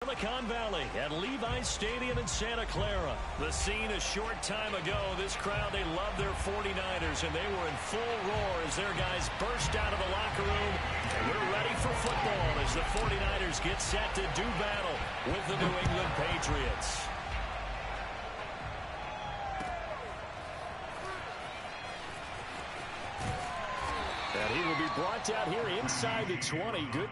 Silicon Valley at Levi's Stadium in Santa Clara. The scene a short time ago. This crowd, they love their 49ers, and they were in full roar as their guys burst out of the locker room. And we're ready for football as the 49ers get set to do battle with the New England Patriots. And he will be brought down here inside the 20. Good.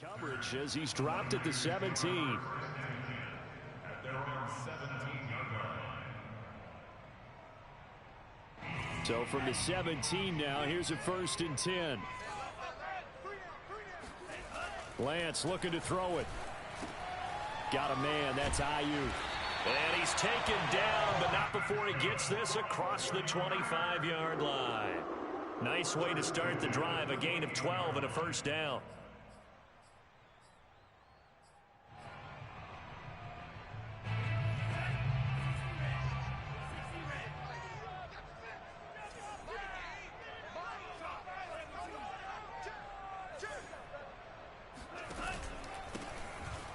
Coverage as he's dropped at the 17. At their own 17-yard line. So from the 17 now, here's a 1st and 10. Lance looking to throw it. Got a man, that's Uuuuuuu. And he's taken down, but not before he gets this across the 25-yard line. Nice way to start the drive, a gain of 12 and a 1st down.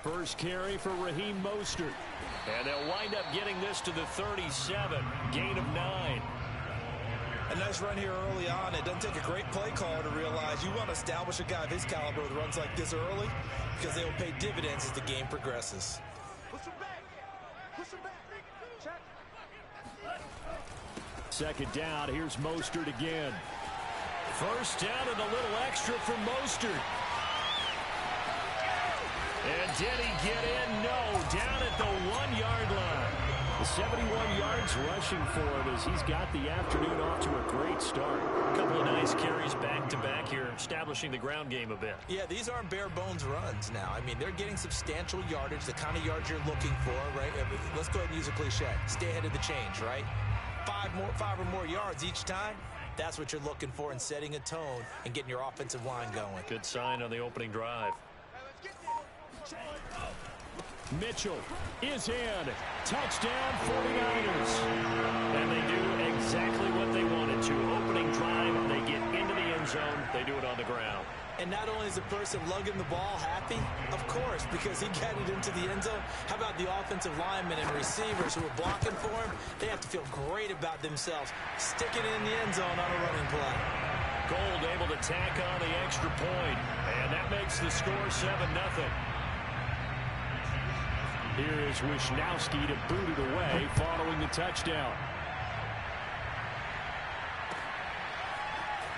First carry for Raheem Mostert. And they'll wind up getting this to the 37. Gain of 9. A nice run here early on. It doesn't take a great play caller to realize you want to establish a guy of his caliber with runs like this early because they will pay dividends as the game progresses. Second down. Here's Mostert again. First down and a little extra for Mostert. And did he get in? No. Down at the 1-yard line. The 71 yards rushing for him as he's got the afternoon off to a great start. A couple of nice carries back-to-back here, establishing the ground game a bit. Yeah, these aren't bare-bones runs now. I mean, they're getting substantial yardage, the kind of yards you're looking for, right? Let's go ahead and use a cliche. Stay ahead of the change, right? 5 or more yards each time. That's what you're looking for in setting a tone and getting your offensive line going. Good sign on the opening drive. Mitchell is in. Touchdown 49ers. And they do exactly what they wanted to. Opening drive, they get into the end zone. They do it on the ground. And not only is the person lugging the ball happy, of course, because he got it into the end zone. How about the offensive linemen and receivers who are blocking for him? They have to feel great about themselves, sticking it in the end zone on a running play. Gold able to tack on the extra point. And that makes the score 7-0. Here is Wisnowski to boot it away following the touchdown.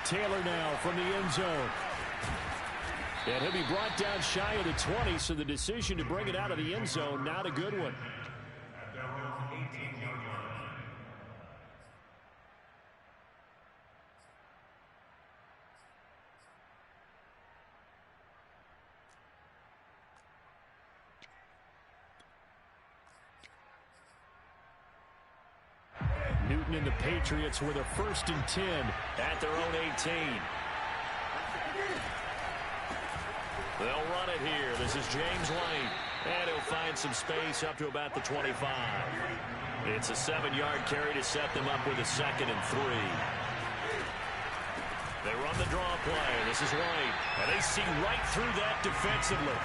Taylor now from the end zone. And he'll be brought down shy of the 20, so the decision to bring it out of the end zone, not a good one. At their own 18-yard line. Newton and the Patriots with a 1st and 10 at their own 18. They'll run it here. This is James White. And he'll find some space up to about the 25. It's a 7-yard carry to set them up with a 2nd and 3. They run the draw play. This is White. And they see right through that defensively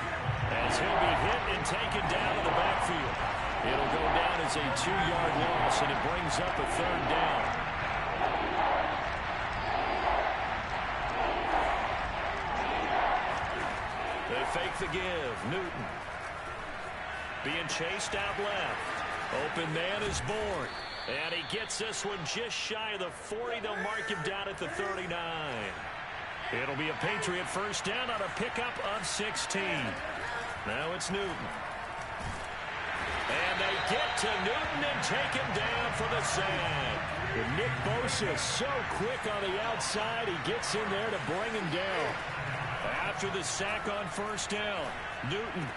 as he'll be hit and taken down in the backfield. It'll go down as a 2-yard loss, and it brings up a 3rd down. They fake the give. Newton being chased out left. Open man is born. And he gets this one just shy of the 40. They'll mark him down at the 39. It'll be a Patriot first down on a pickup of 16. Now it's Newton. And they get to Newton and take him down for the sack. And Nick Bosa so quick on the outside. He gets in there to bring him down. After the sack on first down, Newton.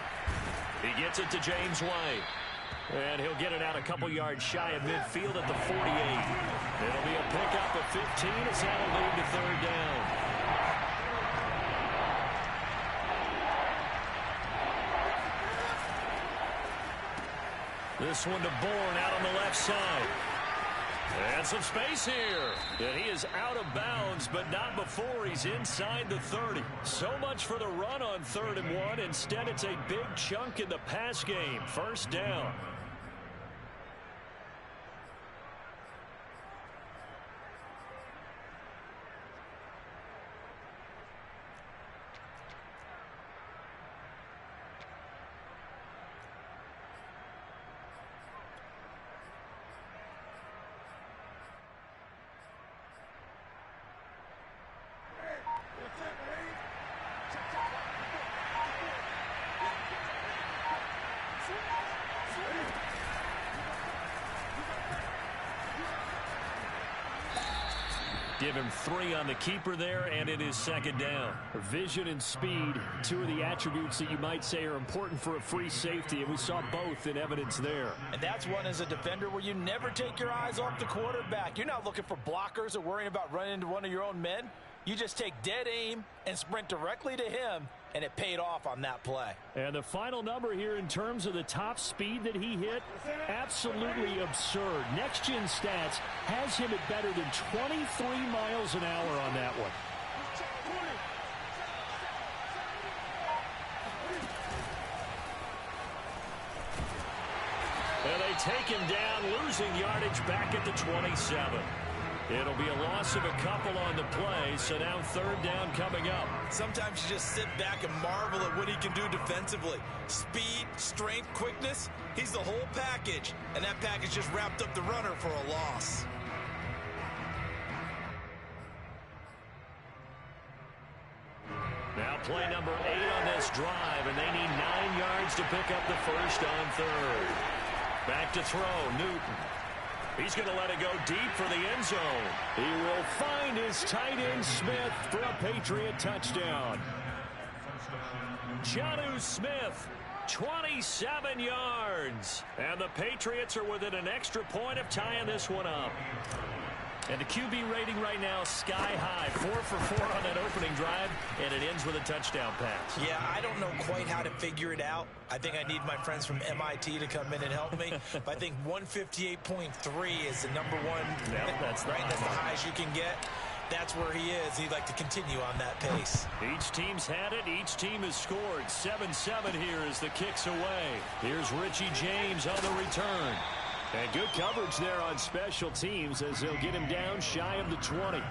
He gets it to James White. And he'll get it out a couple yards shy of midfield at the 48. It'll be a pickup of 15 as that'll lead to 3rd down. This one to Bourne out on the left side. And some space here. And he is out of bounds, but not before he's inside the 30. So much for the run on 3rd and 1. Instead, it's a big chunk in the pass game. First down. Give him 3 on the keeper there, and it is 2nd down. Vision and speed, 2 of the attributes that you might say are important for a free safety, and we saw both in evidence there. And that's one as a defender where you never take your eyes off the quarterback. You're not looking for blockers or worrying about running into one of your own men. You just take dead aim and sprint directly to him, and it paid off on that play. And the final number here in terms of the top speed that he hit, absolutely absurd. Next Gen Stats has him at better than 23 miles an hour on that one. And they take him down, losing yardage back at the 27. It'll be a loss of a couple on the play, so now 3rd down coming up. Sometimes you just sit back and marvel at what he can do defensively. Speed, strength, quickness, he's the whole package. And that package just wrapped up the runner for a loss. Now play number 8 on this drive, and they need 9 yards to pick up the first on 3rd. Back to throw, Newton. He's going to let it go deep for the end zone. He will find his tight end Smith for a Patriot touchdown. Jonnu Smith, 27 yards. And the Patriots are within an extra point of tying this one up. And the QB rating right now, sky high. 4 for 4 on that opening drive, and it ends with a touchdown pass. Yeah, I don't know quite how to figure it out. I think I need my friends from MIT to come in and help me. But I think 158.3 is the number one. Yep, that's right. That's the highest you can get. That's where he is. He'd like to continue on that pace. Each team's had it. Each team has scored. 7-7 here as the kick's away. Here's Richie James on the return. And good coverage there on special teams as they'll get him down shy of the 20.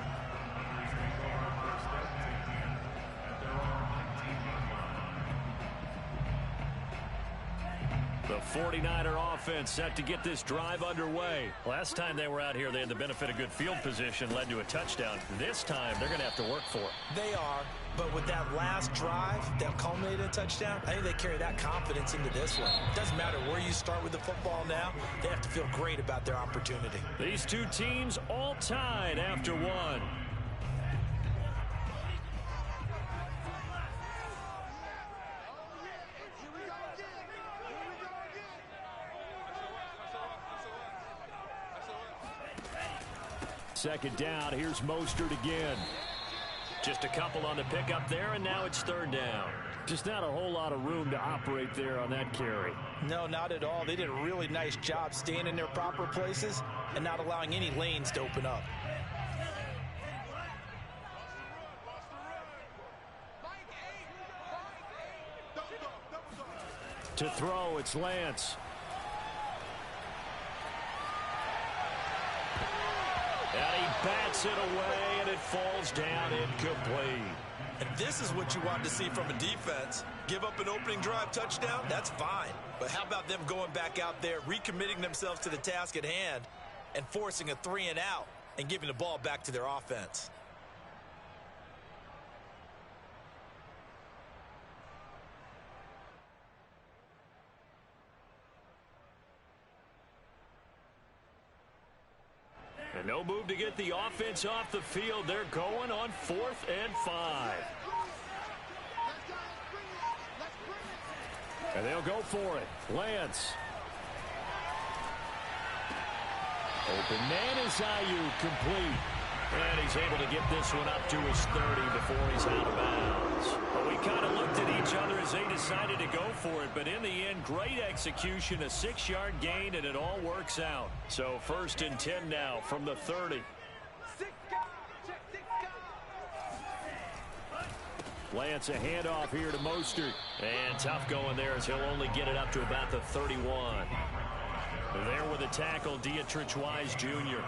The 49er offense set to get this drive underway. Last time they were out here, they had the benefit of good field position, led to a touchdown. This time, they're going to have to work for it. They are, but with that last drive that culminated in a touchdown, I think they carry that confidence into this one. It doesn't matter where you start with the football now. They have to feel great about their opportunity. These two teams all tied after one. Second down, here's Mostert again. Just a couple on the pickup there, and now it's 3rd down. Just not a whole lot of room to operate there on that carry. No, not at all. They did a really nice job staying in their proper places and not allowing any lanes to open up. To throw, it's Lance. And he bats it away, and it falls down incomplete. And this is what you want to see from a defense. Give up an opening drive touchdown, that's fine. But how about them going back out there, recommitting themselves to the task at hand, and forcing a 3-and-out and giving the ball back to their offense? And no move to get the offense off the field. They're going on 4th and 5. And they'll go for it. Lance. Open man is Uuuuuu, complete. And he's able to get this one up to his 30 before he's out of bounds. But we kind of looked at each other as they decided to go for it. But in the end, great execution, a 6-yard gain, and it all works out. So 1st and 10 now from the 30. Lance, a handoff here to Mostert. And tough going there as he'll only get it up to about the 31. There with a tackle, Dietrich Wise Jr.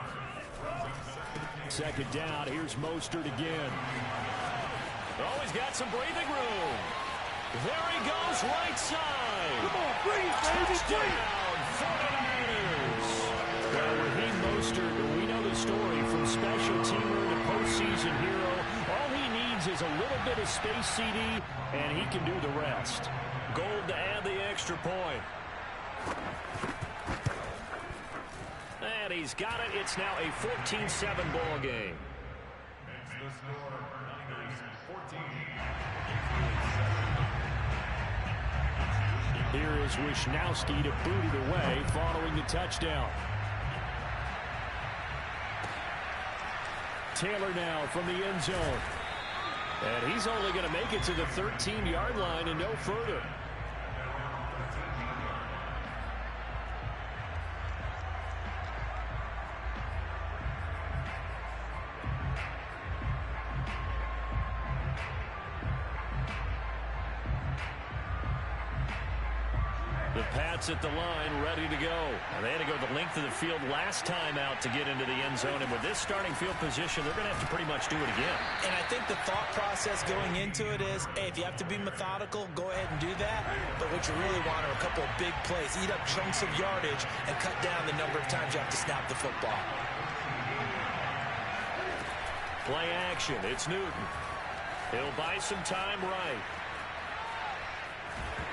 2nd down, here's Mostert again. Oh, he's got some breathing room. There he goes, right side. Come on, breathe, baby, Touchdown, 49ers. Well, Raheem Mostert, we know the story from special teamer to postseason hero. All he needs is a little bit of space CD, and he can do the rest. Gold to add the extra point. And he's got it. It's now a 14-7 ball game. Makes the score Niners 14. Here is Wisnowski to boot it away following the touchdown. Taylor now from the end zone. And he's only going to make it to the 13-yard line and no further. The Pats at the line, ready to go. And they had to go the length of the field last time out to get into the end zone. And with this starting field position, they're going to have to pretty much do it again. And I think the thought process going into it is, hey, if you have to be methodical, go ahead and do that. But what you really want are a couple of big plays. Eat up chunks of yardage and cut down the number of times you have to snap the football. Play action. It's Newton. He'll buy some time right.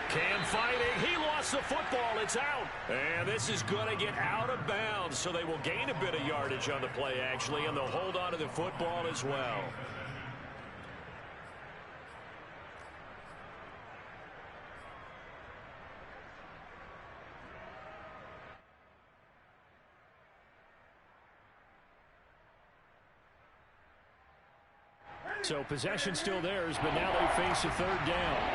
Cam fighting. He lost the football. It's out. And this is going to get out of bounds, so they will gain a bit of yardage on the play, actually, and they'll hold on to the football as well. So possession still theirs, but now they face a 3rd down.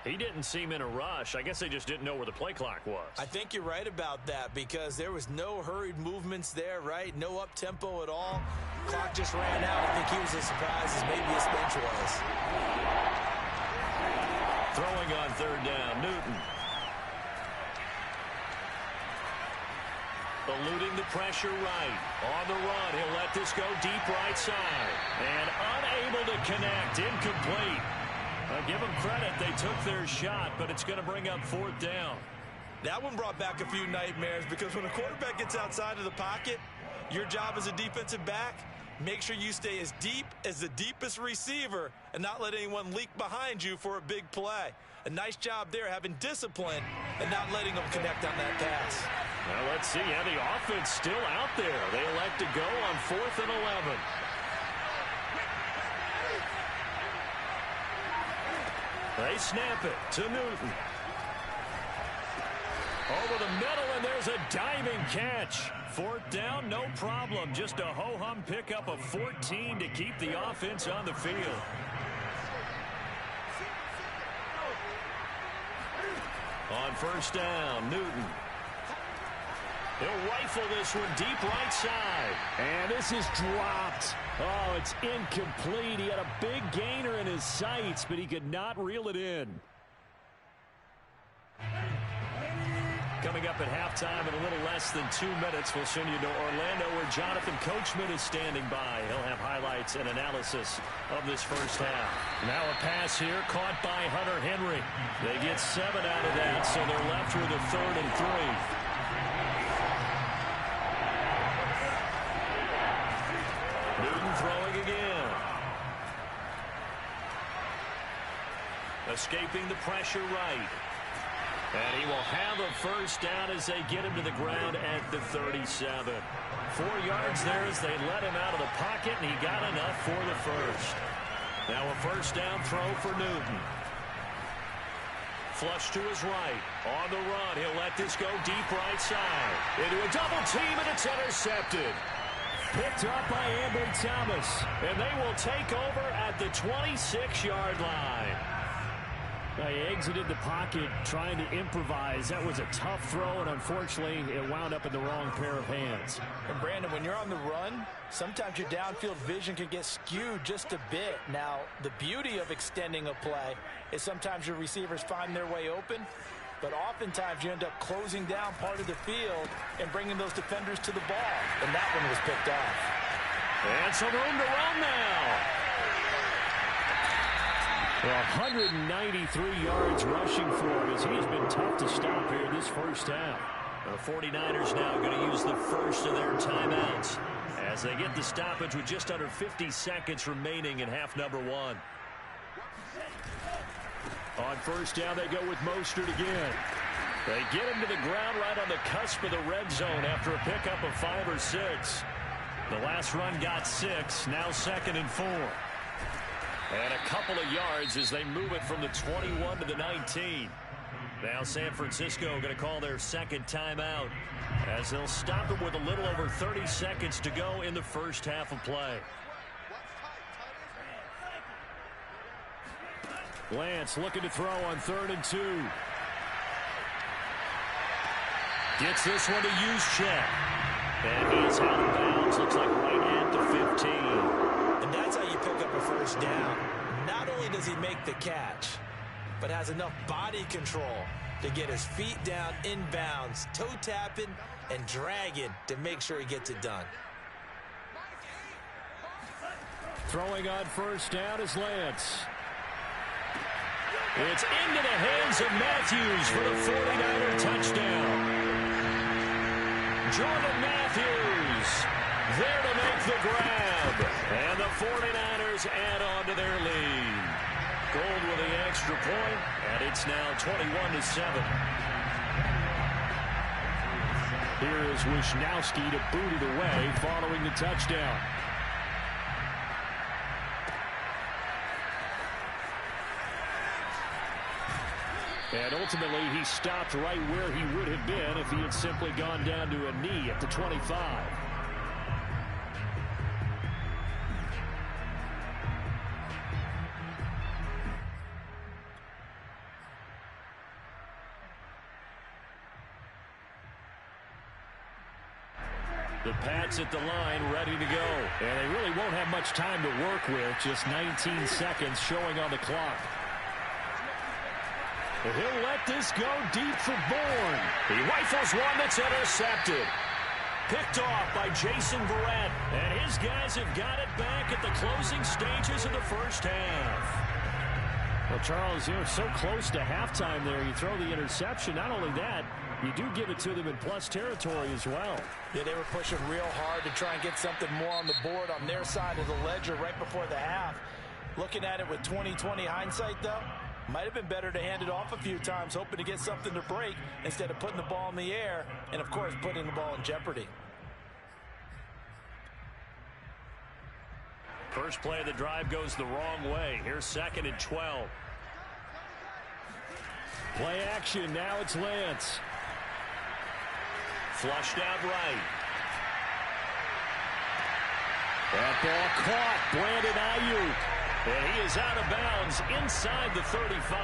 He didn't seem in a rush. I guess they just didn't know where the play clock was. I think you're right about that because there was no hurried movements there, right? No up-tempo at all. Clock just ran out. I think he was as surprised as maybe his bench was. Throwing on 3rd down, Newton. Eluding the pressure right. On the run, he'll let this go deep right side. And unable to connect, incomplete. Give them credit, they took their shot, but it's going to bring up 4th down. That one brought back a few nightmares because when a quarterback gets outside of the pocket, your job as a defensive back, make sure you stay as deep as the deepest receiver and not let anyone leak behind you for a big play. A nice job there, having discipline and not letting them connect on that pass. Well, let's see. Yeah, the offense still out there. They elect to go on 4th and 11. They snap it to Newton. Over the middle, and there's a diving catch. Fourth down, no problem. Just a ho-hum pickup of 14 to keep the offense on the field. On first down, Newton. He'll rifle this one deep right side. And this is dropped. Oh, it's incomplete. He had a big gainer in his sights, but he could not reel it in. Coming up at halftime in a little less than 2 minutes, we'll send you to Orlando where Jonathan Coachman is standing by. He'll have highlights and analysis of this first half. Now a pass here caught by Hunter Henry. They get 7 out of that, so they're left with a 3rd and 3. Newton throwing again. Escaping the pressure right. And he will have a first down as they get him to the ground at the 37. 4 yards there as they let him out of the pocket, and he got enough for the first. Now a first down throw for Newton. Flush to his right. On the run, he'll let this go deep right side. Into a double team, and it's intercepted. Picked up by Ambry Thomas. And they will take over at the 26-yard line. He exited the pocket trying to improvise. That was a tough throw, and unfortunately, it wound up in the wrong pair of hands. And Brandon, when you're on the run, sometimes your downfield vision can get skewed just a bit. Now, the beauty of extending a play is sometimes your receivers find their way open, but oftentimes you end up closing down part of the field and bringing those defenders to the ball. And that one was picked off. And some room to run now. 193 yards rushing for him as he has been tough to stop here this first half. The 49ers now going to use the first of their timeouts as they get the stoppage with just under 50 seconds remaining in half number 1. On first down, they go with Mostert again. They get him to the ground right on the cusp of the red zone after a pickup of 5 or 6. The last run got 6, now 2nd and 4. And a couple of yards as they move it from the 21 to the 19. Now San Francisco going to call their second timeout as they'll stop it with a little over 30 seconds to go in the first half of play. Lance looking to throw on 3rd and 2. Gets this one to Juszczyk. And he's out of bounds. Looks like right at the 15. And that's how you pick up a first down. Not only does he make the catch, but has enough body control to get his feet down inbounds, toe tapping and dragging to make sure he gets it done. Throwing on first down is Lance. It's into the hands of Matthews for the 49er touchdown. Jordan Matthews there to make the grab. And the 49ers add on to their lead. Gold with the extra point, and it's now 21-7. Here is Wisnowski to boot it away following the touchdown. And ultimately, he stopped right where he would have been if he had simply gone down to a knee at the 25. The Pats at the line, ready to go. And they really won't have much time to work with, just 19 seconds showing on the clock. He'll let this go deep for Bourne. He rifles one that's intercepted. Picked off by Jason Verrett. And his guys have got it back at the closing stages of the first half. Well, Charles, you know, so close to halftime there. You throw the interception. Not only that, you do give it to them in plus territory as well. Yeah, they were pushing real hard to try and get something more on the board on their side of the ledger right before the half. Looking at it with 20/20 hindsight, though, might have been better to hand it off a few times, hoping to get something to break instead of putting the ball in the air and, of course, putting the ball in jeopardy. First play of the drive goes the wrong way. Here's 2nd and 12. Play action. Now it's Lance. Flushed out right. That ball caught. Brandon Ayuk. And he is out of bounds inside the 35.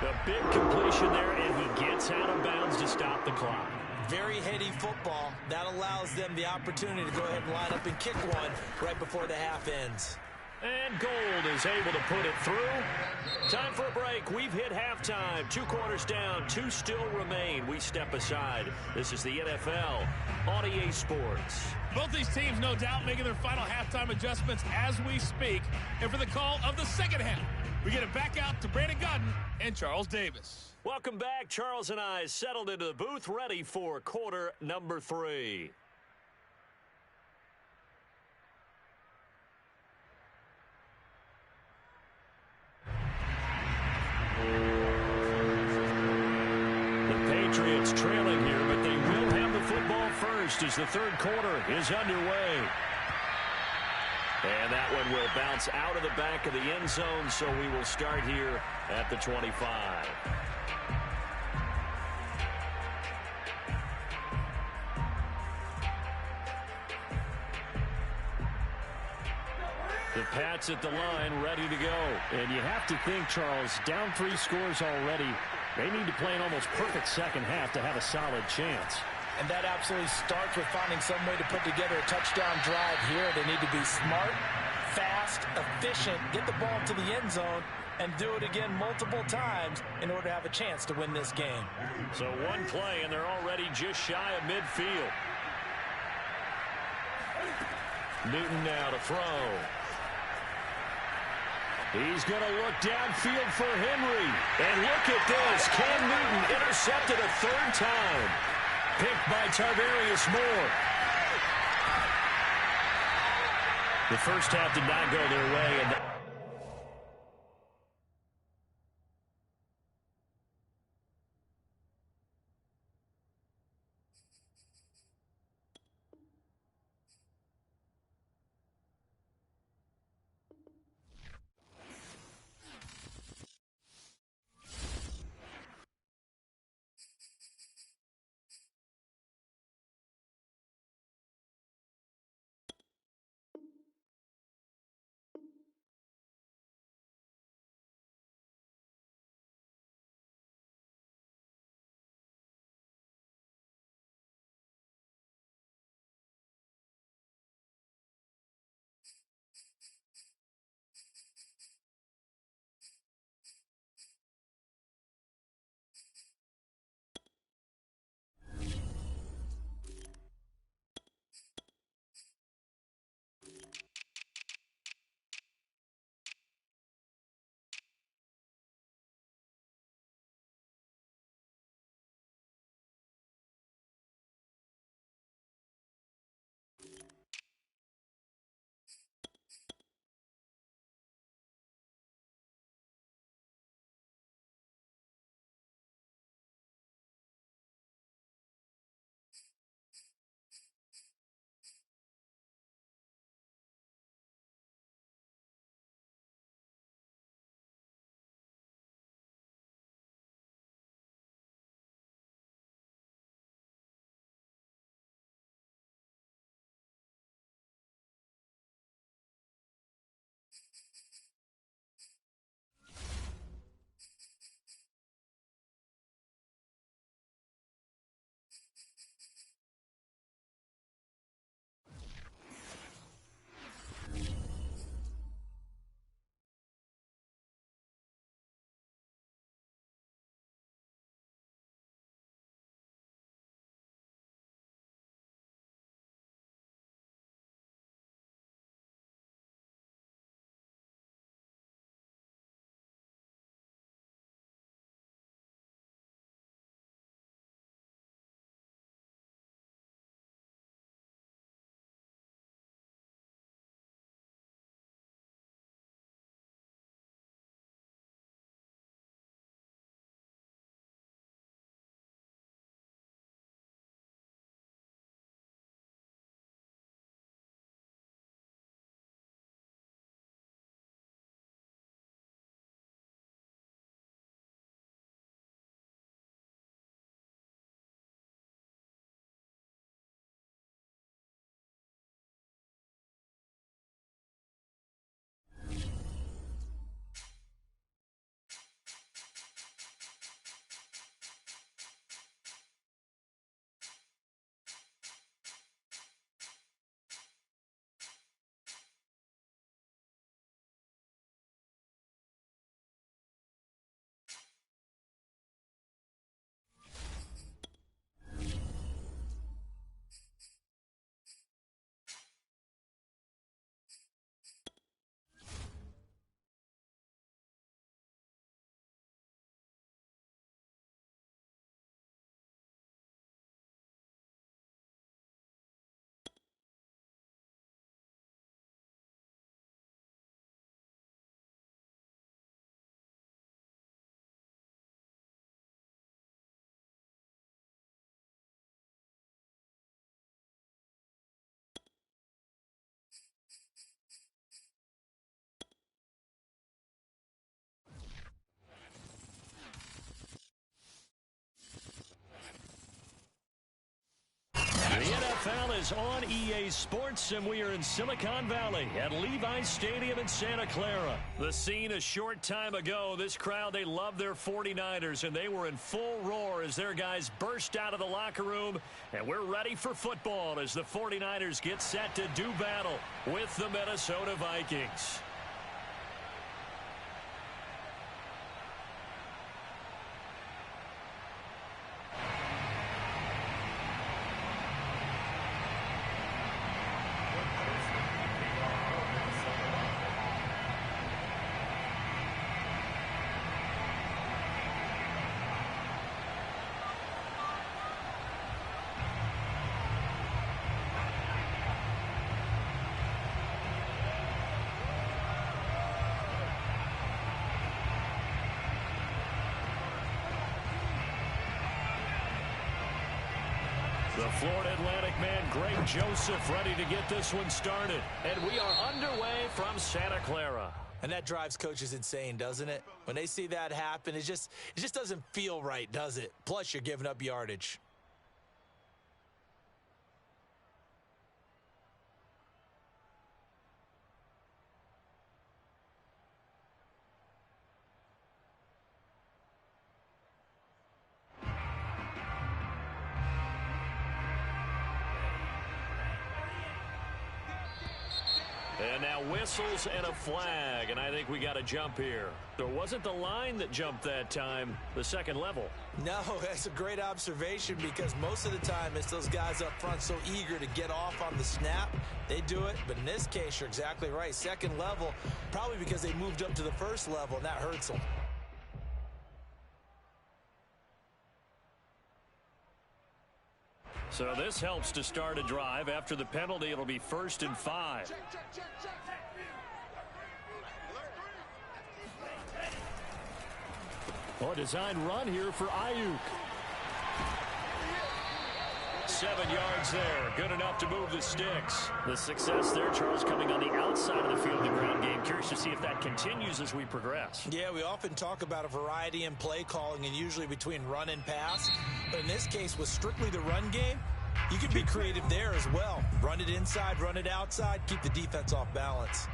A big completion there, and he gets out of bounds to stop the clock. Very heady football. That allows them the opportunity to go ahead and line up and kick one right before the half ends. And Gold is able to put it through. Time for a break. We've hit halftime. 2 quarters down. 2 still remain. We step aside. This is the NFL on EA Sports. Both these teams, no doubt, making their final halftime adjustments as we speak. And for the call of the second half, we get it back out to Brandon Godden and Charles Davis. Welcome back. Charles and I settled into the booth, ready for quarter number 3. The Patriots trailing here, but they will have the football first as the third quarter is underway. And that one will bounce out of the back of the end zone, so we will start here at the 25. The Pats at the line, ready to go. And you have to think, Charles, down 3 scores already. They need to play an almost perfect second half to have a solid chance. And that absolutely starts with finding some way to put together a touchdown drive here. They need to be smart, fast, efficient, get the ball to the end zone, and do it again multiple times in order to have a chance to win this game. So one play, and they're already just shy of midfield. Newton now to throw. He's going to look downfield for Henry. And look at this. Cam Newton intercepted a 3rd time. Picked by Tarvarius Moore. The first half did not go their way, and is on EA Sports, and we are in Silicon Valley at Levi's Stadium in Santa Clara. The scene a short time ago. This crowd, they love their 49ers, and they were in full roar as their guys burst out of the locker room. And we're ready for football as the 49ers get set to do battle with the Minnesota Vikings. The Florida Atlantic man, Greg Joseph, ready to get this one started. And we are underway from Santa Clara. And that drives coaches insane, doesn't it? When they see that happen, it just doesn't feel right, does it? Plus, you're giving up yardage. And now whistles and a flag, and I think we got a jump here. There wasn't the line that jumped that time, the second level. No, that's a great observation because most of the time it's those guys up front so eager to get off on the snap. They do it, but in this case, you're exactly right. Second level, probably because they moved up to the first level, and that hurts them. So this helps to start a drive. After the penalty, it'll be 1st and 5. Oh, design run here for Uuuuuuu. 7 yards there. Good enough to move the sticks. The success there, Charles, coming on the outside of the field of the ground game. Curious to see if that continues as we progress. Yeah, we often talk about a variety in play calling and usually between run and pass. But in this case, with strictly the run game, you can be creative there as well. Run it inside, run it outside, keep the defense off balance.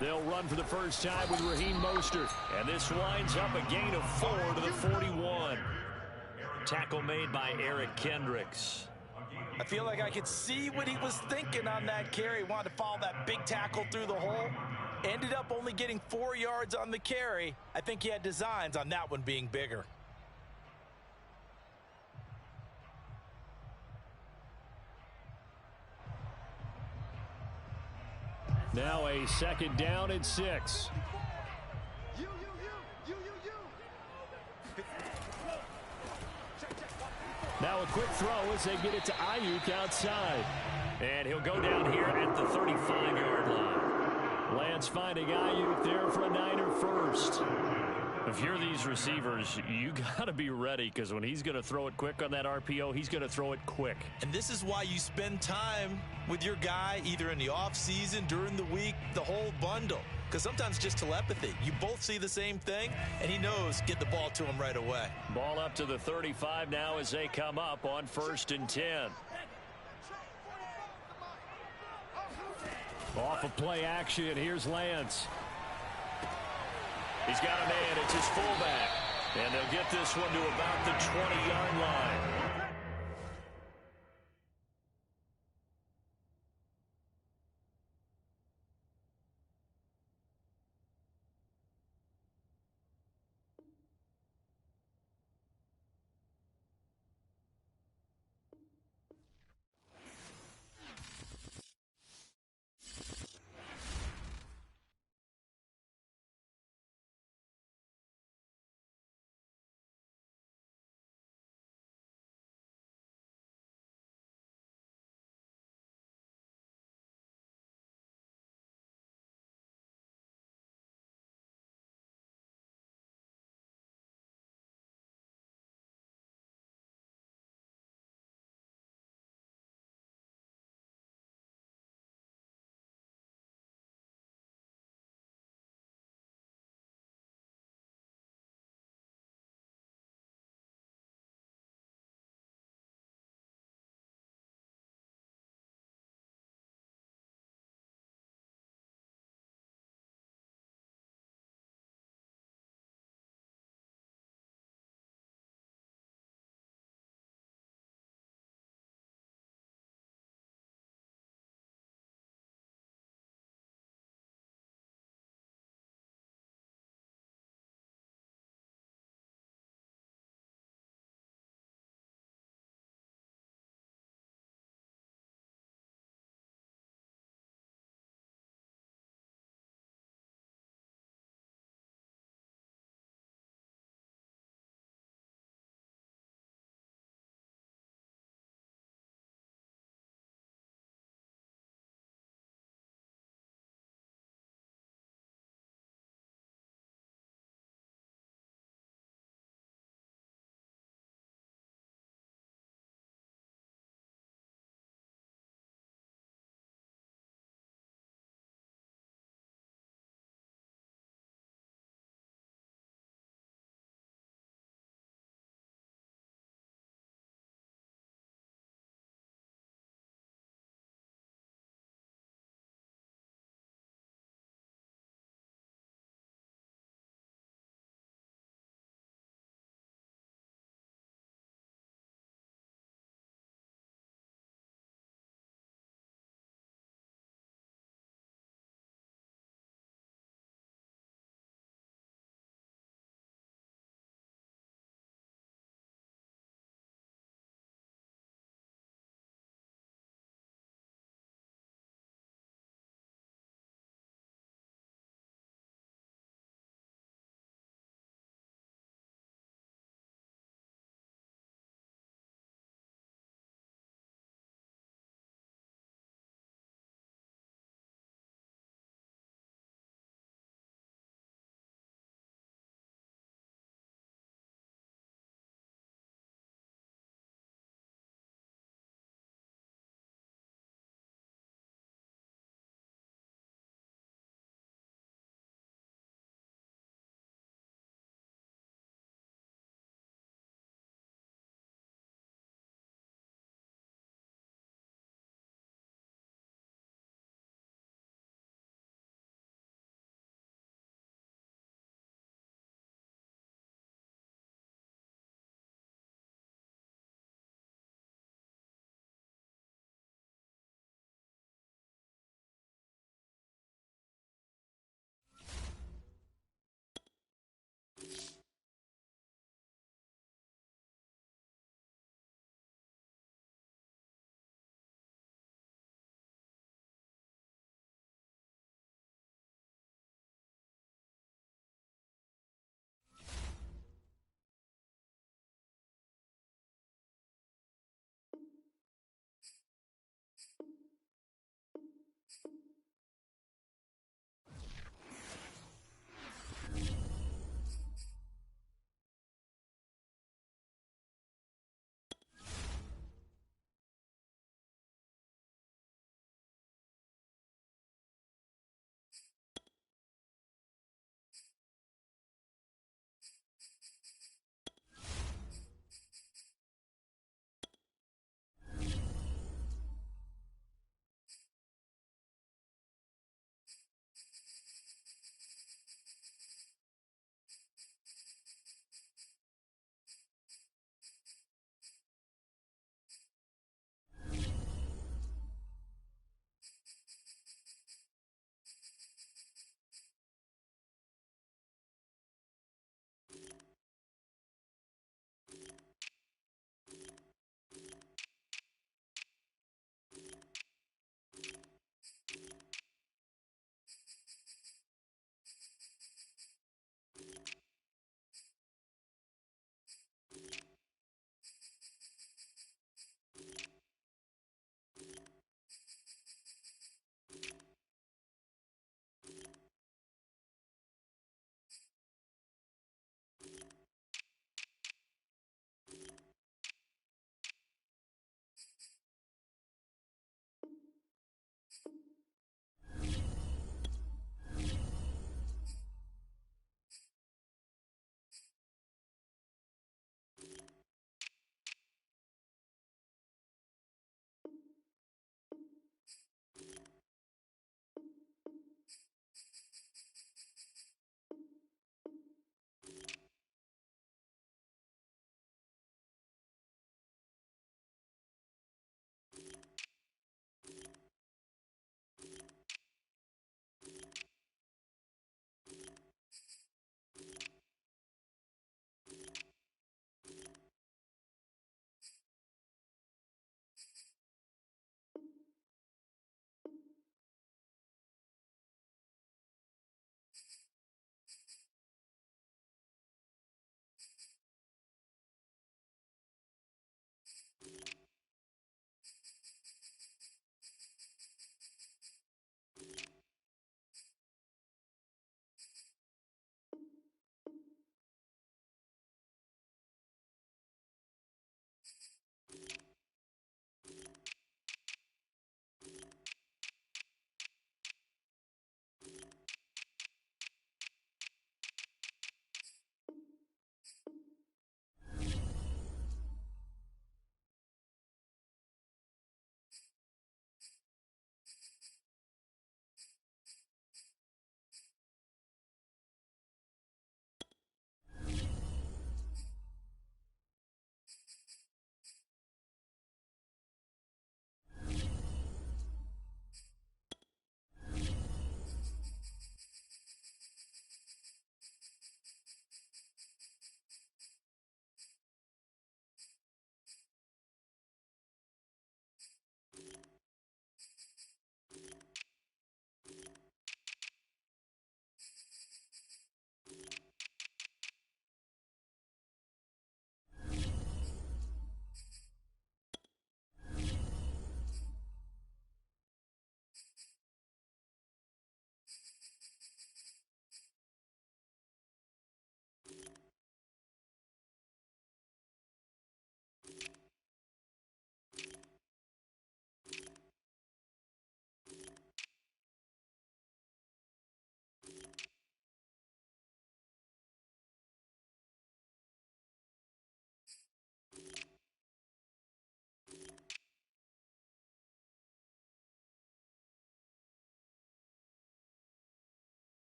They'll run for the first time with Raheem Mostert. And this winds up a gain of 4 to the 41. Tackle made by Eric Kendricks. I feel like I could see what he was thinking on that carry. He wanted to follow that big tackle through the hole. Ended up only getting 4 yards on the carry. I think he had designs on that one being bigger. Now a 2nd down and 6. Now a quick throw as they get it to Uuuuuuu outside. And he'll go down here at the 35-yard line. Lance finding Uuuuuuu there for a Niner first. If you're these receivers, you got to be ready because when he's going to throw it quick on that RPO, he's going to throw it quick. And this is why you spend time with your guy either in the offseason, during the week, the whole bundle. Because sometimes just telepathy. You both see the same thing, and he knows get the ball to him right away. Ball up to the 35 now as they come up on 1st and 10. Off of play action, here's Lance. He's got a man. It's his fullback. And they'll get this one to about the 20-yard line.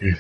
Yo,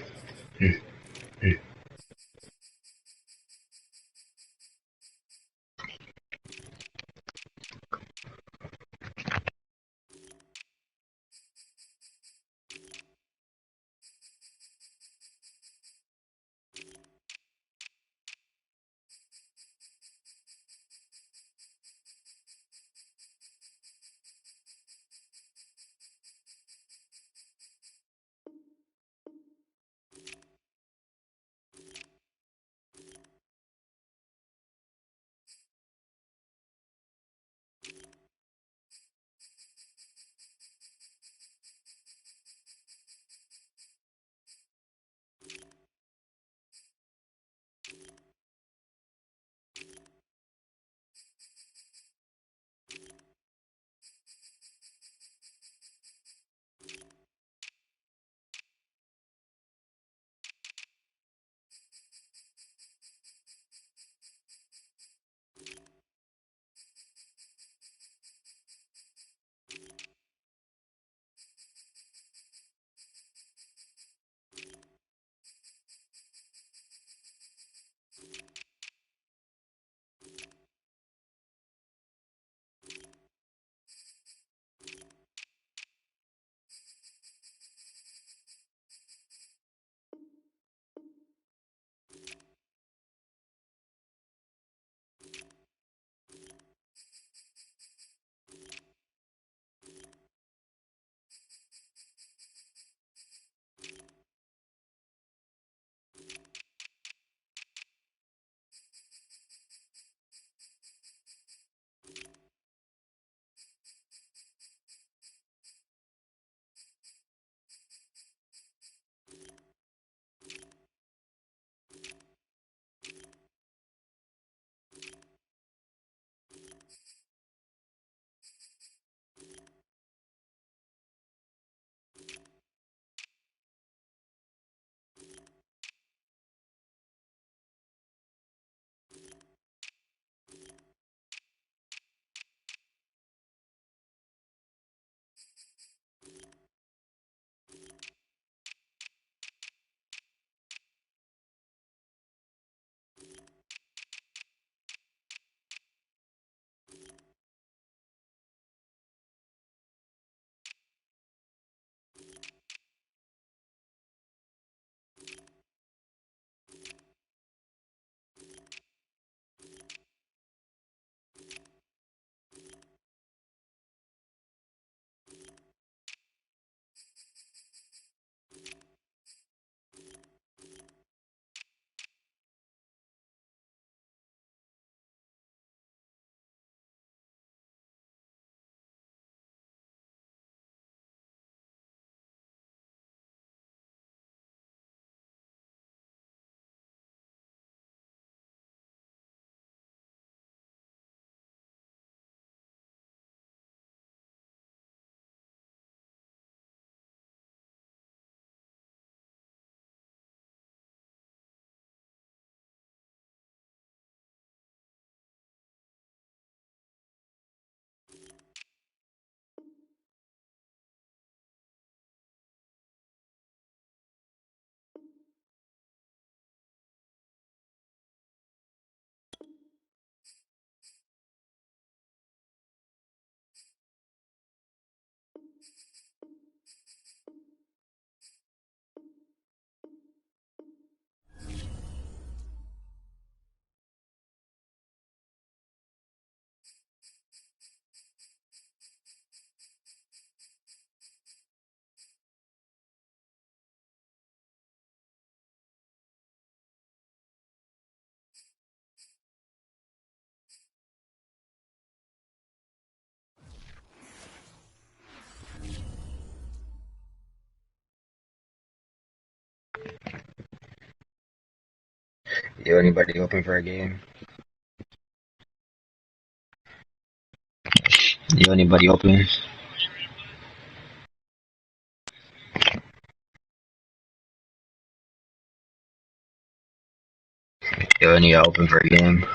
anybody open for a game? Yo, anybody open? Yo, any y'all open for a game?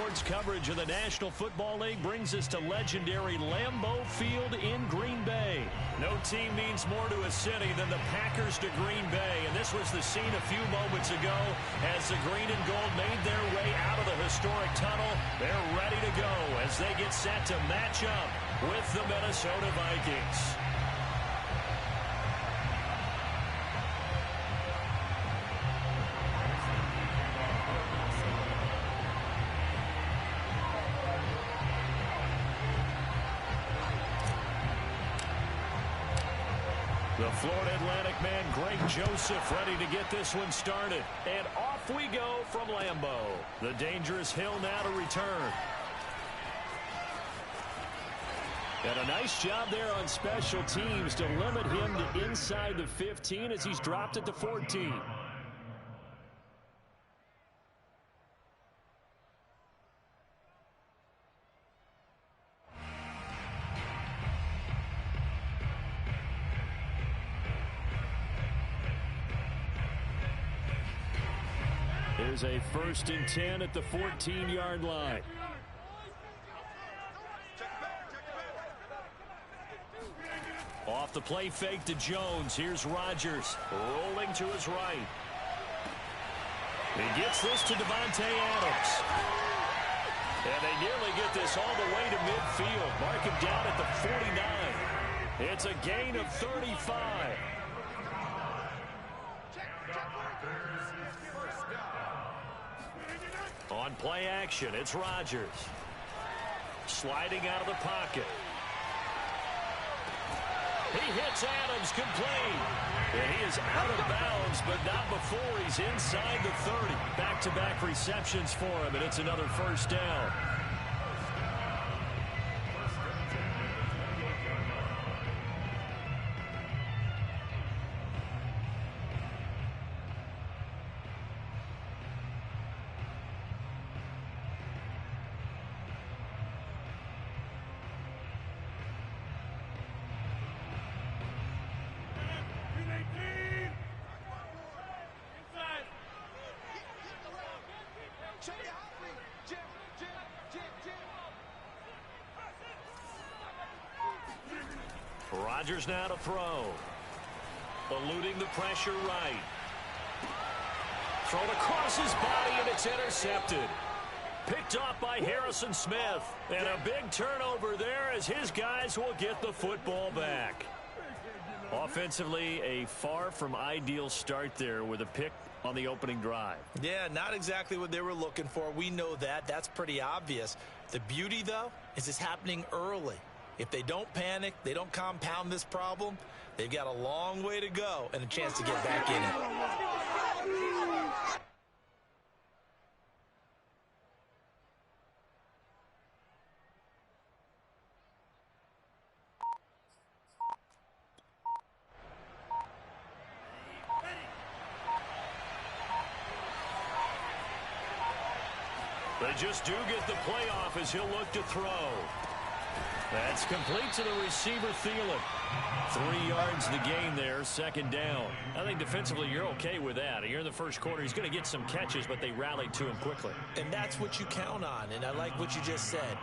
Sports coverage of the National Football League brings us to legendary Lambeau Field in Green Bay. No team means more to a city than the Packers to Green Bay, and this was the scene a few moments ago as the green and gold made their way out of the historic tunnel. They're ready to go as they get set to match up with the Minnesota Vikings. The Florida Atlantic man, Greg Joseph, ready to get this one started. And off we go from Lambeau. The dangerous hill now to return. And a nice job there on special teams to limit him to inside the 15 as he's dropped it to 14. There's a 1st and 10 at the 14-yard line. Off the play fake to Jones. Here's Rodgers rolling to his right. He gets this to Devontae Adams. And they nearly get this all the way to midfield. Mark him down at the 49. It's a gain of 35. On play action, it's Rodgers. Sliding out of the pocket. He hits Adams complete. And he is out of bounds, but not before he's inside the 30. Back-to-back receptions for him, and it's another 1st down. Rodgers now to throw. Eluding the pressure right. Thrown across his body, and it's intercepted. Picked off by Harrison Smith. And a big turnover there as his guys will get the football back. Offensively, a far from ideal start there with a pick on the opening drive. Yeah, not exactly what they were looking for. We know that. That's pretty obvious. The beauty, though, is it's happening early. If they don't panic, they don't compound this problem, they've got a long way to go and a chance to get back in it. They just do get the playoff as he'll look to throw. That's complete to the receiver, Thielen. 3 yards the gain there, 2nd down. I think defensively you're okay with that. You're in the first quarter. He's going to get some catches, but they rallied to him quickly. And that's what you count on, and I like what you just said.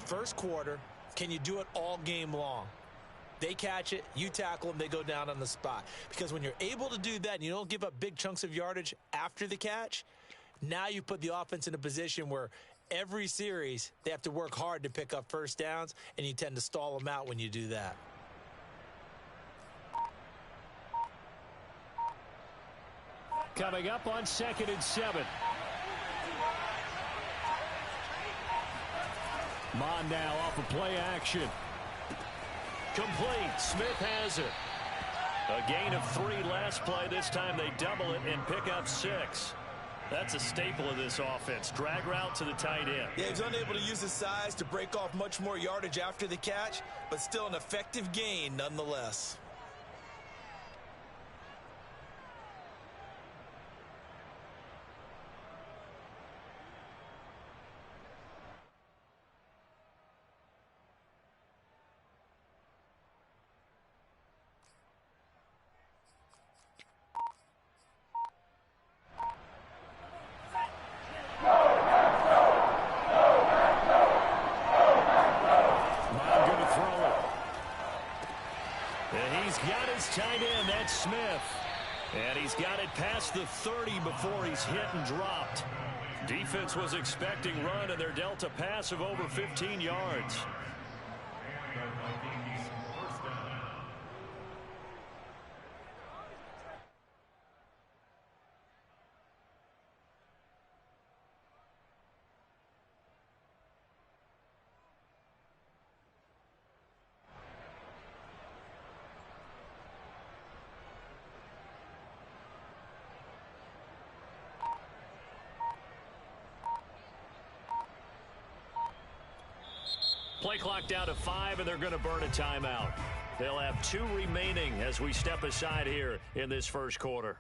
First quarter, can you do it all game long? They catch it, you tackle them, they go down on the spot. Because when you're able to do that and you don't give up big chunks of yardage after the catch, now you put the offense in a position where every series, they have to work hard to pick up 1st downs, and you tend to stall them out when you do that. Coming up on 2nd and 7. Mon now off of play action. Complete. Smith has it. A gain of 3 last play. This time they double it and pick up 6. That's a staple of this offense. Drag route to the tight end. Yeah, he's unable to use his size to break off much more yardage after the catch, but still an effective gain nonetheless. And he's got his tight end, that's Smith. And he's got it past the 30 before he's hit and dropped. Defense was expecting run, and they're dealt a pass of over 15 yards. Play clock down to 5, and they're going to burn a timeout. They'll have 2 remaining as we step aside here in this first quarter.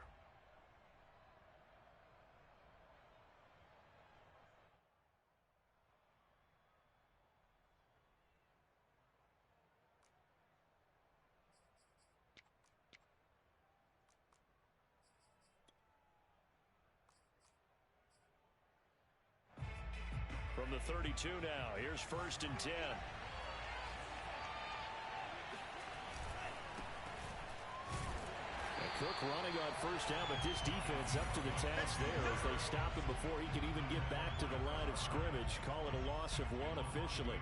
From the 32 now, here's 1st and 10. Cook running on 1st down, but this defense up to the task there as they stop him before he can even get back to the line of scrimmage. Call it a loss of 1 officially.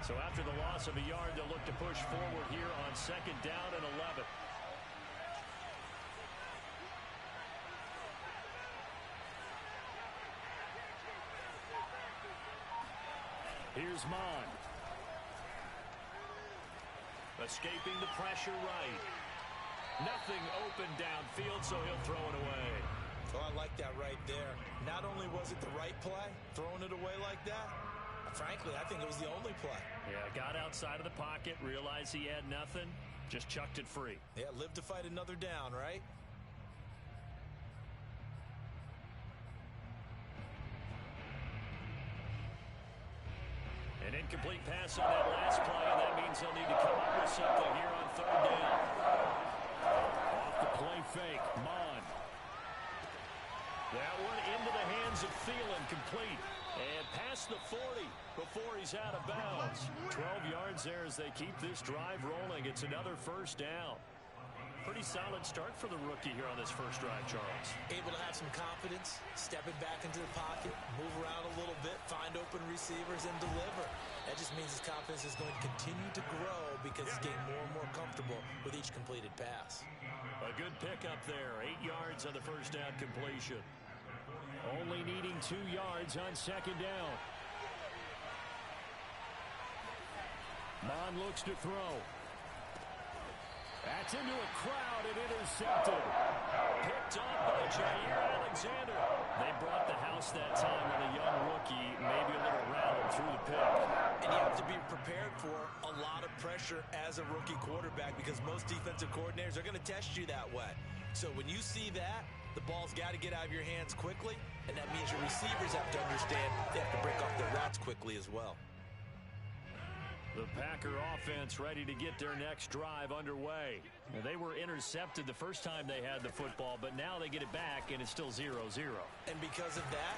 So after the loss of a yard, they'll look to push forward here on 2nd down and 11. Here's Mon. Escaping the pressure right. Nothing open downfield, so he'll throw it away. Oh, I like that right there. Not only was it the right play, throwing it away like that, frankly, I think it was the only play. Yeah, got outside of the pocket, realized he had nothing, just chucked it free. Yeah, live to fight another down, right? An incomplete pass on that last play, and that means they'll need to come up with something here on 3rd down. Off the play fake, Mon. That one into the hands of Thielen, complete. And past the 40 before he's out of bounds. 12 yards there as they keep this drive rolling. It's another 1st down. Pretty solid start for the rookie here on this first drive, Charles. Able to have some confidence, stepping back into the pocket, move around a little bit, find open receivers, and deliver. That just means his confidence is going to continue to grow because he's getting more and more comfortable with each completed pass. A good pickup there. 8 yards on the 1st down completion. Only needing 2 yards on 2nd down. Mon looks to throw. That's into a crowd and intercepted. Picked up by Jair Alexander. They brought the house that time on a young rookie, maybe a little rattled through the pick. And you have to be prepared for a lot of pressure as a rookie quarterback because most defensive coordinators are going to test you that way. So when you see that, the ball's got to get out of your hands quickly, and that means your receivers have to understand they have to break off their routes quickly as well. The Packer offense ready to get their next drive underway. Now, they were intercepted the first time they had the football, but now they get it back, and it's still 0-0. And because of that,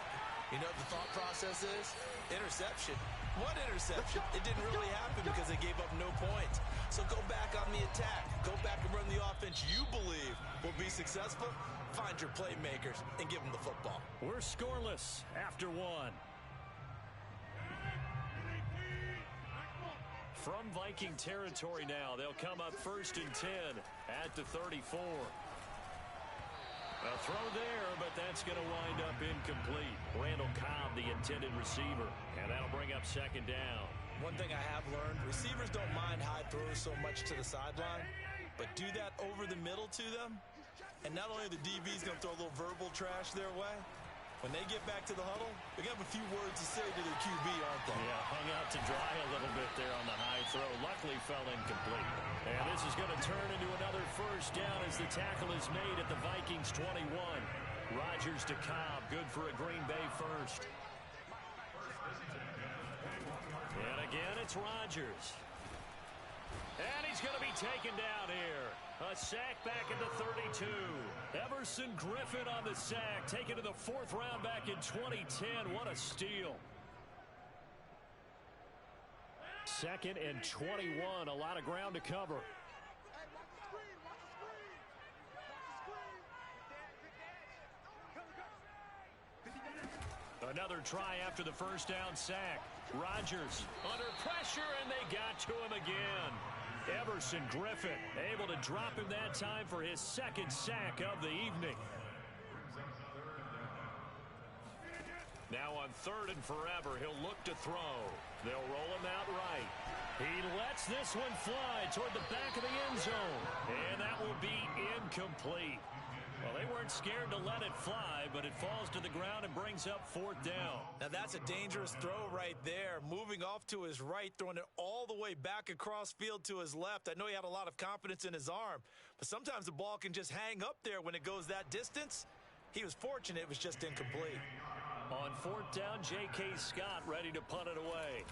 you know what the thought process is? Interception. What interception? It didn't really happen because they gave up no points. So go back on the attack. Go back and run the offense you believe will be successful. Find your playmakers and give them the football. We're scoreless after 1. From Viking territory now, they'll come up 1st and 10 at the 34. A throw there, but that's going to wind up incomplete. Randall Cobb, the intended receiver, and that'll bring up 2nd down. One thing I have learned, receivers don't mind high throws so much to the sideline, but do that over the middle to them, and not only are the DBs going to throw a little verbal trash their way, when they get back to the huddle, they're going to have a few words to say to their QB, aren't they? Yeah, hung out to dry a little bit there on the high throw. Luckily fell incomplete. And this is going to turn into another 1st down as the tackle is made at the Vikings 21. Rodgers to Cobb, good for a Green Bay 1st. And again, it's Rodgers. And he's going to be taken down here. A sack back at the 32. Everson Griffin on the sack, taken to the 4th round back in 2010. What a steal. 2nd and 21. A lot of ground to cover. Another try after the first down sack. Rodgers under pressure, and they got to him again. Everson Griffin able to drop him that time for his 2nd sack of the evening. Now on 3rd and forever, he'll look to throw. They'll roll him out right. He lets this one fly toward the back of the end zone, and that will be incomplete. Well, they weren't scared to let it fly, but it falls to the ground and brings up 4th down. Now, that's a dangerous throw right there. Moving off to his right, throwing it all the way back across field to his left. I know he had a lot of confidence in his arm, but sometimes the ball can just hang up there when it goes that distance. He was fortunate it was just incomplete. On 4th down, J.K. Scott ready to punt it away.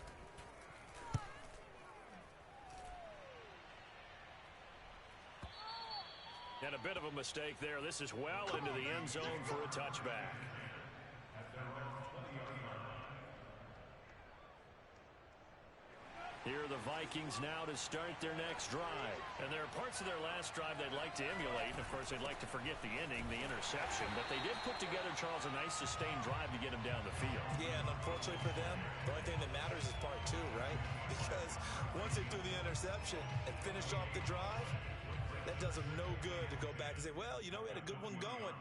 And a bit of a mistake there. This is well into the end zone for a touchback. Here are the Vikings now to start their next drive. And there are parts of their last drive they'd like to emulate. And, of course, they'd like to forget the inning, the interception. But they did put together, Charles, a nice sustained drive to get him down the field. Yeah, and unfortunately for them, the only thing that matters is part 2, right? Because once they threw the interception and finished off the drive, that does them no good to go back and say, well, you know, we had a good one going.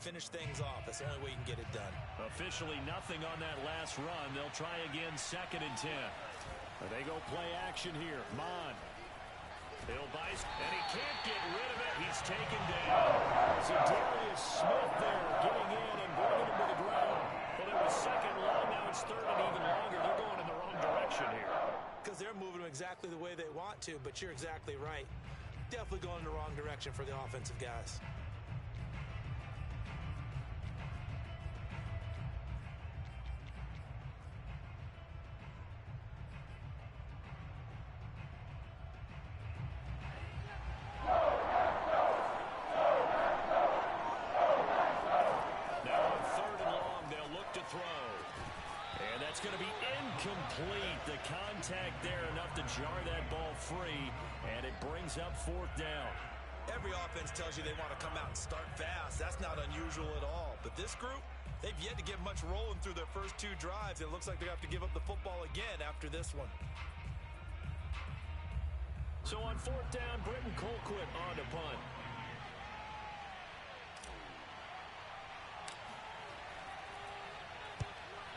Finish things off. That's the only way you can get it done. Officially nothing on that last run. They'll try again 2nd and 10. They go play action here. Mon. He'll bice, and he can't get rid of it. He's taken down. So Darius Smith there getting in and bringing him to the ground. Well, it was 2nd long. Now it's 3rd and even longer. They're going in the wrong direction here. Because they're moving them exactly the way they want to, but you're exactly right. Definitely going in the wrong direction for the offensive guys. Going to be incomplete. The contact there enough to jar that ball free, and it brings up 4th down. Every offense tells you they want to come out and start fast. That's not unusual at all. But this group, they've yet to get much rolling through their first 2 drives. It looks like they have to give up the football again after this one. So on 4th down, Britton Colquitt on to punt.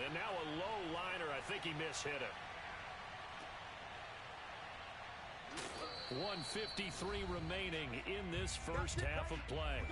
And now a low liner. I think he mishit it. 1:53 remaining in this first half of play.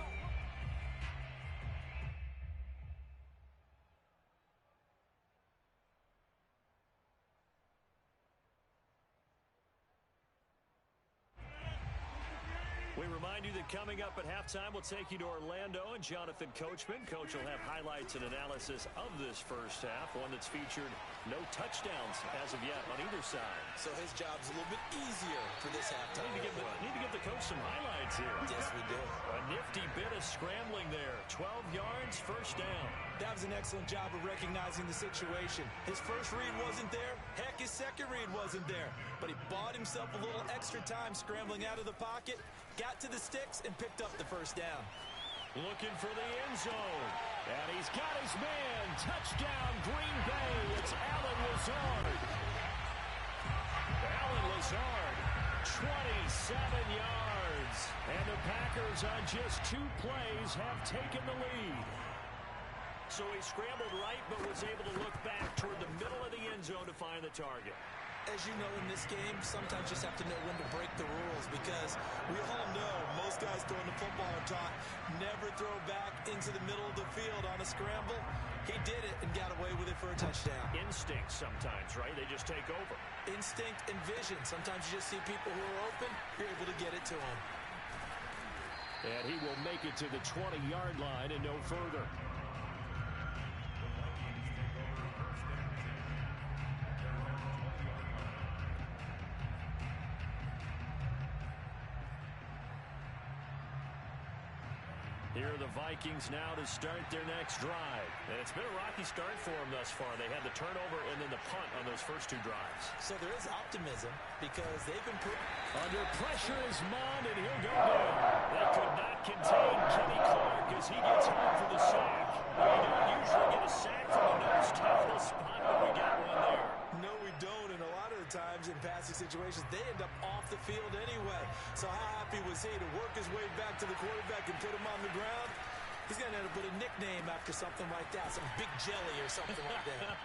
We remind you that coming up at halftime, we'll take you to Orlando and Jonathan Coachman. Coach will have highlights and analysis of this first half, one that's featured no touchdowns as of yet on either side. So his job's a little bit easier for this halftime. Need to give the coach some highlights here. Yes, we do. A nifty bit of scrambling there. 12 yards, first down. That was an excellent job of recognizing the situation. His first read wasn't there. Heck, his second read wasn't there. But he bought himself a little extra time scrambling out of the pocket, got to the sticks, and picked up the first down. Looking for the end zone. And he's got his man. Touchdown, Green Bay. It's Allen Lazard. Allen Lazard, 27 yards. And the Packers on just 2 plays have taken the lead. So he scrambled right, but was able to look back toward the middle of the end zone to find the target. As you know, in this game, sometimes you just have to know when to break the rules, because we all know most guys throwing the football are taught never throw back into the middle of the field on a scramble. He did it and got away with it for a touchdown. Instinct sometimes, right? They just take over. Instinct and vision. Sometimes you just see people who are open, you're able to get it to them. And he will make it to the 20-yard line and no further. Here are the Vikings now to start their next drive. And it's been a rocky start for them thus far. They had the turnover and then the punt on those first two drives. So there is optimism because they've been put under pressure is Mond, and he'll go down. They could not contain Kenny Clark as he gets home for the sack. We don't usually get a sack from the nose tackle spot, but we got one there. No, we don't, and a lot of the times in passing situations, they end up off the field anyway. So how happy was he to work his way back to the quarterback and put him on the ground? He's going to end up with a nickname after something like that, some Big Jelly or something like that.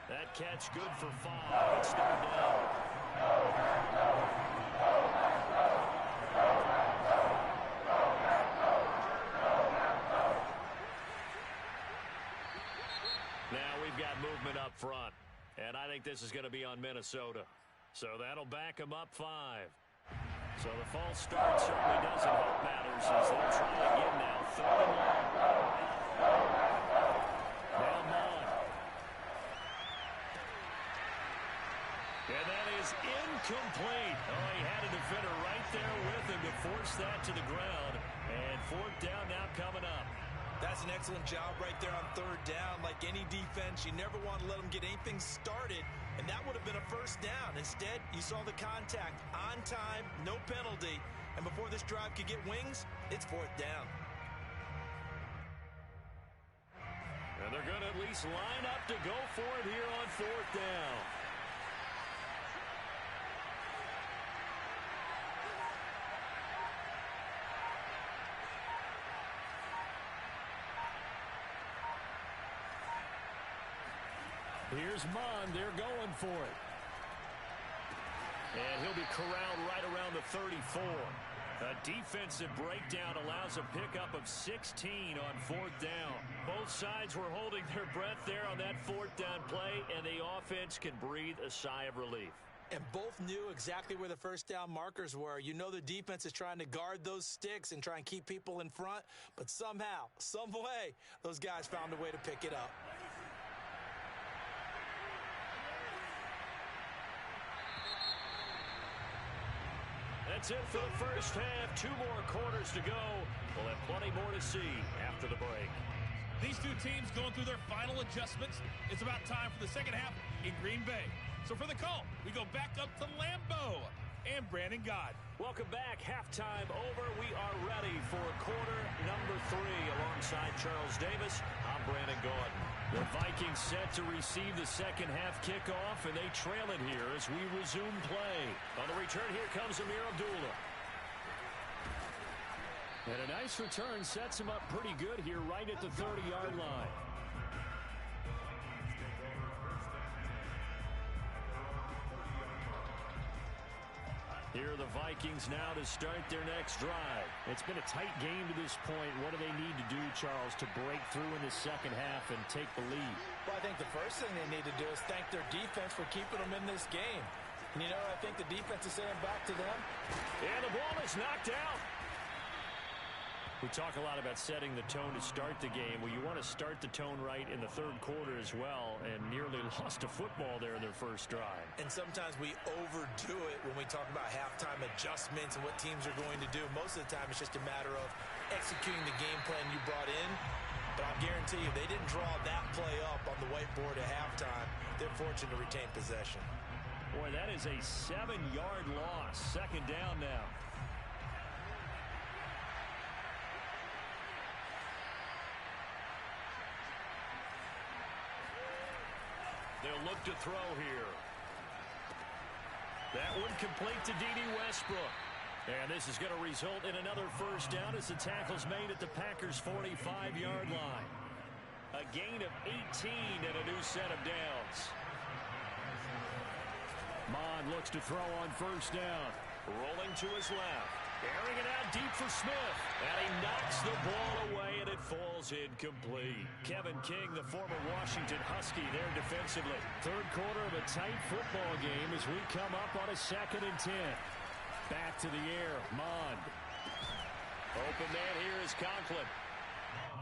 That catch good for 5. It's third down. Now we've got movement up front. And I think this is going to be on Minnesota. So that'll back them up 5. So the false start certainly doesn't help matters as they'll try again now. Third and long. Now Mond. And that is incomplete. Oh, he had a defender right there with him to force that to the ground. And fourth down now coming up. That's an excellent job right there on third down. Like any defense, you never want to let them get anything started, and that would have been a first down. Instead, you saw the contact on time, no penalty, and before this drive could get wings, it's fourth down. And they're going to at least line up to go for it here on fourth down. Here's Mond. They're going for it. And he'll be corralled right around the 34. A defensive breakdown allows a pickup of 16 on fourth down. Both sides were holding their breath there on that fourth down play, and the offense can breathe a sigh of relief. And both knew exactly where the first down markers were. You know the defense is trying to guard those sticks and try and keep people in front, but somehow, some way, those guys found a way to pick it up. That's it for the first half. 2 more quarters to go. We'll have plenty more to see after the break. These two teams going through their final adjustments. It's about time for the second half in Green Bay. So for the call, we go back up to Lambeau and Brandon Gaudin. Welcome back. Halftime over. We are ready for quarter number 3 alongside Charles Davis. I'm Brandon Gaudin. The Vikings set to receive the second half kickoff, and they trail it here as we resume play. On the return, here comes Amir Abdullah. And a nice return sets him up pretty good here right at the 30-yard line. Here are the Vikings now to start their next drive. It's been a tight game to this point. What do they need to do, Charles, to break through in the second half and take the lead? Well, I think the first thing they need to do is thank their defense for keeping them in this game. And you know what I think the defense is saying back to them? And the ball is knocked out. We talk a lot about setting the tone to start the game. Well, you want to start the tone right in the third quarter as well, and nearly lost a football there in their first drive. And sometimes we overdo it when we talk about halftime adjustments and what teams are going to do. Most of the time, it's just a matter of executing the game plan you brought in. But I guarantee you, they didn't draw that play up on the whiteboard at halftime. They're fortunate to retain possession. Boy, that is a 7-yard loss. Second down now. They'll look to throw here. That one complete to D.D. Westbrook. And this is going to result in another first down as the tackle's made at the Packers' 45-yard line. A gain of 18 and a new set of downs. Mond looks to throw on first down. Rolling to his left. Airing it out deep for Smith. And he knocks the ball away, and it falls incomplete. Kevin King, the former Washington Husky, there defensively. Third quarter of a tight football game as we come up on a 2nd and 10. Back to the air, Mond. Open man here is Conklin.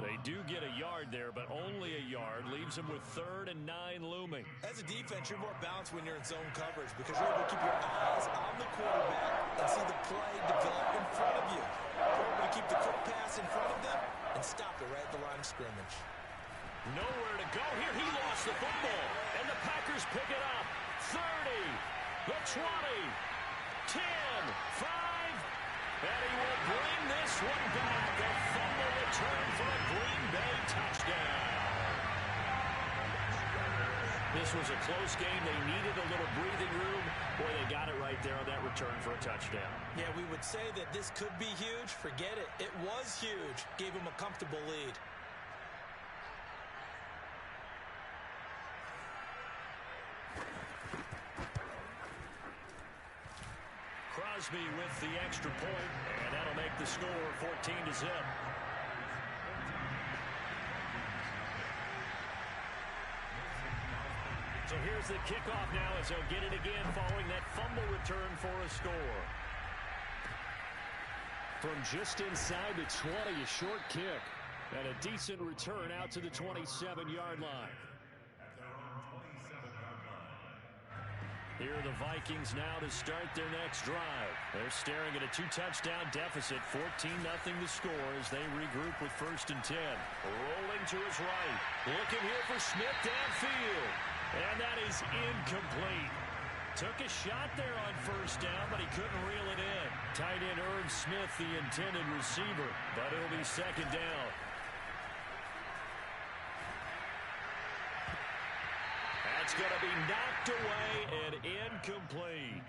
They do get a yard there, but only a yard. Leaves them with 3rd and 9 looming. As a defense, you're more balanced when you're in zone coverage because you're able to keep your eyes on the quarterback and see the play develop in front of you. You're able to keep the quick pass space in front of them and stop it right at the line of scrimmage. Nowhere to go here. He lost the football. And the Packers pick it up. 30, the 20, 10, 5. And he will bring this one back. A fumble return for a Green Bay touchdown. This was a close game. They needed a little breathing room. Boy, they got it right there on that return for a touchdown. Yeah, we would say that this could be huge. Forget it. It was huge. Gave him a comfortable lead. Crosby with the extra point, and that'll make the score 14-0. So here's the kickoff now as they'll get it again following that fumble return for a score. From just inside the 20, a short kick and a decent return out to the 27-yard line. Here are the Vikings now to start their next drive. They're staring at a 2-touchdown deficit, 14-0 the score as they regroup with 1st and 10. Rolling to his right. Looking here for Smith downfield. And that is incomplete. Took a shot there on 1st down, but he couldn't reel it in. Tight end Irv Smith, the intended receiver, but it'll be 2nd down. That's going to be knocked away and incomplete.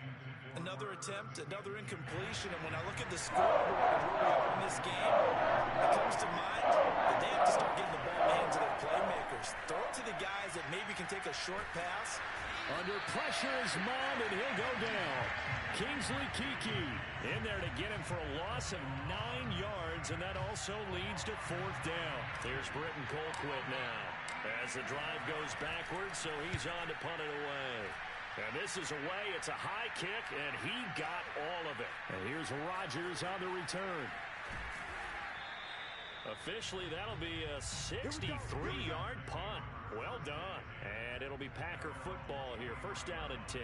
Another attempt, another incompletion, and when I look at the scoreboard and where we are in this game, it comes to mind that they have to start getting the ball in the hands of their playmakers. Throw it to the guys that maybe can take a short pass. Under pressure is Mond, and he'll go down. Kingsley Keke in there to get him for a loss of 9 yards, and that also leads to 4th down. There's Britton Colquitt now as the drive goes backwards, so he's on to punt it away. And this is away. It's a high kick, and he got all of it. And here's Rodgers on the return. Officially, that'll be a 63-yard punt. Well done. And it'll be Packer football here. 1st down and 10.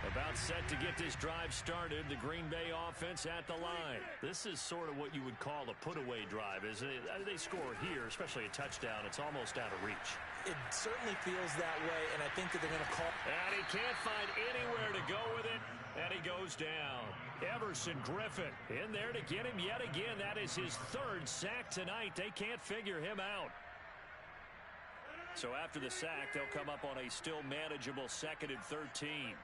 About set to get this drive started. The Green Bay offense at the line. This is sort of what you would call a put-away drive, isn't it? They score here, especially a touchdown. It's almost out of reach. It certainly feels that way, and I think that they're going to call. And he can't find anywhere to go with it, and he goes down. Everson Griffin in there to get him yet again. That is his 3rd sack tonight. They can't figure him out. So after the sack, they'll come up on a still manageable 2nd and 13.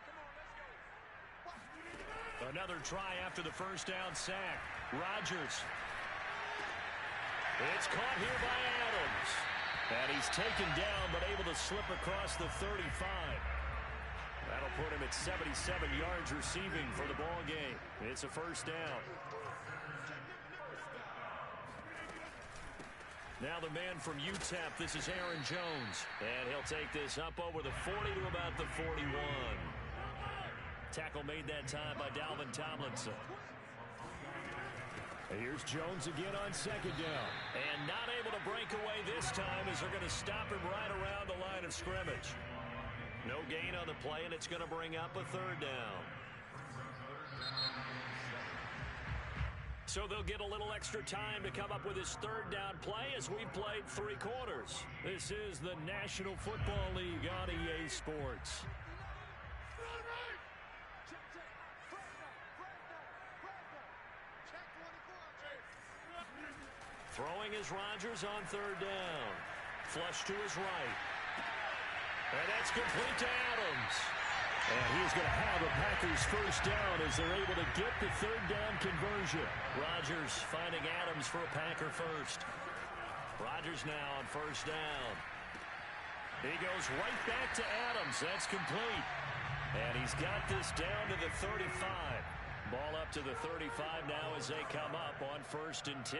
Another try after the 1st down sack. Rodgers. It's caught here by Adams. And he's taken down, but able to slip across the 35. That'll put him at 77 yards receiving for the ball game. It's a 1st down. Now the man from UTEP, this is Aaron Jones. And he'll take this up over the 40 to about the 41. Tackle made that time by Dalvin Tomlinson. And here's Jones again on 2nd down. And not able to break away this time as they're going to stop him right around the line of scrimmage. No gain on the play, and it's going to bring up a 3rd down. So they'll get a little extra time to come up with his 3rd down play as we've played 3 quarters. This is the National Football League on EA Sports. Throwing is Rodgers on 3rd down. Flush to his right. And that's complete to Adams. And he's going to have a Packers 1st down as they're able to get the 3rd down conversion. Rodgers finding Adams for a Packer 1st. Rodgers now on 1st down. He goes right back to Adams. That's complete. And he's got this down to the 35. Ball up to the 35 now as they come up on 1st and 10.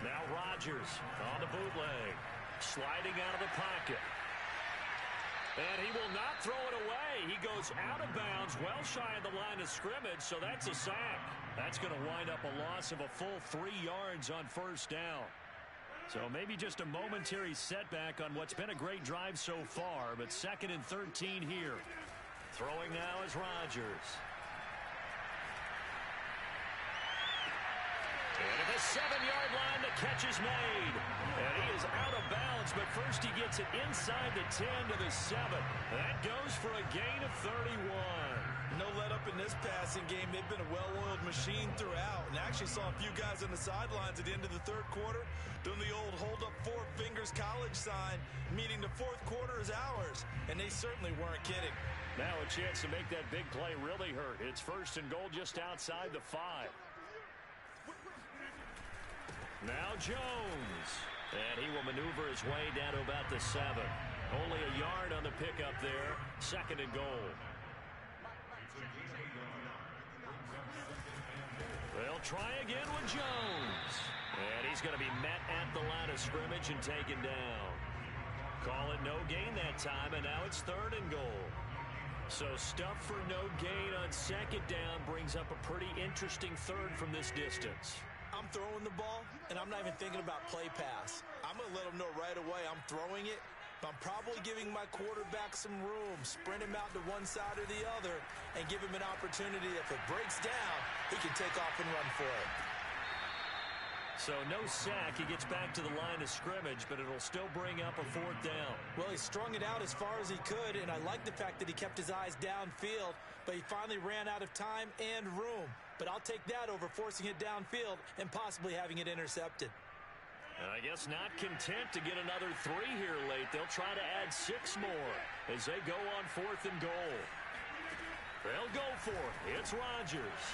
Now Rodgers on the bootleg. Sliding out of the pocket. And he will not throw it away. He goes out of bounds, well shy of the line of scrimmage, so that's a sack. That's going to wind up a loss of a full 3 yards on 1st down. So maybe just a momentary setback on what's been a great drive so far, but 2nd and 13 here. Throwing now is Rodgers. And at the 7-yard line, the catch is made. And he is out of bounds, but first he gets it inside the 10 to the 7. That goes for a gain of 31. No let up in this passing game. They've been a well-oiled machine throughout. And actually saw a few guys on the sidelines at the end of the third quarter doing the old hold up 4 fingers college sign, meaning the fourth quarter is ours. And they certainly weren't kidding. Now a chance to make that big play really hurt. It's first and goal just outside the 5. Now Jones. And he will maneuver his way down to about the 7. Only a yard on the pickup there. Second and goal. They'll try again with Jones. And he's going to be met at the line of scrimmage and taken down. Call it no gain that time, and now it's third and goal. So stuff for no gain on second down brings up a pretty interesting third from this distance. I'm throwing the ball, and I'm not even thinking about play pass. I'm going to let them know right away I'm throwing it, but I'm probably giving my quarterback some room, sprint him out to one side or the other, and give him an opportunity. If it breaks down, he can take off and run for it. So no sack. He gets back to the line of scrimmage, but it'll still bring up a fourth down. Well, he strung it out as far as he could, and I like the fact that he kept his eyes downfield, but he finally ran out of time and room. But I'll take that over forcing it downfield and possibly having it intercepted. And I guess not content to get another 3 here late. They'll try to add 6 more as they go on fourth and goal. They'll go for it. It's Rodgers.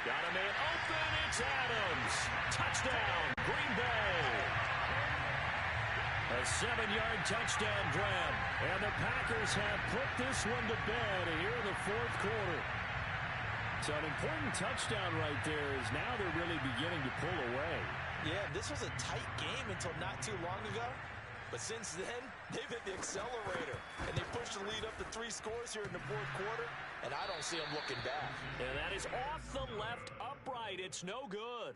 Got a man open. It's Adams. Touchdown, Green Bay. A 7-yard touchdown grab. And the Packers have put this one to bed here in the fourth quarter. So an important touchdown right there is now they're really beginning to pull away. Yeah, this was a tight game until not too long ago. But since then, they've hit the accelerator. And they pushed the lead up to 3 scores here in the fourth quarter. And I don't see them looking back. And that is off the left upright. It's no good.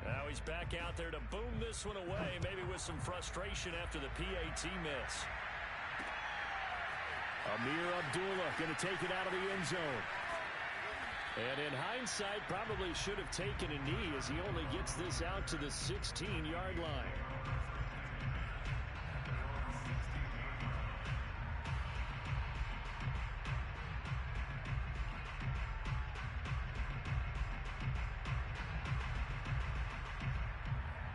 Now he's back out there to boom this one away, maybe with some frustration after the PAT miss. Amir Abdullah going to take it out of the end zone. And in hindsight, probably should have taken a knee as he only gets this out to the 16-yard line.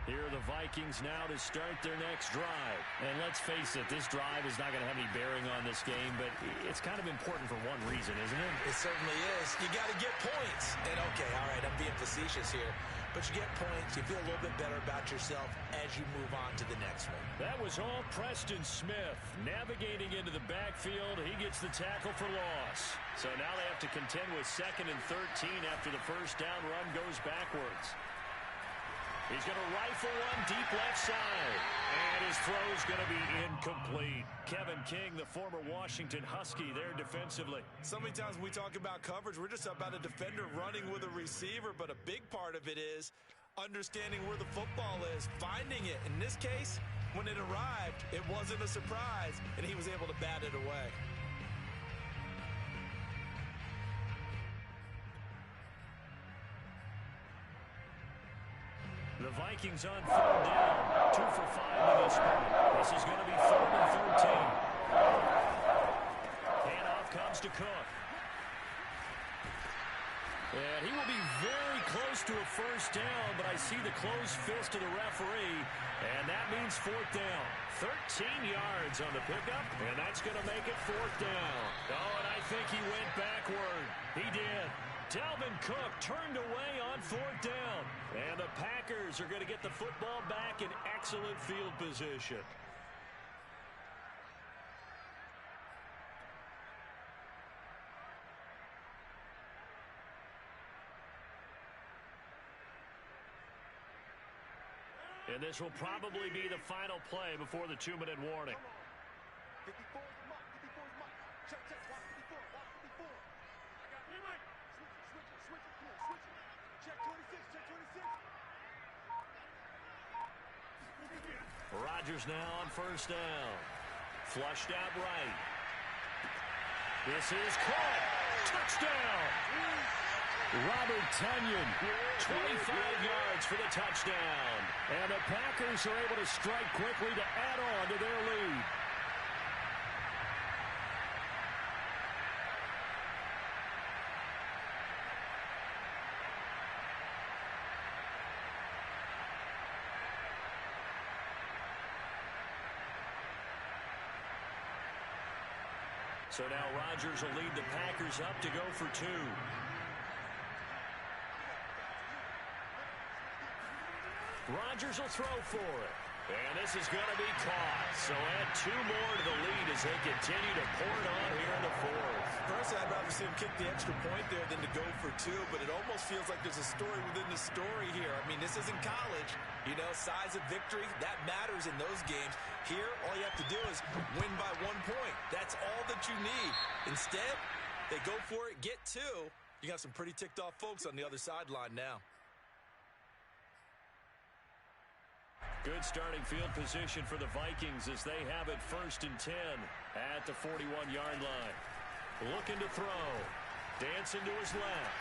Here are the Vikings now to start their next drive. And let's face it, this drive is not going to have any bearing on this game, but it's kind of important for one reason, isn't it? It certainly is. You got to get points. And okay, all right, I'm being facetious here. But you get points, you feel a little bit better about yourself as you move on to the next one. That was all Preston Smith. Navigating into the backfield, he gets the tackle for loss. So now they have to contend with 2nd and 13 after the first down run goes backwards. He's going to rifle one deep left side. And his throw's going to be incomplete. Kevin King, the former Washington Husky, there defensively. So many times when we talk about coverage, we're just about a defender running with a receiver, but a big part of it is understanding where the football is, finding it. In this case, when it arrived, it wasn't a surprise, and he was able to bat it away. The Vikings on third down. 2 for 5 to this point. This is going to be 3rd and 13. Handoff comes to Cook. And he will be very close to a first down, but I see the closed fist of the referee, and that means 4th down. 13 yards on the pickup, and that's going to make it 4th down. Oh, and I think he went backward. He did. Dalvin Cook turned away on 4th down. And the Packers are going to get the football back in excellent field position. And this will probably be the final play before the 2-minute warning. Rodgers now on first down. Flushed out right. This is caught. Touchdown. Robert Tonyan, 25 yards for the touchdown. And the Packers are able to strike quickly to add on to their lead. So now Rodgers will lead the Packers up to go for 2. Rodgers will throw for it. And this is going to be caught. So add 2 more to the lead as they continue to pour it on here in the 4th. Personally, I'd rather see him kick the extra point there than to go for 2, but it almost feels like there's a story within the story here. I mean, this isn't college. You know, size of victory, that matters in those games. Here, all you have to do is win by 1 point. That's all that you need. Instead, they go for it, get 2. You got some pretty ticked off folks on the other sideline now. Good starting field position for the Vikings as they have it 1st and 10 at the 41-yard line. Looking to throw. Dancing to his left.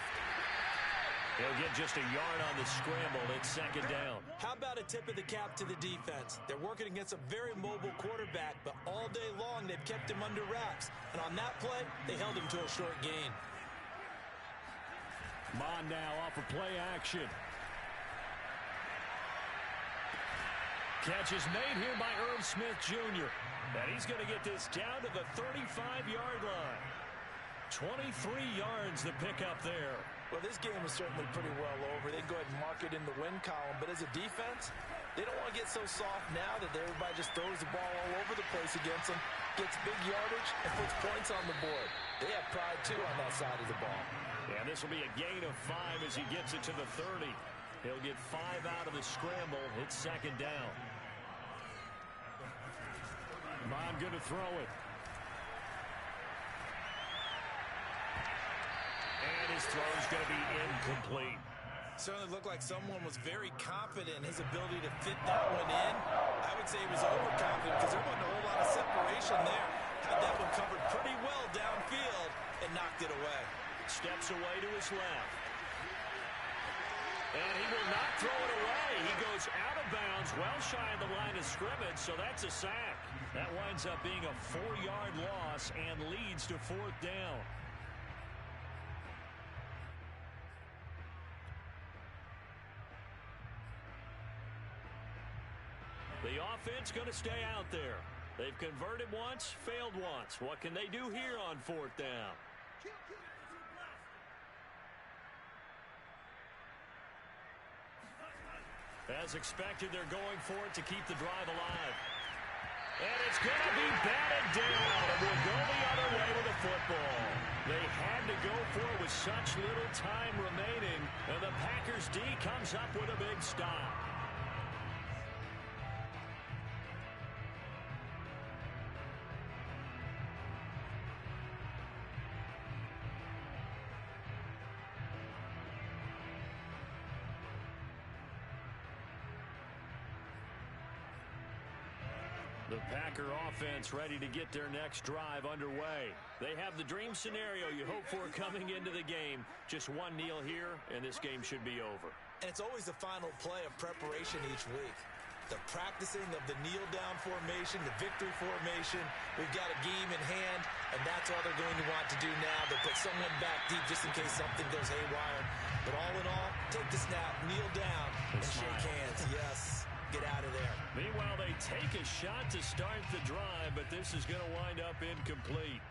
He'll get just a yard on the scramble. It's 2nd down. How about a tip of the cap to the defense? They're working against a very mobile quarterback, but all day long they've kept him under wraps. And on that play, they held him to a short gain. Mon now off of play action. Catch is made here by Irv Smith Jr. And he's going to get this down to the 35-yard line. 23 yards the pickup there. Well, this game is certainly pretty well over. They go ahead and mark it in the win column. But as a defense, they don't want to get so soft now that everybody just throws the ball all over the place against them, gets big yardage, and puts points on the board. They have pride, too, on that side of the ball. And this will be a gain of 5 as he gets it to the 30. He'll get 5 out of the scramble. It's 2nd down. Mon going to throw it. And his throw's going to be incomplete. Certainly looked like someone was very confident in his ability to fit that one in. I would say he was overconfident because there wasn't a whole lot of separation there. Had that one covered pretty well downfield and knocked it away. Steps away to his left. And he will not throw it away. He goes out of bounds, well shy of the line of scrimmage, so that's a sack. That winds up being a 4-yard loss and leads to 4th down. The offense going to stay out there. They've converted once, failed once. What can they do here on 4th down? As expected, they're going for it to keep the drive alive. And it's going to be batted down, and we'll go the other way with the football. They had to go for it with such little time remaining, and the Packers D comes up with a big stop. The Packer offense ready to get their next drive underway. They have the dream scenario you hope for coming into the game. Just one kneel here, and this game should be over. And it's always the final play of preparation each week. The practicing of the kneel-down formation, the victory formation. We've got a game in hand, and that's all they're going to want to do now. They'll put someone back deep just in case something goes haywire. But all in all, take the snap, kneel down, and shake hands. Yes. Get out of there. Meanwhile, they take a shot to start the drive, but this is going to wind up incomplete.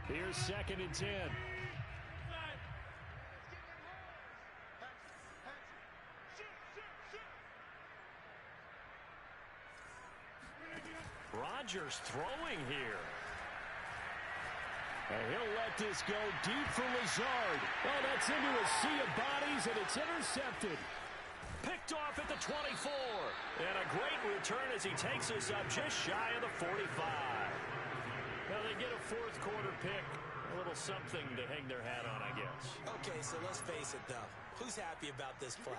Here's 2nd and 10. Rodgers throwing here. And he'll let this go deep for Lazard. Oh, that's into a sea of bodies, and it's intercepted. Picked off at the 24. And a great return as he takes us up just shy of the 45. Now, they get a fourth quarter pick. A little something to hang their hat on, I guess. Okay, so let's face it, though. Who's happy about this play?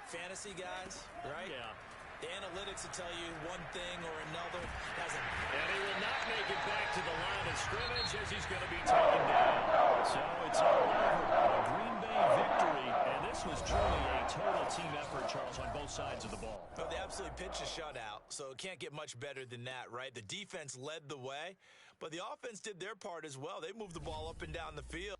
Fantasy guys, right? Yeah. The analytics will tell you one thing or another. And he will not make it back to the line of scrimmage as he's going to be taken down. So it's all over. A Green Bay victory. And this was truly a total team effort, Charles, on both sides of the ball. Well, they absolutely pitched a shutout, so it can't get much better than that, right? The defense led the way, but the offense did their part as well. They moved the ball up and down the field.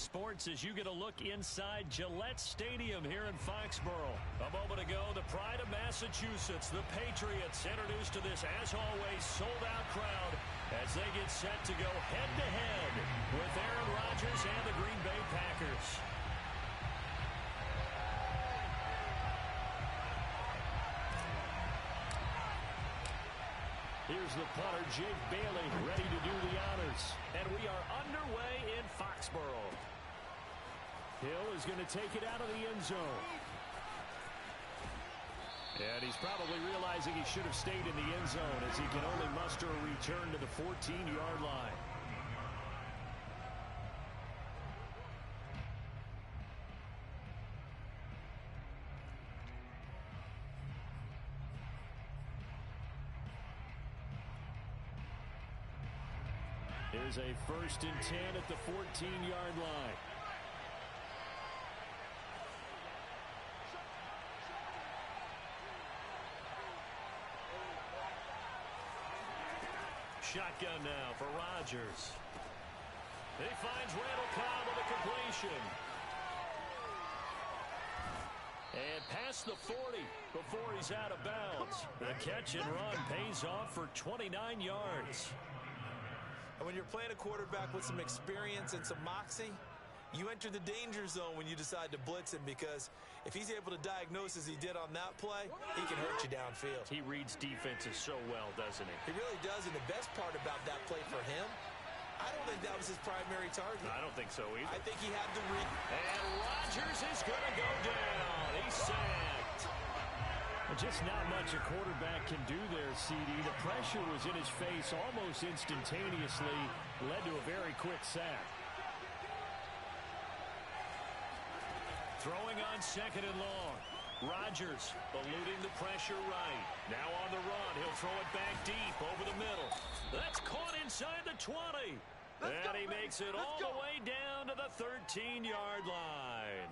Sports as you get a look inside Gillette Stadium here in Foxborough. A moment ago, the pride of Massachusetts, the Patriots, introduced to this, as always, sold-out crowd as they get set to go head-to-head with Aaron Rodgers and the Green Bay Packers. Here's the punter, Jake Bailey, ready to do the honors. And we are underway in Foxborough. Hill is going to take it out of the end zone. And he's probably realizing he should have stayed in the end zone as he can only muster a return to the 14-yard line. Here's a 1st and 10 at the 14-yard line. Shotgun now for Rodgers. He finds Randall Cobb with a completion. And past the 40 before he's out of bounds. The catch and run pays off for 29 yards. And when you're playing a quarterback with some experience and some moxie, you enter the danger zone when you decide to blitz him, because if he's able to diagnose as he did on that play, he can hurt you downfield. He reads defenses so well, doesn't he? He really does, and the best part about that play for him, I don't think that was his primary target. I don't think so either. I think he had to read. And Rodgers is going to go down. He's sacked. Just not much a quarterback can do there, CD. The pressure was in his face almost instantaneously, led to a very quick sack. Throwing on 2nd and long. Rodgers eluding the pressure right. Now on the run. He'll throw it back deep over the middle. That's caught inside the 20. And he makes it all the way down to the 13-yard line.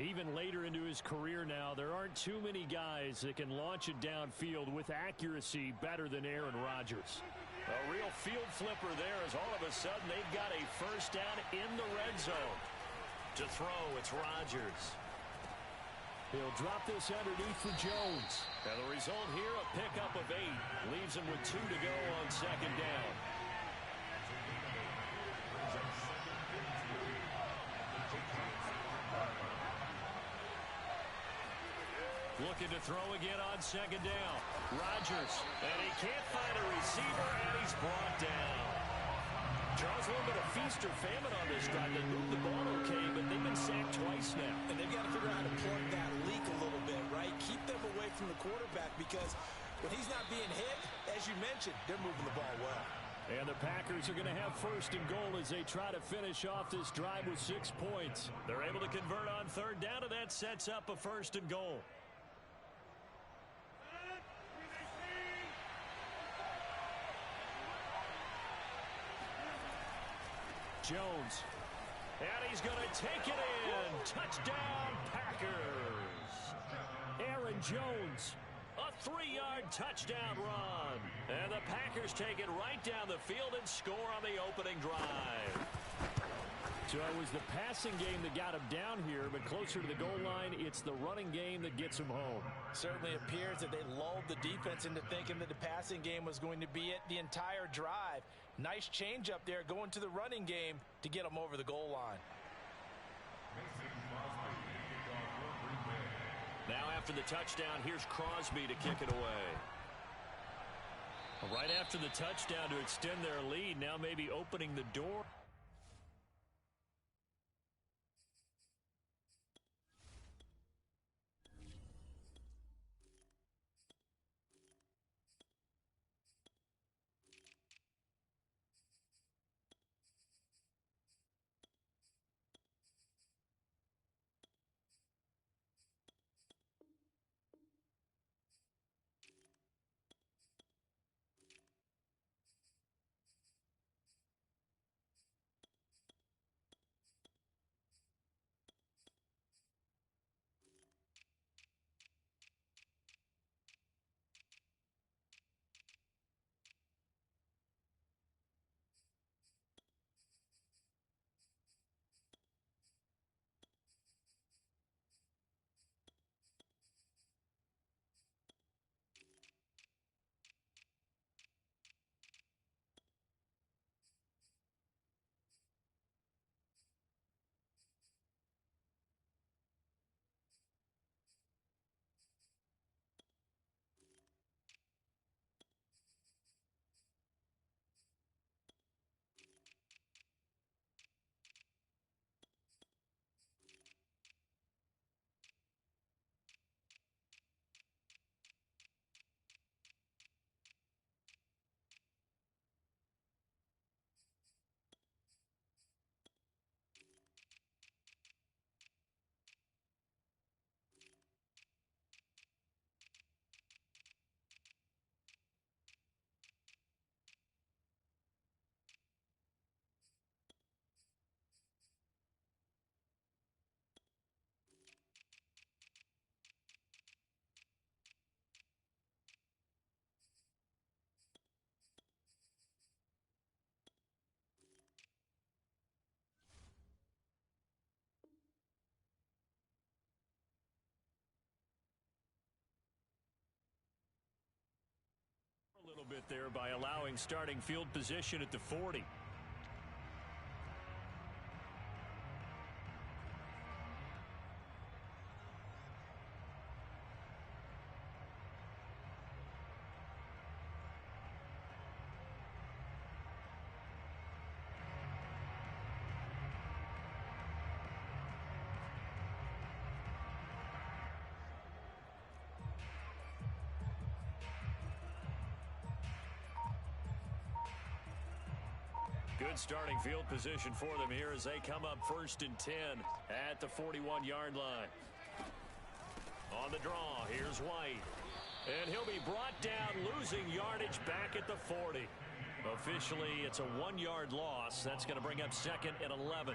Even later into his career now, there aren't too many guys that can launch it downfield with accuracy better than Aaron Rodgers. A real field flipper there, as all of a sudden they've got a 1st down in the red zone. To throw, it's Rodgers. He'll drop this underneath for Jones. And the result here, a pickup of 8. Leaves him with 2 to go on 2nd down. Looking to throw again on 2nd down. Rodgers, and he can't find a receiver, and he's brought down. Charles, a little bit of feast or famine on this drive. They moved the ball okay, but they've been sacked twice now. And they've got to figure out how to plug that leak a little bit, right? Keep them away from the quarterback, because when he's not being hit, as you mentioned, they're moving the ball well. And the Packers are going to have 1st and goal as they try to finish off this drive with 6 points. They're able to convert on 3rd down, and that sets up a 1st and goal. Jones. And he's going to take it in. Touchdown, Packers. Aaron Jones. A 3-yard touchdown run. And the Packers take it right down the field and score on the opening drive. So it was the passing game that got him down here, but closer to the goal line, it's the running game that gets him home. Certainly appears that they lulled the defense into thinking that the passing game was going to be it the entire drive. Nice change up there going to the running game to get them over the goal line. Now after the touchdown, here's Crosby to kick it away. Right after the touchdown to extend their lead, now maybe opening the door. bit there by allowing starting field position at the 40. Good starting field position for them here as they come up 1st and 10 at the 41-yard line. On the draw, here's White. And he'll be brought down, losing yardage back at the 40. Officially, it's a 1-yard loss. That's going to bring up 2nd and 11.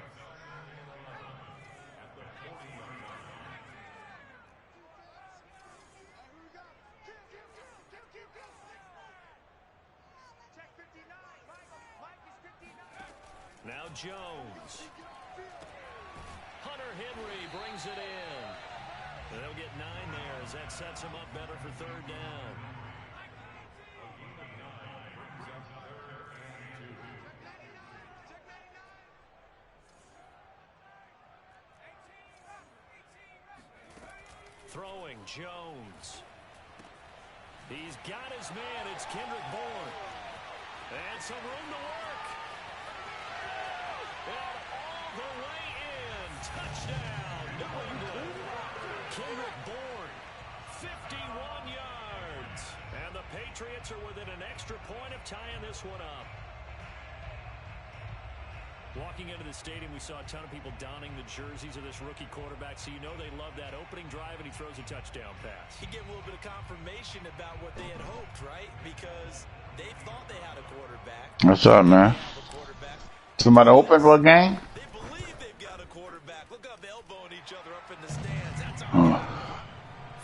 Now Jones. Hunter Henry brings it in. They'll get 9 there as that sets him up better for 3rd down. Throwing Jones. He's got his man. It's Kendrick Bourne. And some room to work. And all the way in. Touchdown, New England. Kendrick Bourne, 51 yards. And the Patriots are within an extra point of tying this one up. Walking into the stadium, we saw a ton of people donning the jerseys of this rookie quarterback, so you know they love that opening drive, and he throws a touchdown pass. He gave a little bit of confirmation about what they had hoped, right? Because they thought they had a quarterback. What's up, man? Somebody open for a game? They believe they've got a quarterback. Look up, elbowing each other up in the stands. That's all.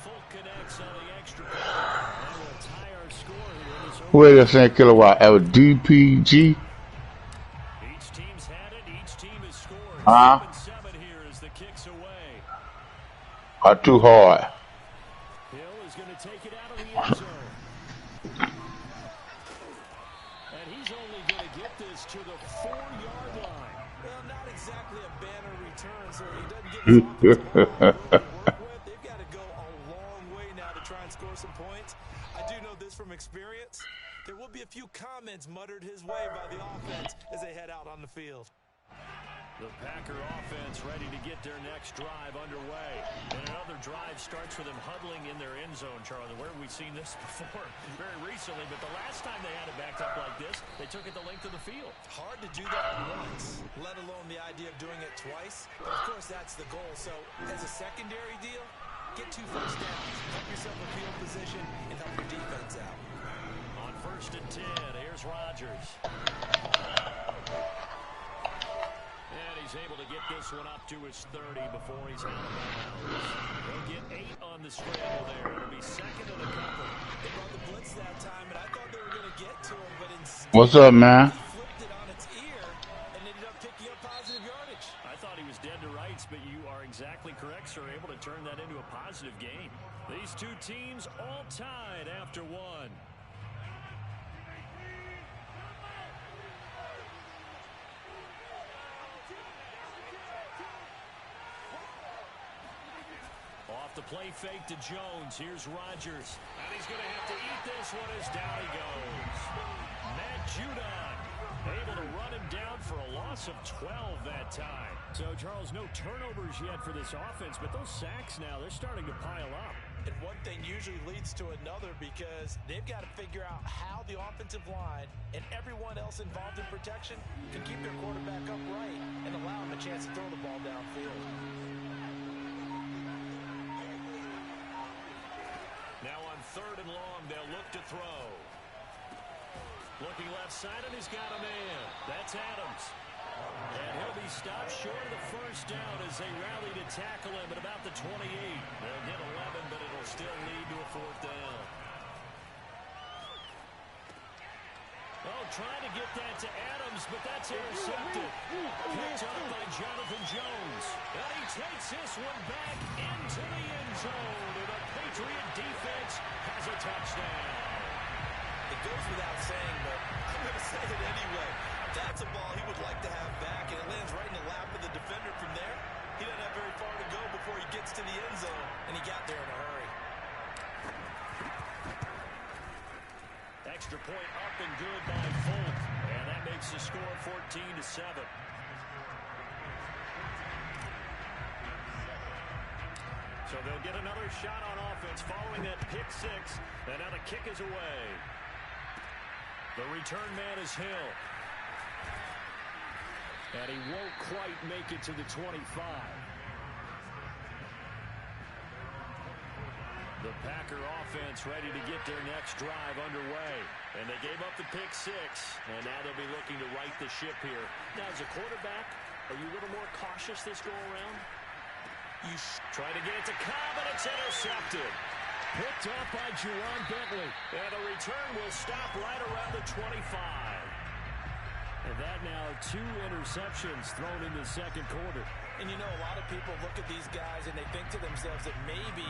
Full connects on the extra point. That will tie our score here in this over. Wait a second, kilowatt. That was DPG. Each team's had it. Each team has scored. 7 here as the kicks away. Are too hard. Hill is going to take it out of the end zone. And he's only going to get this to the 4-yard line. Well, not exactly a banner return, so he doesn't get his offensive line to work with. They've got to go a long way now to try and score some points. I do know this from experience. There will be a few comments muttered his way by the offense as they head out on the field. The Packer offense ready to get their next drive underway. And another drive starts with them huddling in their end zone, Charlie. Where have we seen this before? Very recently, but the last time they had it backed up like this, they took it the length of the field. Hard to do that once, let alone the idea of doing it twice. But, of course, that's the goal. So, as a secondary deal, get 2 first downs. Help yourself a field position and help your defense out. On 1st and 10, here's Rodgers. And he's able to get this one up to his 30 before he's out of bounds. He'll get 8 on the scramble there. It'll be 2nd and a couple. They brought the blitz that time, and I thought they were going to get to him, but instead What's up, man? he flipped it on its ear and ended up picking up positive yardage. I thought he was dead to rights, but you are exactly correct, sir. Able to turn that into a positive game. These two teams all tied after 1. Off the play fake to Jones. Here's Rodgers. And he's going to have to eat this one as down he goes. Matt Judon able to run him down for a loss of 12 that time. So, Charles, no turnovers yet for this offense, but those sacks now, they're starting to pile up. And one thing usually leads to another because they've got to figure out how the offensive line and everyone else involved in protection can keep their quarterback upright and allow him a chance to throw the ball downfield. Now on 3rd and long, they'll look to throw. Looking left side, and he's got a man. That's Adams. And he'll be stopped short of the first down as they rally to tackle him at about the 28. They'll get 11, but it'll still lead to a 4th down. Oh, trying to get that to Adams, but that's intercepted. Picked up by Jonathan Jones. And he takes this one back into the end zone. And the Patriot defense has a touchdown. The goes without saying, but I'm going to say it anyway. That's a ball he would like to have back, and it lands right in the lap of the defender from there. He doesn't have very far to go before he gets to the end zone, and he got there in a hurry. Extra point up and good by Folk, and that makes the score 14-7. So they'll get another shot on offense following that pick six, and now the kick is away. The return man is Hill. And he won't quite make it to the 25. The Packer offense ready to get their next drive underway. And they gave up the pick six, and now they'll be looking to right the ship here. Now, as a quarterback, are you a little more cautious this go-around? You try to get it to Cobb, and it's intercepted. Picked up by Juwan Bentley. And the return will stop right around the 25. And that now 2 interceptions thrown in the second quarter. And you know, a lot of people look at these guys and they think to themselves that maybe,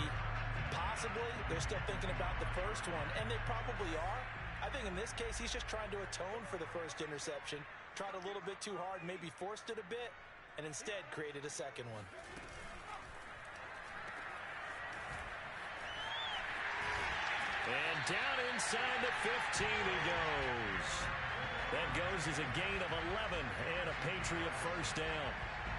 possibly, they're still thinking about the first one. And they probably are. I think in this case, he's just trying to atone for the first interception. Tried a little bit too hard, maybe forced it a bit, and instead created a second one. And down inside the 15 he goes. That goes as a gain of 11 and a Patriot first down.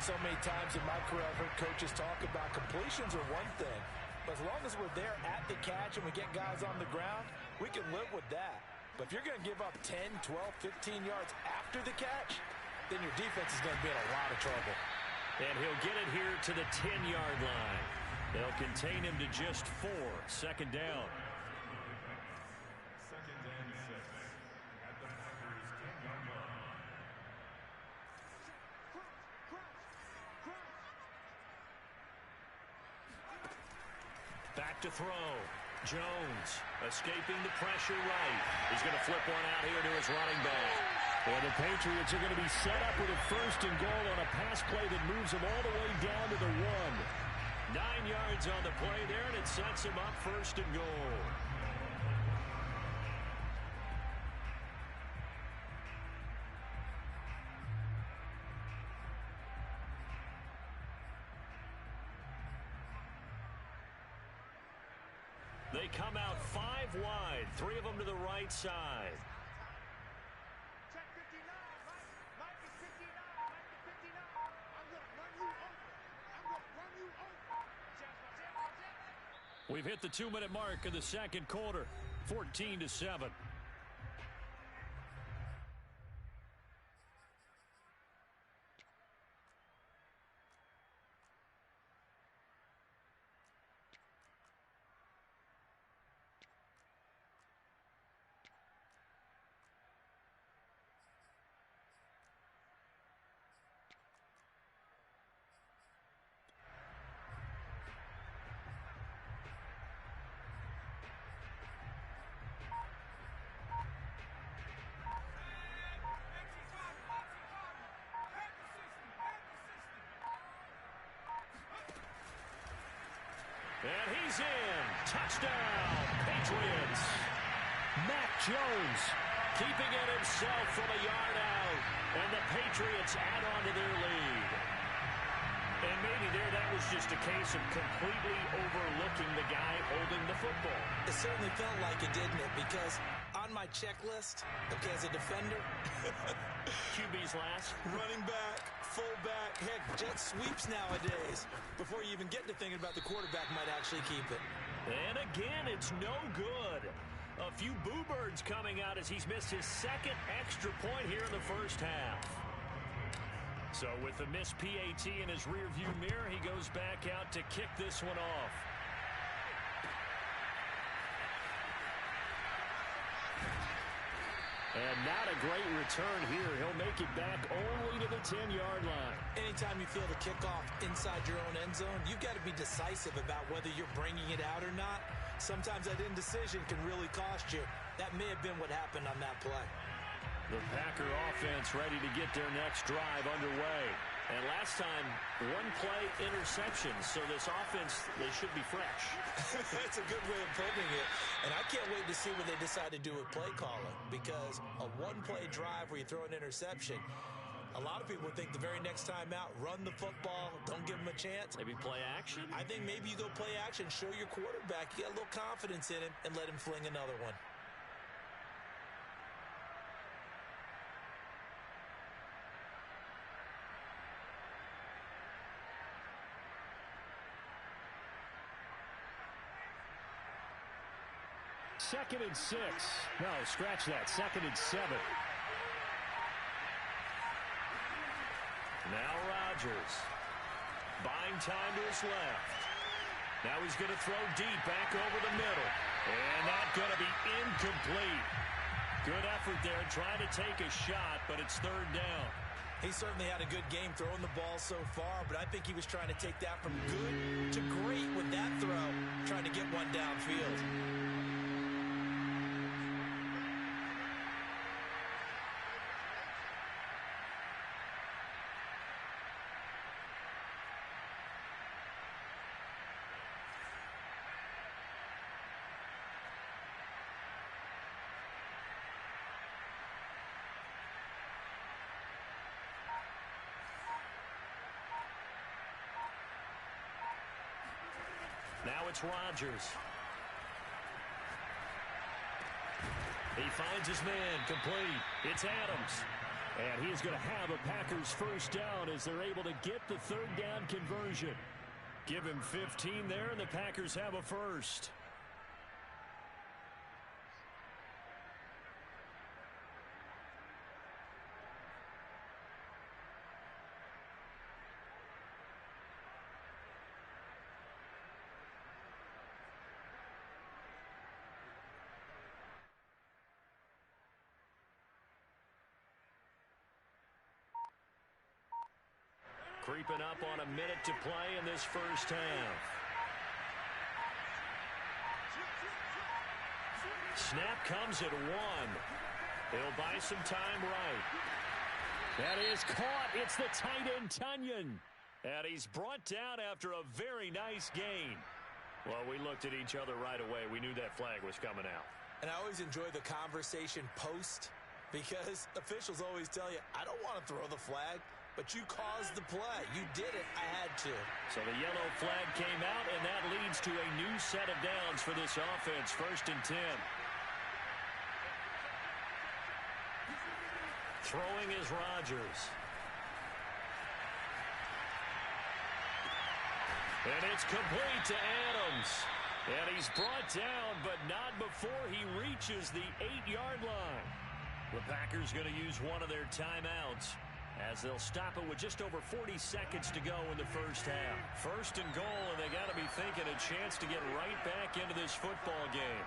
So many times in my career, I've heard coaches talk about completions are one thing. But as long as we're there at the catch and we get guys on the ground, we can live with that. But if you're going to give up 10, 12, 15 yards after the catch, then your defense is going to be in a lot of trouble. And he'll get it here to the 10-yard line. They'll contain him to just 4. Second down. Back to throw. Jones escaping the pressure right. He's going to flip one out here to his running back. And the Patriots are going to be set up with a first and goal on a pass play that moves them all the way down to the 1. 9 yards on the play there, and it sets him up first and goal. They come out 5 wide, 3 of them to the right side. Check 59, Mike is 59, Mike is 59. I'm going to run you over. I'm going to run you over. We've hit the 2-minute mark of the second quarter, 14-7. And he's in. Touchdown, Patriots. Mac Jones keeping it himself from a yard out. And the Patriots add on to their lead. And maybe there that was just a case of completely overlooking the guy holding the football. It certainly felt like it, didn't it? Because on my checklist, okay, as a defender, QB's last. running back, fullback, heck, jet sweeps nowadays. Before you even get to thinking about the quarterback might actually keep it. And again, it's no good. A few boo birds coming out as he's missed his second extra point here in the first half. So with the missed PAT in his rearview mirror, he goes back out to kick this one off. And not a great return here. He'll make it back only to the 10-yard line. Anytime you feel the kickoff inside your own end zone, you've got to be decisive about whether you're bringing it out or not. Sometimes that indecision can really cost you. That may have been what happened on that play. The Packer offense ready to get their next drive underway. And last time, one play interception. So this offense, they should be fresh. That's a good way of putting it. And I can't wait to see what they decide to do with play calling, because a one-play drive where you throw an interception, a lot of people think the very next time out, run the football, don't give them a chance. Maybe play action? I think maybe you go play action, show your quarterback, you got a little confidence in him, and let him fling another one. Second and 6. No, scratch that. Second and 7. Now Rodgers. Buying time to his left. Now he's going to throw deep back over the middle. And that's going to be incomplete. Good effort there trying to take a shot, but it's third down. He certainly had a good game throwing the ball so far, but I think he was trying to take that from good to great with that throw, trying to get one downfield. Now it's Rodgers. He finds his man complete. It's Adams. And he is going to have a Packers first down as they're able to get the third down conversion. Give him 15 there, and the Packers have a first. Creeping up on a minute to play in this first half. Snap comes at 1. He'll buy some time right. That is caught. It's the tight end, Tunyon. And he's brought down after a very nice gain. Well, we looked at each other right away. We knew that flag was coming out. And I always enjoy the conversation post, because officials always tell you, I don't want to throw the flag. But you caused the play. You did it. I had to. So the yellow flag came out, and that leads to a new set of downs for this offense. First and 10. Throwing is Rodgers. And it's complete to Adams. And he's brought down, but not before he reaches the 8-yard line. The Packers going to use one of their timeouts, as they'll stop it with just over 40 seconds to go in the first half. First and goal, and they got to be thinking a chance to get right back into this football game.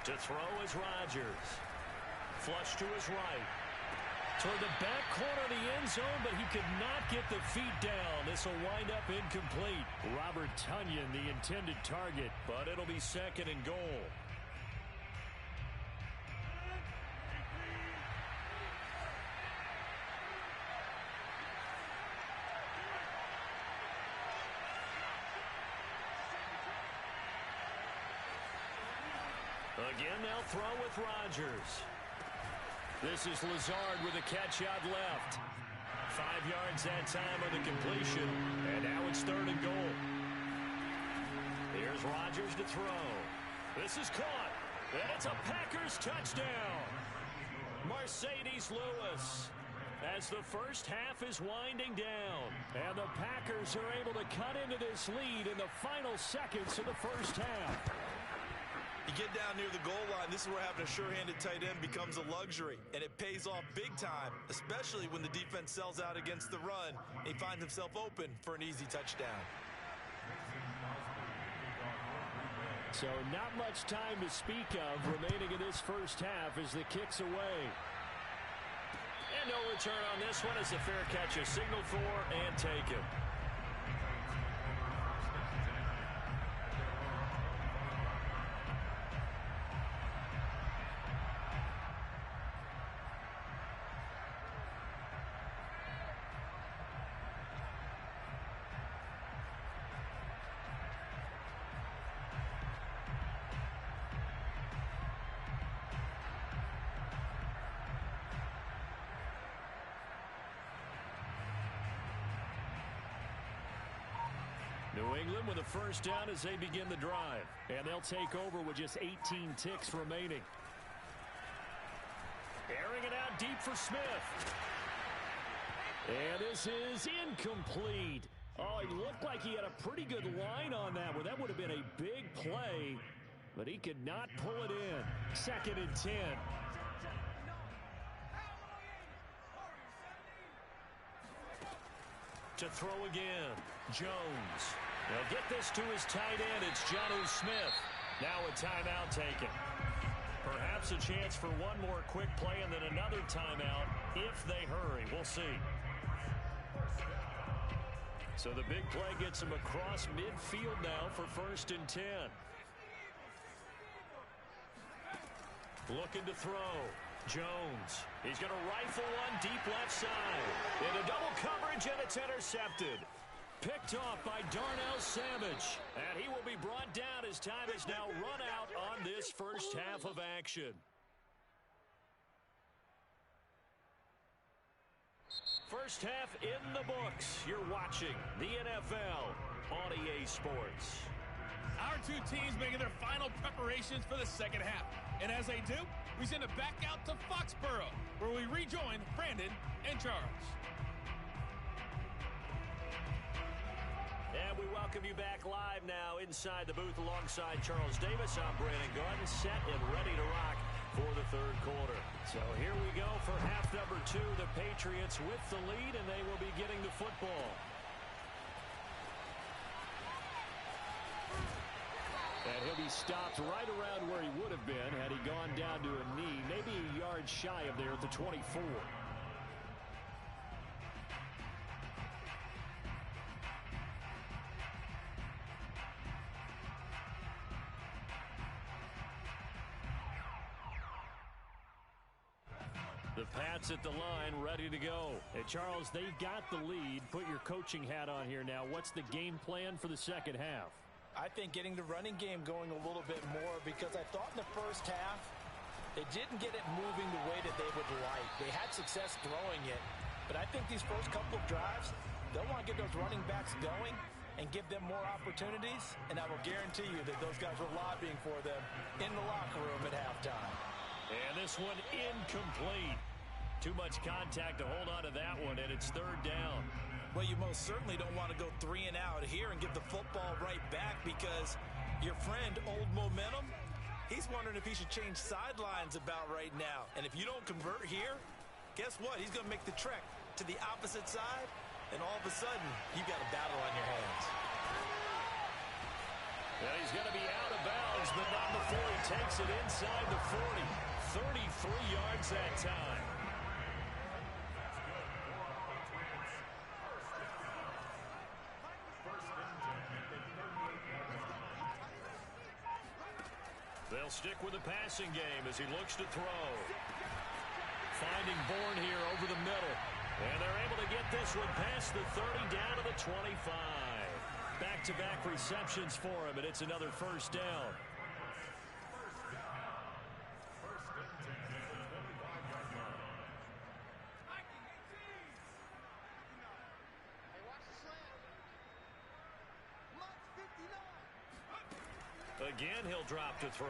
To throw is Rodgers. Flush to his right. Toward the back corner of the end zone, but he could not get the feet down. This will wind up incomplete. Robert Tunyon, the intended target, but it'll be second and goal. Again, they'll throw with Rodgers. This is Lazard with a catch out left. 5 yards that time on the completion. And now it's third and goal. Here's Rodgers to throw. This is caught. And it's a Packers touchdown. Mercedes Lewis, as the first half is winding down. And the Packers are able to cut into this lead in the final seconds of the first half. You get down near the goal line, this is where having a sure-handed tight end becomes a luxury, and it pays off big time, especially when the defense sells out against the run. He finds himself open for an easy touchdown. So not much time to speak of remaining in this first half as the kick's away. And no return on this one as the fair catch is signaled for and taken. New England with a first down as they begin the drive. And they'll take over with just 18 ticks remaining. Airing it out deep for Smith. And this is incomplete. Oh, it looked like he had a pretty good line on that one. That would have been a big play, but he could not pull it in. 2nd and 10. To throw again, Jones. They'll get this to his tight end. It's Jonnu Smith. Now a timeout taken. Perhaps a chance for one more quick play and then another timeout if they hurry. We'll see. So the big play gets him across midfield now for 1st and 10. Looking to throw. Jones. He's going to rifle one deep left side. Into double coverage, and it's intercepted. Picked off by Darnell Savage. And he will be brought down as time is now run out on this first half of action. First half in the books. You're watching the NFL on EA Sports. Our two teams making their final preparations for the second half. And as they do, we send it back out to Foxborough, where we rejoin Brandon and Charles. And we welcome you back live now inside the booth alongside Charles Davis. I'm Brandon Garden, set and ready to rock for the third quarter. So here we go for half number 2. The Patriots with the lead, and they will be getting the football. And he'll be stopped right around where he would have been had he gone down to a knee, maybe a yard shy of there at the 24. The Pats at the line, ready to go. And Charles, they've got the lead. Put your coaching hat on here now. What's the game plan for the second half? I think getting the running game going a little bit more, because I thought in the first half they didn't get it moving the way that they would like. They had success throwing it, but I think these first couple of drives, they'll want to get those running backs going and give them more opportunities, and I will guarantee you that those guys were lobbying for them in the locker room at halftime. And this one incomplete. Too much contact to hold on to that one, and it's 3rd down. Well, you most certainly don't want to go 3 and out here and give the football right back, because your friend, Old Momentum, he's wondering if he should change sidelines about right now. And if you don't convert here, guess what? He's going to make the trek to the opposite side, and all of a sudden, you've got a battle on your hands. And he's going to be out of bounds, but not before he takes it inside the 40. 33 yards that time. They'll stick with the passing game as he looks to throw. Finding Bourne here over the middle. And they're able to get this one past the 30 down to the 25. Back-to-back receptions for him, and it's another first down. Again, he'll drop to throw.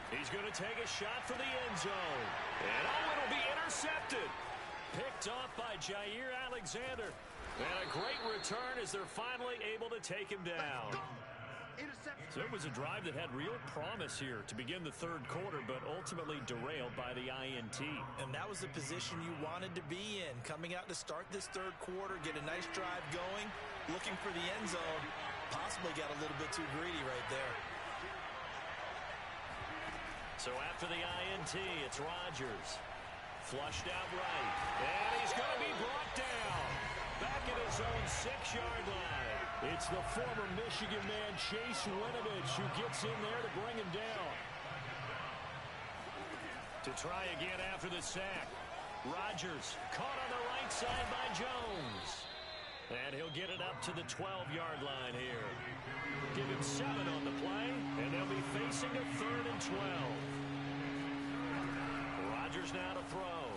He's going to take a shot for the end zone. And oh, it'll be intercepted. Picked off by Jair Alexander. And a great return as they're finally able to take him down. So it was a drive that had real promise here to begin the third quarter, but ultimately derailed by the INT. And that was the position you wanted to be in. Coming out to start this third quarter, get a nice drive going, looking for the end zone. Possibly got a little bit too greedy right there. So after the INT, it's Rodgers. Flushed out right. And he's going to be brought down. Back at his own 6-yard line. It's the former Michigan man, Chase Winovich, who gets in there to bring him down. To try again after the sack. Rodgers caught on the right side by Jones. And he'll get it up to the 12-yard line here. Give him 7 on the play, and they'll be facing a 3rd and 12. Rodgers now to throw.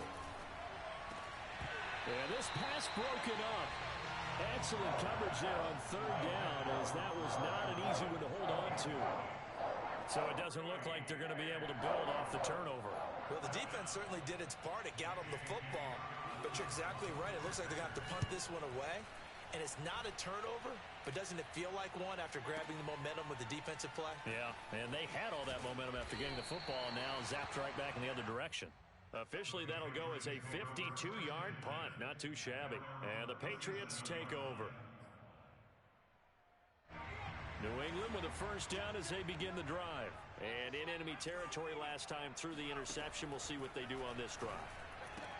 And this pass broken up. Excellent coverage there on third down, as that was not an easy one to hold on to. So it doesn't look like they're going to be able to build off the turnover. Well, the defense certainly did its part. It got them the football. But you're exactly right. It looks like they're going to have to punt this one away. And it's not a turnover, but doesn't it feel like one after grabbing the momentum with the defensive play? Yeah, and they had all that momentum after getting the football, and now zapped right back in the other direction. Officially, that'll go as a 52-yard punt. Not too shabby. And the Patriots take over. New England with a first down as they begin the drive. And in enemy territory last time through the interception. We'll see what they do on this drive.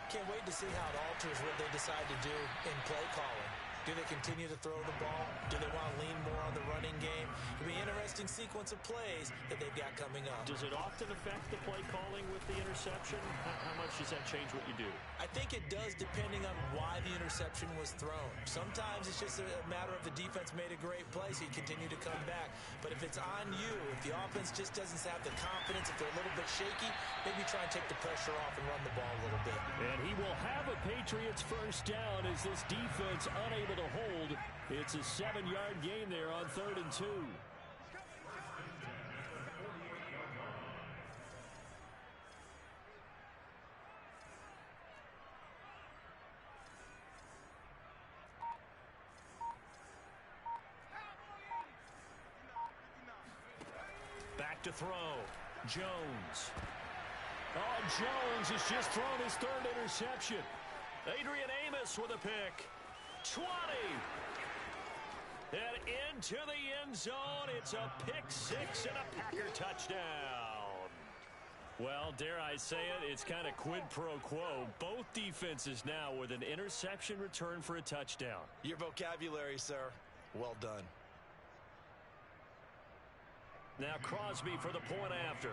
Can't wait to see how it alters what they decide to do in play calling. Do they continue to throw the ball? Do they want to lean more on the running game? It'll be an interesting sequence of plays that they've got coming up. Does it often affect the play calling with the interception? How much does that change what you do? I think it does, depending on why the interception was thrown. Sometimes it's just a matter of the defense made a great play, so you continue to come back. But if it's on you, if the offense just doesn't have the confidence, if they're a little bit shaky, maybe try and take the pressure off and run the ball a little bit. And he will have a Patriots first down as this defense unable to hold. It's a 7-yard gain there on 3rd and 2. Back to throw. Jones. Oh, Jones has just thrown his 3rd interception. Adrian Amos with a pick. 20. And into the end zone. It's a pick 6 and a Packer touchdown. Well, dare I say it, it's kind of quid pro quo. Both defenses now with an interception return for a touchdown. Your vocabulary, sir. Well done. Now Crosby for the point after.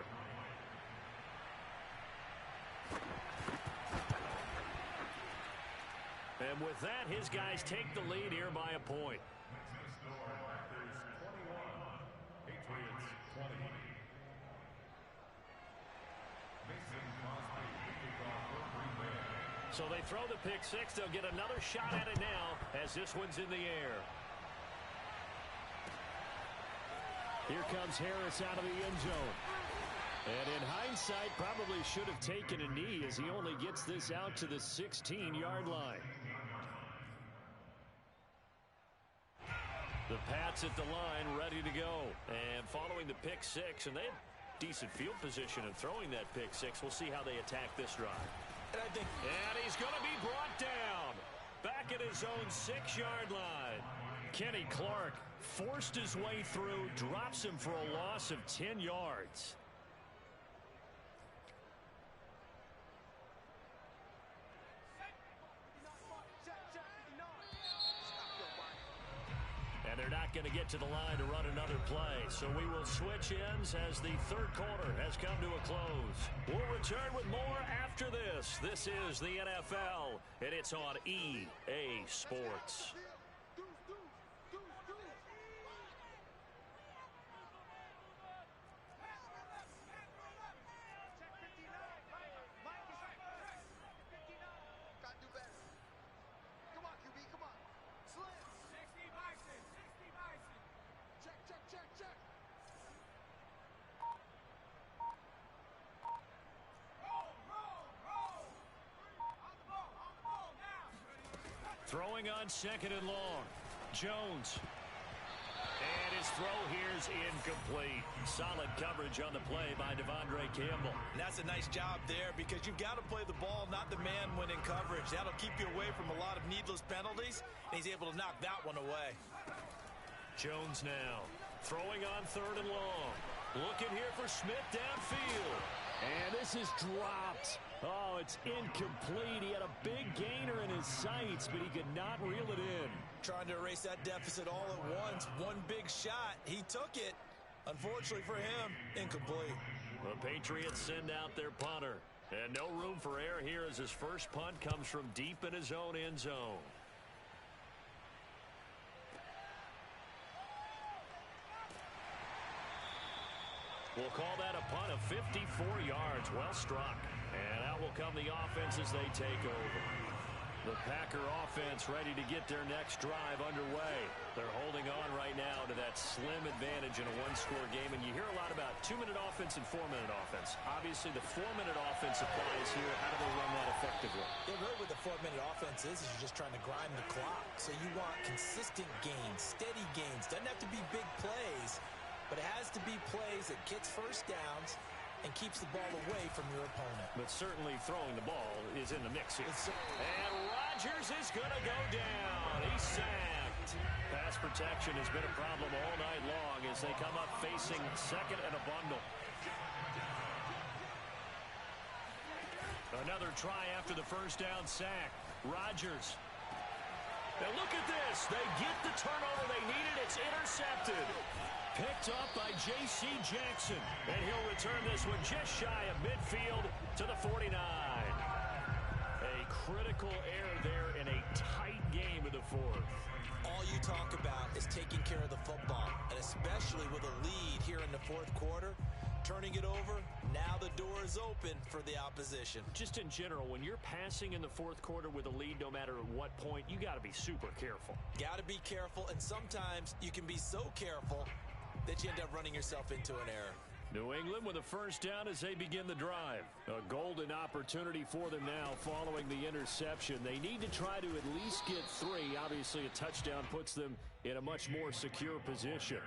And with that, his guys take the lead here by a point. So they throw the pick 6. They'll get another shot at it now as this one's in the air. Here comes Harris out of the end zone. And in hindsight, probably should have taken a knee as he only gets this out to the 16-yard line. The Pats at the line ready to go. And following the pick 6, and they had decent field position in throwing that pick 6. We'll see how they attack this drive. And he's going to be brought down. Back at his own 6-yard line. Kenny Clark forced his way through, drops him for a loss of 10 yards. And they're not going to get to the line to run another play. So we will switch ends as the 3rd quarter has come to a close. We'll return with more after this. This is the NFL, and it's on EA Sports. Throwing on 2nd and long. Jones. And his throw here's incomplete. Solid coverage on the play by Devondre Campbell. And that's a nice job there because you've got to play the ball, not the man when in coverage. That'll keep you away from a lot of needless penalties, and he's able to knock that one away. Jones now. Throwing on 3rd and long. Looking here for Smith downfield. And this is dropped. Oh, it's incomplete. He had a big gainer in his sights, but he could not reel it in. Trying to erase that deficit all at once. One big shot. He took it. Unfortunately for him, incomplete. The Patriots send out their punter. And no room for error here as his first punt comes from deep in his own end zone. We'll call that a punt of 54 yards. Well struck. And out will come the offense as they take over. The Packer offense ready to get their next drive underway. They're holding on right now to that slim advantage in a one-score game. And you hear a lot about 2-minute offense and 4-minute offense. Obviously, the 4-minute offense applies here. How do they run that effectively? Yeah, really what the 4-minute offense is you're just trying to grind the clock. So you want consistent gains, steady gains. Doesn't have to be big plays, but it has to be plays that gets first downs and keeps the ball away from your opponent. But certainly throwing the ball is in the mix here. And Rodgers is going to go down. He's sacked. Pass protection has been a problem all night long as they come up facing second and a bundle. Another try after the first down sack. Rodgers. Now look at this. They get the turnover they needed. It's intercepted. Picked up by J.C. Jackson. And he'll return this one just shy of midfield to the 49. A critical error there in a tight game in the fourth. All you talk about is taking care of the football, and especially with a lead here in the fourth quarter, turning it over, now the door is open for the opposition. Just in general, when you're passing in the fourth quarter with a lead, no matter at what point, you got to be super careful. Got to be careful, and sometimes you can be so careful that you end up running yourself into an error. New England with a first down as they begin the drive. A golden opportunity for them now following the interception. They need to try to at least get 3. Obviously, a touchdown puts them in a much more secure position.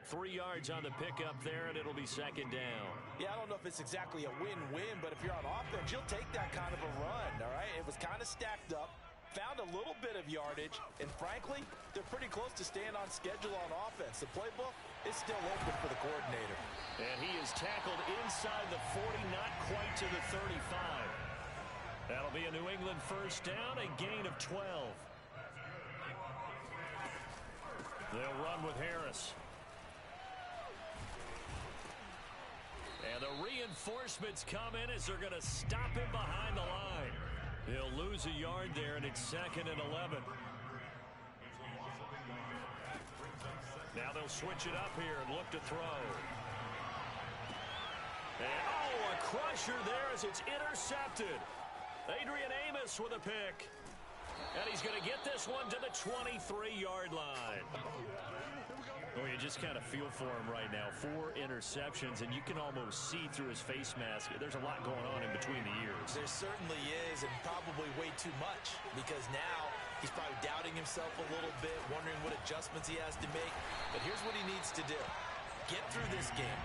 3 yards on the pickup there, and it'll be second down. Yeah, I don't know if it's exactly a win-win, but if you're on offense, you'll take that kind of a run, all right? It was kind of stacked up. Found a little bit of yardage, and frankly, they're pretty close to staying on schedule on offense. The playbook is still open for the coordinator. And he is tackled inside the 40, not quite to the 35. That'll be a New England first down, a gain of 12. They'll run with Harris. And the reinforcements come in as they're going to stop him behind the line. He'll lose a yard there, and it's second and 11. Now they'll switch it up here and look to throw. And, a crusher there as it's intercepted. Adrian Amos with a pick. And he's going to get this one to the 23-yard line. Oh, you just kind of feel for him right now. 4 interceptions, and you can almost see through his face mask. There's a lot going on in between the ears. There certainly is, and probably way too much, because now he's probably doubting himself a little bit, wondering what adjustments he has to make. But here's what he needs to do. Get through this game.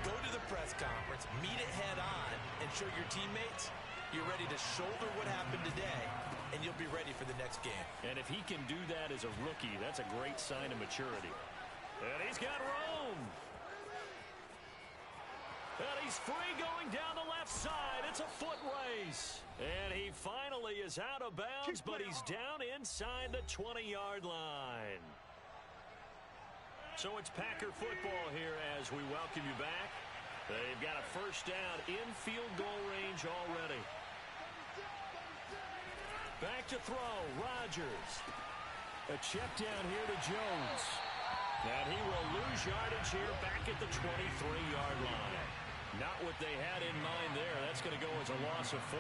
Go to the press conference, meet it head on, and show your teammates you're ready to shoulder what happened today, and you'll be ready for the next game. And if he can do that as a rookie, that's a great sign of maturity. And he's got room. And he's free going down the left side. It's a foot race. And he finally is out of bounds, but he's down inside the 20-yard line. So it's Packer football here as we welcome you back. They've got a first down in field goal range already. Back to throw, Rodgers. A check down here to Jones. And he will lose yardage here back at the 23-yard line. Not what they had in mind there. That's going to go as a loss of 4.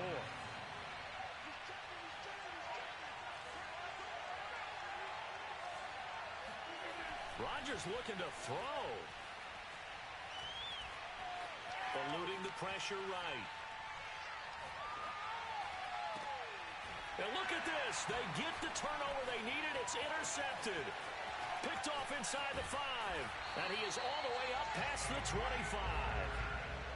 Rodgers looking to throw. Eluding the pressure right. And look at this. They get the turnover they needed. It's intercepted. Picked off inside the 5. And he is all the way up past the 25.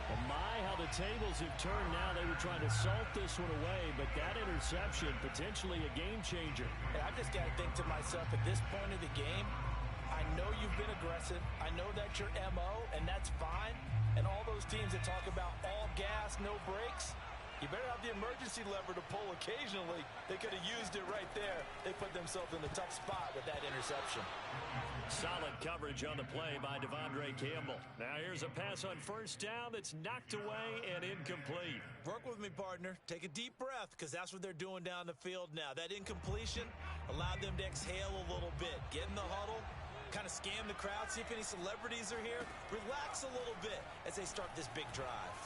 Well, my, how the tables have turned now. They were trying to salt this one away, but that interception, potentially a game changer. And I just got to think to myself, at this point of the game, I know you've been aggressive. I know that's your MO, and that's fine. And all those teams that talk about all gas, no brakes, you better have the emergency lever to pull occasionally. They could have used it right there. They put themselves in a tough spot with that interception. Solid coverage on the play by Devondre Campbell. Now here's a pass on first down that's knocked away and incomplete. Work with me, partner. Take a deep breath, because that's what they're doing down the field now. That incompletion allowed them to exhale a little bit. Get in the huddle, kind of scan the crowd, see if any celebrities are here. Relax a little bit as they start this big drive.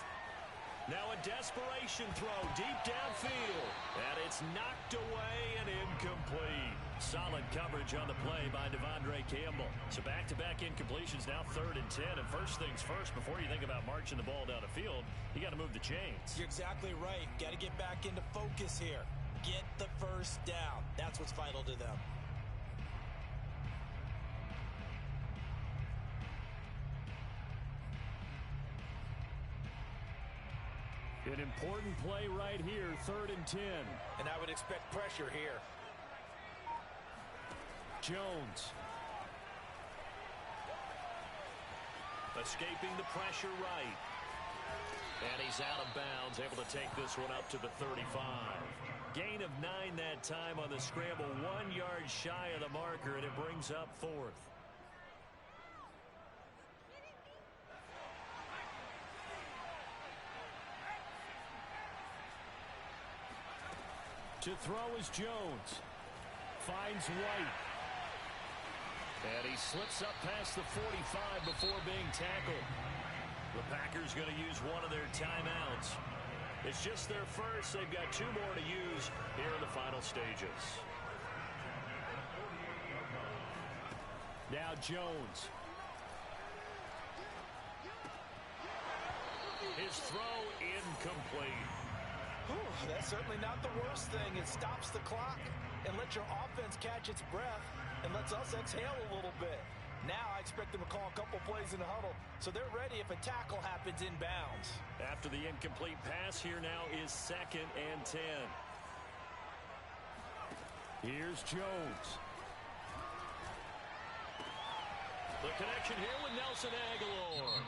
Now a desperation throw deep downfield. And it's knocked away and incomplete. Solid coverage on the play by Devondre Campbell. So back-to-back incompletions, now 3rd and 10. And first things first, before you think about marching the ball down the field, you got to move the chains. You're exactly right. Got to get back into focus here. Get the first down. That's what's vital to them. An important play right here, 3rd and 10. And I would expect pressure here. Jones. Escaping the pressure right. And he's out of bounds, able to take this one up to the 35. Gain of 9 that time on the scramble, 1 yard shy of the marker, and it brings up 4th. To throw is Jones. Finds White. And he slips up past the 45 before being tackled. The Packers going to use one of their timeouts. It's just their first. They've got 2 more to use here in the final stages. Now Jones. His throw incomplete. That's certainly not the worst thing. It stops the clock and lets your offense catch its breath and lets us exhale a little bit. Now I expect them to call a couple plays in the huddle, so they're ready if a tackle happens inbounds. After the incomplete pass, here now is 2nd and 10. Here's Jones. The connection here with Nelson Aguilar.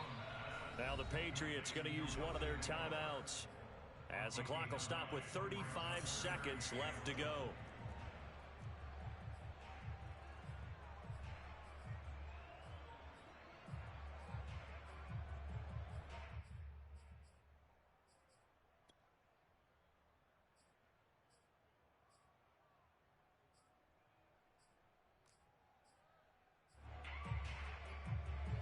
Now the Patriots going to use one of their timeouts, as the clock will stop with 35 seconds left to go.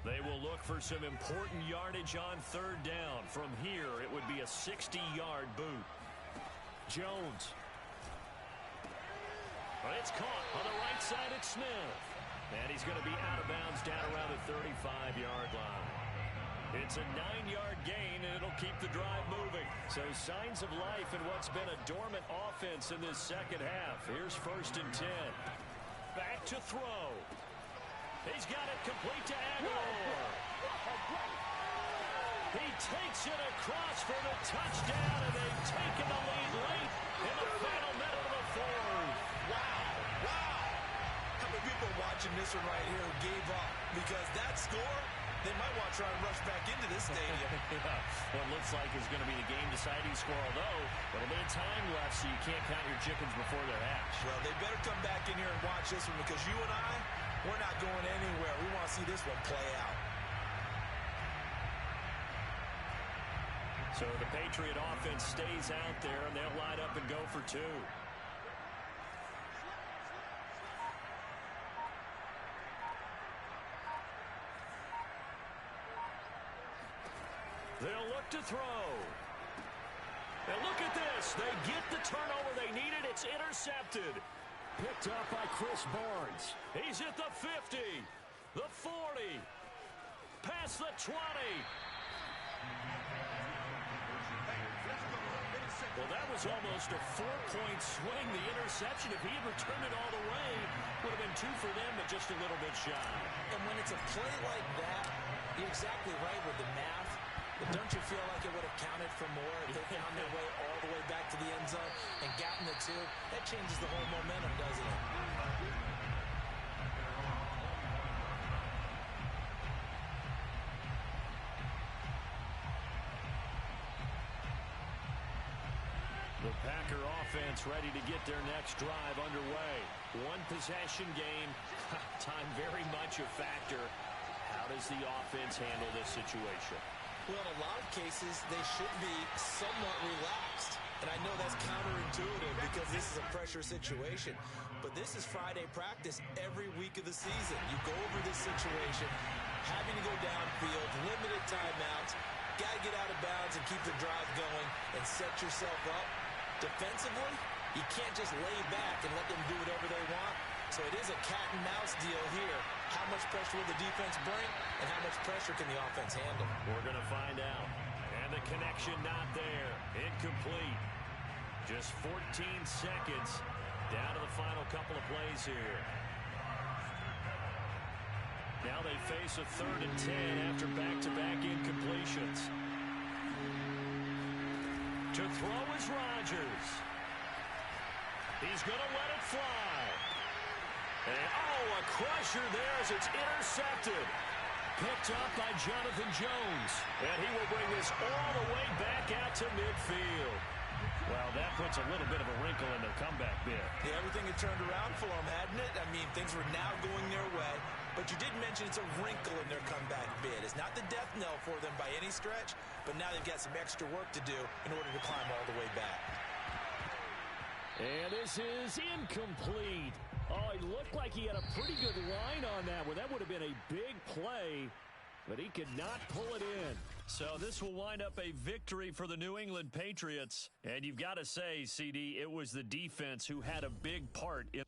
They will look for some important yardage on 3rd down. From here, it would be a 60-yard boot. Jones. But it's caught on the right side at Smith. And he's going to be out of bounds down around the 35-yard line. It's a 9-yard gain, and it'll keep the drive moving. So signs of life in what's been a dormant offense in this second half. Here's 1st and 10. Back to throw. He's got it complete to Aguilar. He takes it across for the touchdown, and they've taken the lead late in the final minute of the 4th. Wow. How many people watching this one right here who gave up? Because that score, they might want to try and rush back into this stadium. What looks like is going to be the game-deciding score, although a little bit of time left, so you can't count your chickens before they're hatched. Well, they better come back in here and watch this one, because you and I, we're not going anywhere. We want to see this one play out. So the Patriot offense stays out there, and they'll line up and go for 2. They'll look to throw. And look at this. They get the turnover they needed. It's intercepted. Picked up by Chris Barnes. He's at the 50, the 40, past the 20. Well, that was almost a 4-point swing. The interception, if he had returned it all the way, would have been 2 for them, but just a little bit shy. And when it's a play like that, you're exactly right with the math. But don't you feel like it would have counted for more if they found their way all the way back to the end zone and gotten the 2? That changes the whole momentum, doesn't it? The Packer offense ready to get their next drive underway. 1 possession game. Time very much a factor. How does the offense handle this situation? Well, in a lot of cases, they should be somewhat relaxed. And I know that's counterintuitive because this is a pressure situation. But this is Friday practice every week of the season. You go over this situation, having to go downfield, limited timeouts. got to get out of bounds and keep the drive going and set yourself up. Defensively, you can't just lay back and let them do whatever they want. So it is a cat and mouse deal here. How much pressure will the defense bring, and how much pressure can the offense handle? We're going to find out. And the connection not there. Incomplete. Just 14 seconds down to the final couple of plays here. Now they face a 3rd and 10 after back-to-back incompletions. To throw is Rodgers. He's going to let it fly. And, a crusher there as it's intercepted. Picked up by Jonathan Jones. And he will bring this all the way back out to midfield. Well, that puts a little bit of a wrinkle in their comeback bid. Yeah, everything had turned around for them, hadn't it? I mean, things were now going their way. But you did mention it's a wrinkle in their comeback bid. It's not the death knell for them by any stretch, but now they've got some extra work to do in order to climb all the way back. And this is incomplete. Oh, it looked like he had a pretty good line on that one. That would have been a big play, but he could not pull it in. So this will wind up a victory for the New England Patriots. And you've got to say, CD, it was the defense who had a big part in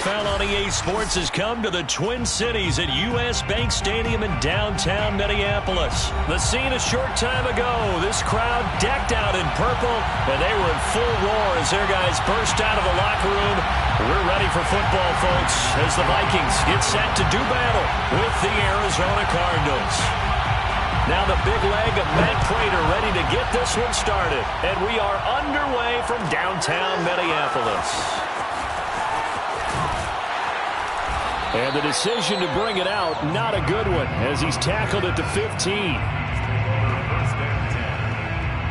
NFL on EA Sports has come to the Twin Cities at U.S. Bank Stadium in downtown Minneapolis. The scene a short time ago, this crowd decked out in purple, and they were in full roar as their guys burst out of the locker room. We're ready for football, folks, as the Vikings get set to do battle with the Arizona Cardinals. Now the big leg of Matt Prater ready to get this one started, and we are underway from downtown Minneapolis. And the decision to bring it out, not a good one, as he's tackled at the 15. First and 10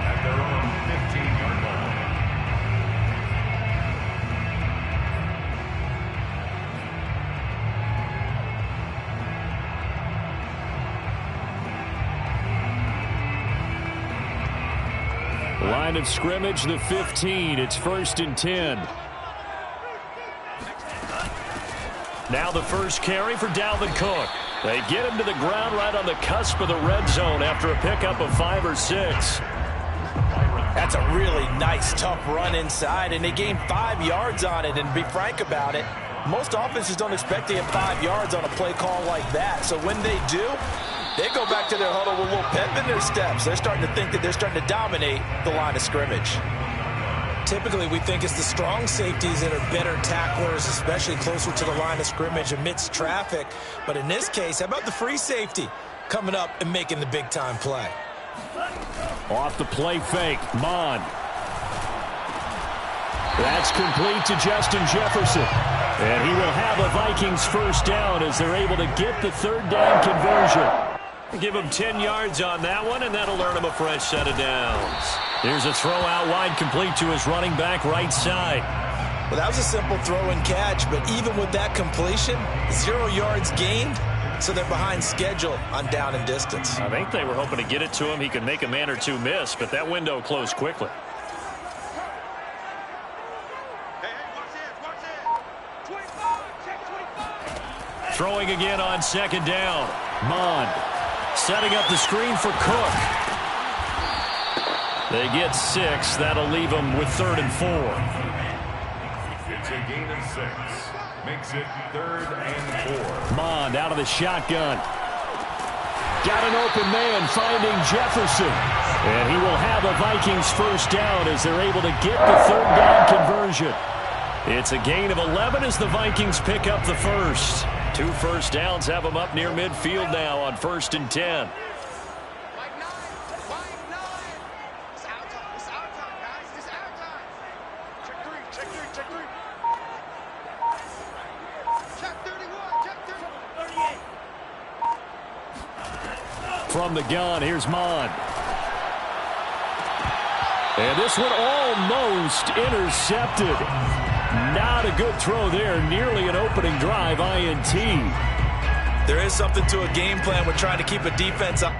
at their own 15-yard line. Line of scrimmage, the 15. It's 1st and 10. Now the first carry for Dalvin Cook. They get him to the ground right on the cusp of the red zone after a pickup of 5 or 6. That's a really nice, tough run inside, and they gained 5 yards on it. And to be frank about it, most offenses don't expect to get 5 yards on a play call like that. So when they do, they go back to their huddle with a little pep in their steps. They're starting to think that they're starting to dominate the line of scrimmage. Typically, we think it's the strong safeties that are better tacklers, especially closer to the line of scrimmage amidst traffic. But in this case, how about the free safety coming up and making the big-time play? Off the play fake, Mon. That's complete to Justin Jefferson. And he will have a Vikings first down as they're able to get the 3rd down conversion. Give him 10 yards on that one, and that'll earn him a fresh set of downs. Here's a throw out wide, complete to his running back right side. Well, that was a simple throw and catch, but even with that completion, 0 yards gained, so they're behind schedule on down and distance. I think they were hoping to get it to him. He could make a man or two miss, but that window closed quickly. Throwing again on 2nd down. Mon setting up the screen for Cook. They get 6. That'll leave them with 3rd and 4. It's a gain of 6. Makes it 3rd and 4. Mond out of the shotgun. Got an open man finding Jefferson. And he will have a Vikings first down as they're able to get the 3rd down conversion. It's a gain of 11 as the Vikings pick up the first. 2 first downs have them up near midfield now on 1st and 10. From the gun, here's Mon. And this one almost intercepted. Not a good throw there. Nearly an opening drive INT. There is something to a game plan with trying to keep a defense up.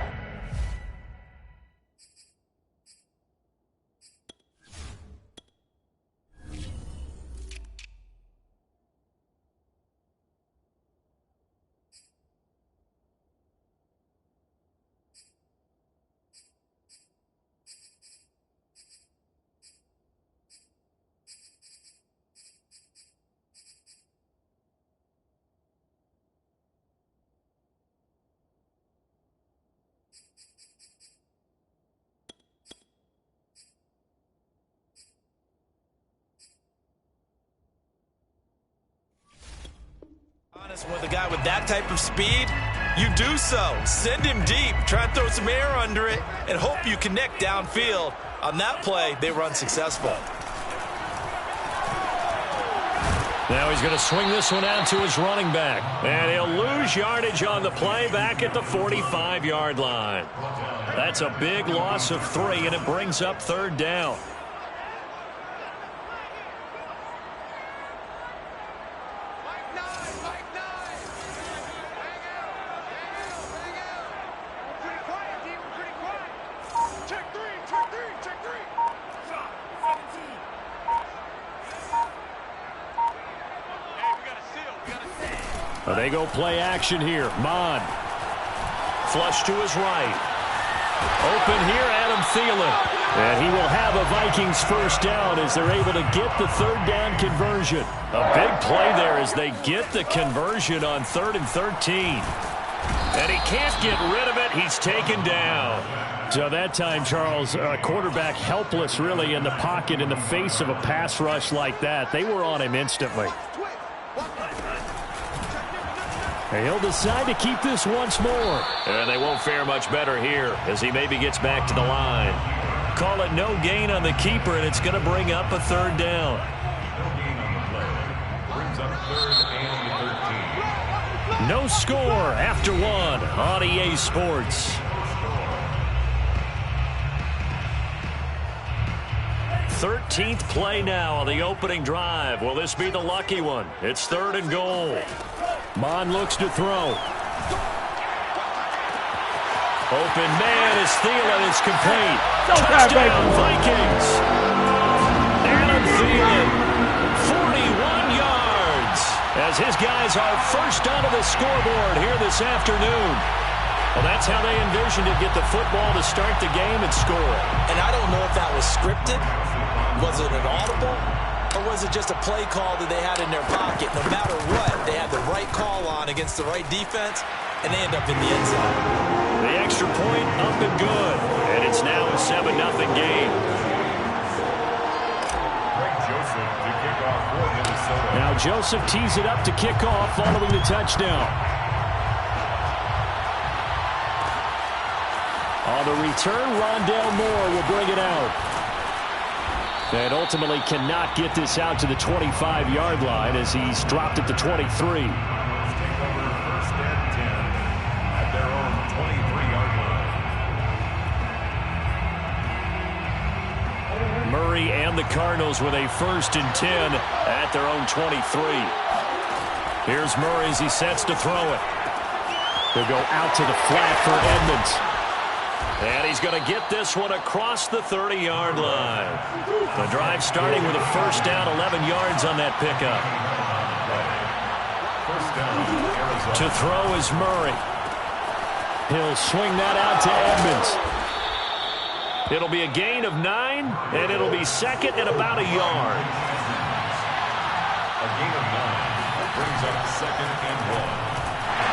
With a guy with that type of speed, you do so. Send him deep, try and throw some air under it, and hope you connect downfield. On that play, they were unsuccessful. Now he's going to swing this one out to his running back. And he'll lose yardage on the play back at the 45-yard line. That's a big loss of 3, and it brings up 3rd down. They go play action here. Mon. Flush to his right. Open here, Adam Thielen. And he will have a Vikings first down as they're able to get the third down conversion. A big play there as they get the conversion on 3rd and 13. And he can't get rid of it. He's taken down. So that time, Charles, quarterback helpless really in the pocket in the face of a pass rush like that. They were on him instantly. And he'll decide to keep this once more. And they won't fare much better here as he maybe gets back to the line. Call it no gain on the keeper, and it's going to bring up a 3rd down. No score after 1 on EA Sports. 13th play now on the opening drive. Will this be the lucky one? It's 3rd and goal. Mon looks to throw. Open man is Thielen. It's complete. Touchdown, Vikings. Adam Thielen, 41 yards. As his guys are first onto the scoreboard here this afternoon. Well, that's how they envisioned to get the football to start the game and score. And I don't know if that was scripted. Was it an audible? Or was it just a play call that they had in their pocket? No matter what, they had the right call on against the right defense, and they end up in the end zone. The extra point up and good. And it's now a 7-0 game. Now Joseph tees it up to kick off following the touchdown. On the return, Rondale Moore will bring it out. And ultimately cannot get this out to the 25-yard line as he's dropped at the 23. Murray and the Cardinals with a 1st and 10 at their own 23. Here's Murray as he sets to throw it. They'll go out to the flat for Edmonds. And he's going to get this one across the 30-yard line. The drive starting with a first down, 11 yards on that pickup. To throw is Murray. He'll swing that out to Edmonds. It'll be a gain of 9, and it'll be 2nd and about a yard. A gain of 9 brings up 2nd and 1.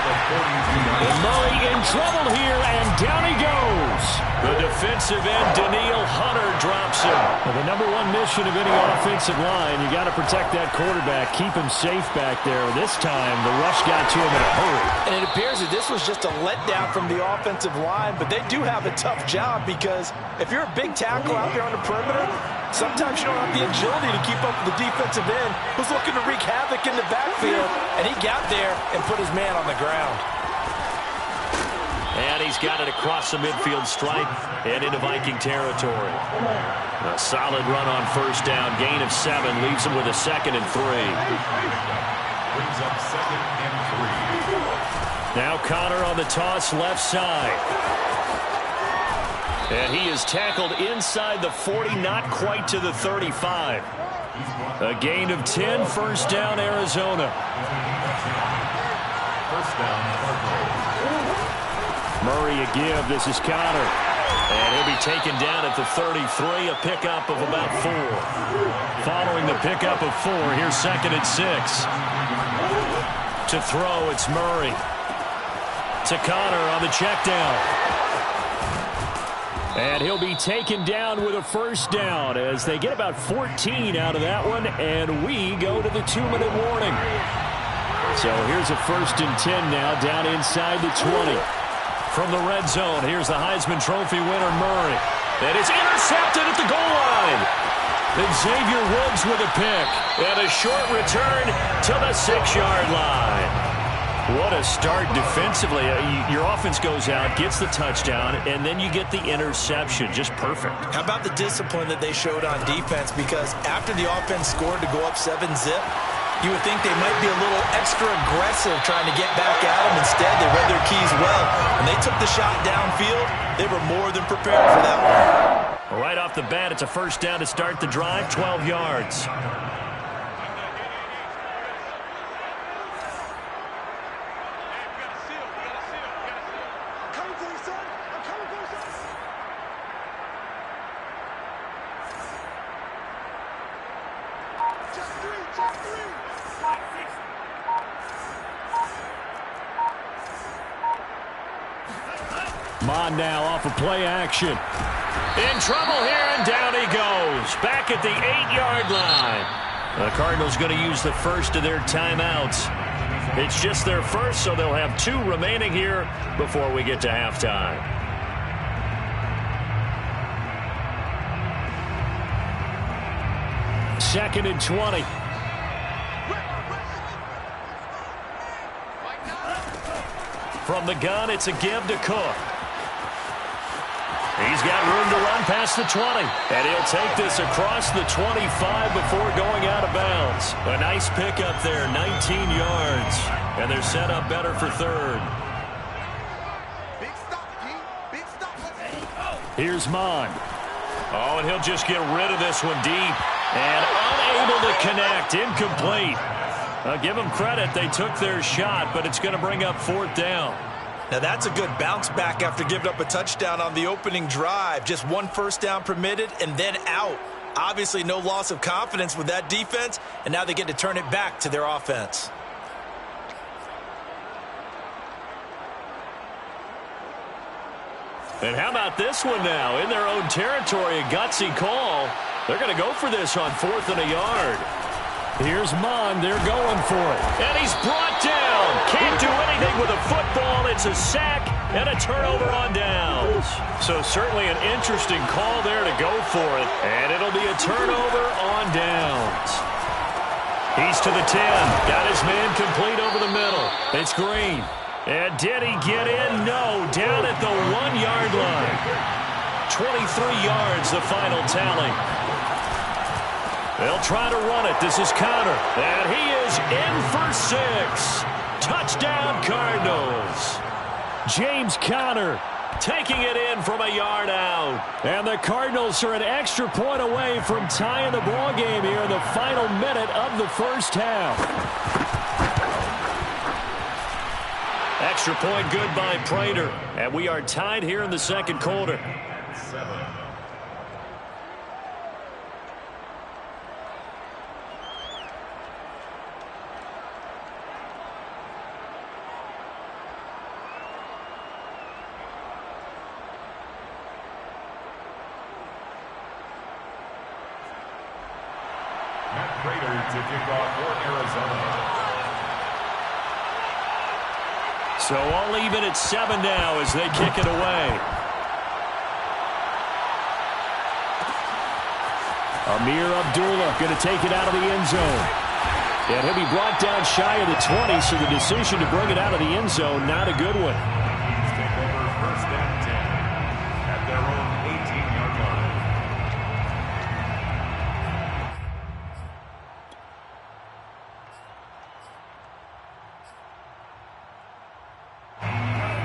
Murray in trouble here, and down he goes. The defensive end, Daniil Hunter, drops him. Well, the #1 mission of any offensive line, you got to protect that quarterback, keep him safe back there. This time, the rush got to him in a hurry. And it appears that this was just a letdown from the offensive line, but they do have a tough job because if you're a big tackle out there on the perimeter, sometimes you don't have the agility to keep up with the defensive end who's looking to wreak havoc in the backfield, and he got there and put his man on the ground. And he's got it across the midfield stripe and into Viking territory. A solid run on first down. Gain of 7 leaves him with a 2nd and 3. Brings up 2nd and 3. Now Connor on the toss left side. And he is tackled inside the 40, not quite to the 35. A gain of 10, first down Arizona. First down, Murray a give. This is Connor. And he'll be taken down at the 33, a pickup of about 4. Following the pickup of 4, here's 2nd and 6. To throw, it's Murray. To Connor on the check down. And he'll be taken down with a first down as they get about 14 out of that one, and we go to the 2-minute warning. So here's a 1st and 10 now down inside the 20. From the red zone, here's the Heisman Trophy winner, Murray. And it's intercepted at the goal line. And Xavier Woods with a pick. And a short return to the 6-yard line. What a start defensively. Your offense goes out, gets the touchdown, and then you get the interception. Just perfect. How about the discipline that they showed on defense? Because after the offense scored to go up 7-zip, you would think they might be a little extra aggressive trying to get back at them. Instead, they read their keys well. When they took the shot downfield, they were more than prepared for that one. Right off the bat, it's a first down to start the drive, 12 yards. Mon now off of play action. In trouble here, and down he goes. Back at the 8-yard line. The Cardinals going to use the first of their timeouts. It's just their first, so they'll have 2 remaining here before we get to halftime. Second and 20. From the gun, it's a give to Cook. He's got room to run past the 20. And he'll take this across the 25 before going out of bounds. A nice pickup there, 19 yards. And they're set up better for third. Big stop, G. Big stop. Here's Mon. Oh, and he'll just get rid of this one deep. And unable to connect. Incomplete. Give them credit. They took their shot, but it's going to bring up 4th down. Now, that's a good bounce back after giving up a touchdown on the opening drive. Just 1 first down permitted and then out. Obviously, no loss of confidence with that defense, and now they get to turn it back to their offense. And how about this one now? In their own territory, a gutsy call. They're going to go for this on 4th and a yard. Here's Mon. They're going for it. And he's brought down. Can't do anything with a football. It's a sack and a turnover on downs. So certainly an interesting call there to go for it. And it'll be a turnover on downs. He's to the 10. Got his man complete over the middle. It's Green. And did he get in? No. Down at the 1-yard line. 23 yards, the final tally. They'll try to run it. This is Conner. And he is in for 6. Touchdown, Cardinals. James Conner taking it in from a yard out. And the Cardinals are an extra point away from tying the ball game here in the final minute of the first half. Extra point good by Prater. And we are tied here in the second quarter. 7. To kick off for Arizona. So all even at 7 now as they kick it away. Amir Abdullah going to take it out of the end zone. And he'll be brought down shy of the 20, so the decision to bring it out of the end zone, not a good one. Take over first and 10 at their own 18-yard line.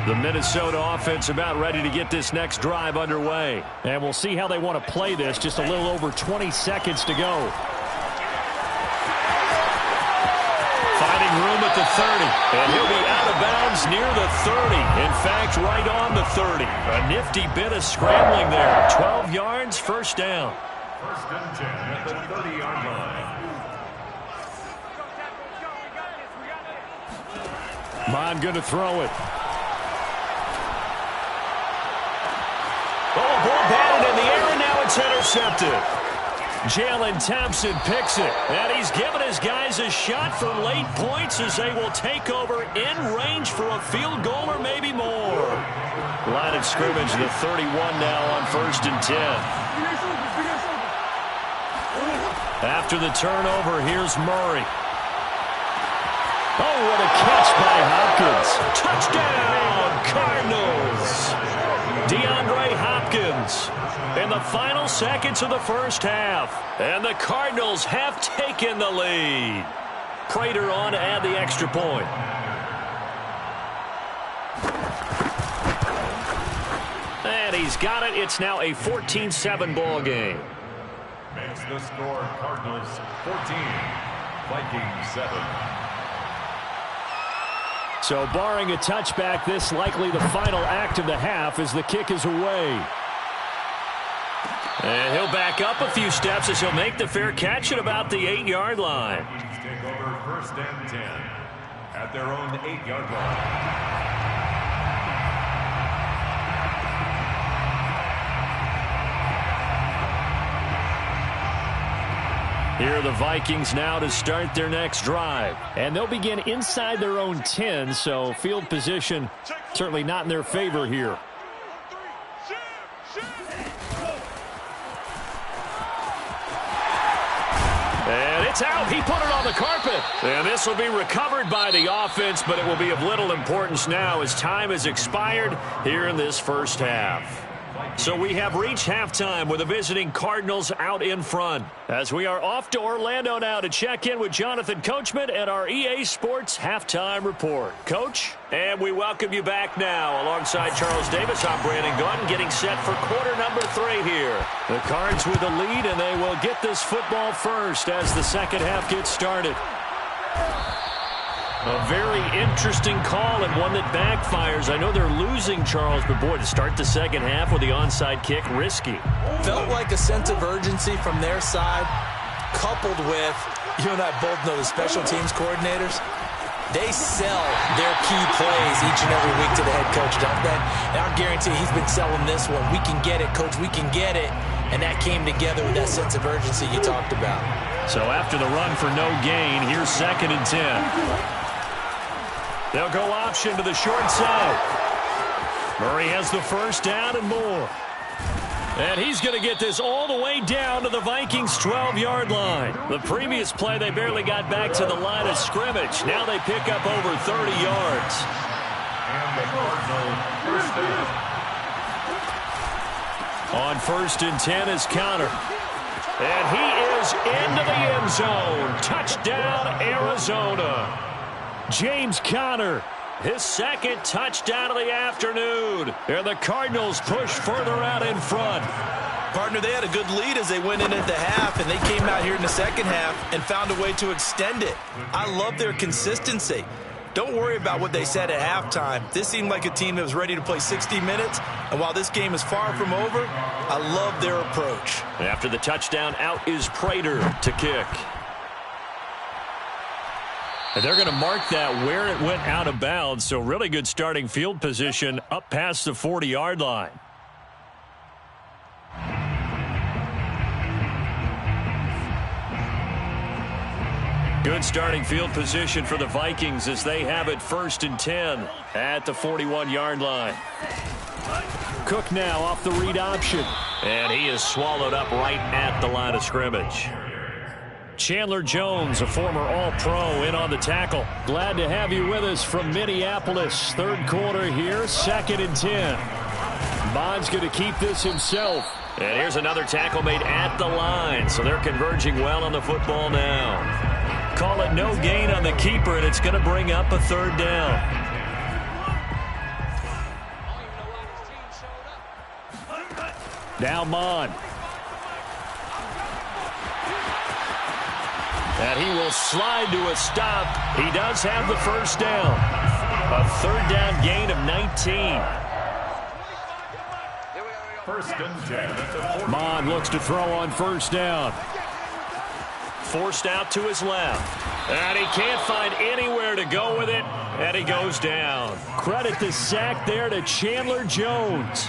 The Minnesota offense about ready to get this next drive underway. And we'll see how they want to play this. Just a little over 20 seconds to go. Finding room at the 30. And he'll be out of bounds near the 30. In fact, right on the 30. A nifty bit of scrambling there. 12 yards, first down. First and 10 at the 30-yard line. Mon going to throw it. Oh, ball batted in the air, and now it's intercepted. Jalen Thompson picks it, and he's given his guys a shot for late points as they will take over in range for a field goal or maybe more. Line of scrimmage, the 31 now on first and 10. After the turnover, here's Murray. Oh, what a catch by Hopkins. Touchdown, Cardinals. DeAndre Hopkins in the final seconds of the first half. And the Cardinals have taken the lead. Prater on to add the extra point. And he's got it. It's now a 14-7 ball game. Makes the score Cardinals 14, Vikings 7. So barring a touchback, this likely the final act of the half as the kick is away. And he'll back up a few steps as he'll make the fair catch at about the 8-yard line. Take over 1st and 10 at their own 8-yard line. Here are the Vikings now to start their next drive. And they'll begin inside their own 10, so field position certainly not in their favor here. And it's out. He put it on the carpet. And this will be recovered by the offense, but it will be of little importance now as time has expired here in this first half. So we have reached halftime with the visiting Cardinals out in front. As we are off to Orlando now to check in with Jonathan Coachman at our EA Sports Halftime Report. Coach, and we welcome you back now. Alongside Charles Davis, I'm Brandon Gaudin, getting set for quarter number 3 here. The Cards with the lead, and they will get this football first as the second half gets started. A very interesting call and one that backfires. I know they're losing, Charles, but boy, to start the second half with the onside kick, risky. Felt like a sense of urgency from their side, coupled with, you and I both know the special teams coordinators, they sell their key plays each and every week to the head coach, don't they? And I guarantee he's been selling this one. We can get it, coach, we can get it. And that came together with that sense of urgency you talked about. So after the run for no gain, here's 2nd and 10. They'll go option to the short side. Murray has the first down and more. And he's going to get this all the way down to the Vikings' 12-yard line. The previous play, they barely got back to the line of scrimmage. Now they pick up over 30 yards. And the Cardinals first down. On 1st and 10 is Conner. And he is into the end zone. Touchdown, Arizona. James Conner, his 2nd touchdown of the afternoon. And the Cardinals push further out in front. Partner, they had a good lead as they went in at the half, and they came out here in the second half and found a way to extend it. I love their consistency. Don't worry about what they said at halftime. This seemed like a team that was ready to play 60 minutes, and while this game is far from over, I love their approach. After the touchdown, out is Prater to kick. And they're going to mark that where it went out of bounds, so really good starting field position up past the 40-yard line. Good starting field position for the Vikings as they have it 1st and 10 at the 41-yard line. Cook now off the read option, and he is swallowed up right at the line of scrimmage. Chandler Jones, a former All-Pro, in on the tackle. Glad to have you with us from Minneapolis. 3rd quarter here, 2nd and 10. Bond's going to keep this himself. And here's another tackle made at the line, so they're converging well on the football now. Call it no gain on the keeper, and it's going to bring up a 3rd down. Now Mond. And he will slide to a stop. He does have the first down. A 3rd down gain of 19. 1st and 10. Mond looks to throw on 1st down. Forced out to his left. And he can't find anywhere to go with it. And he goes down. Credit the sack there to Chandler Jones.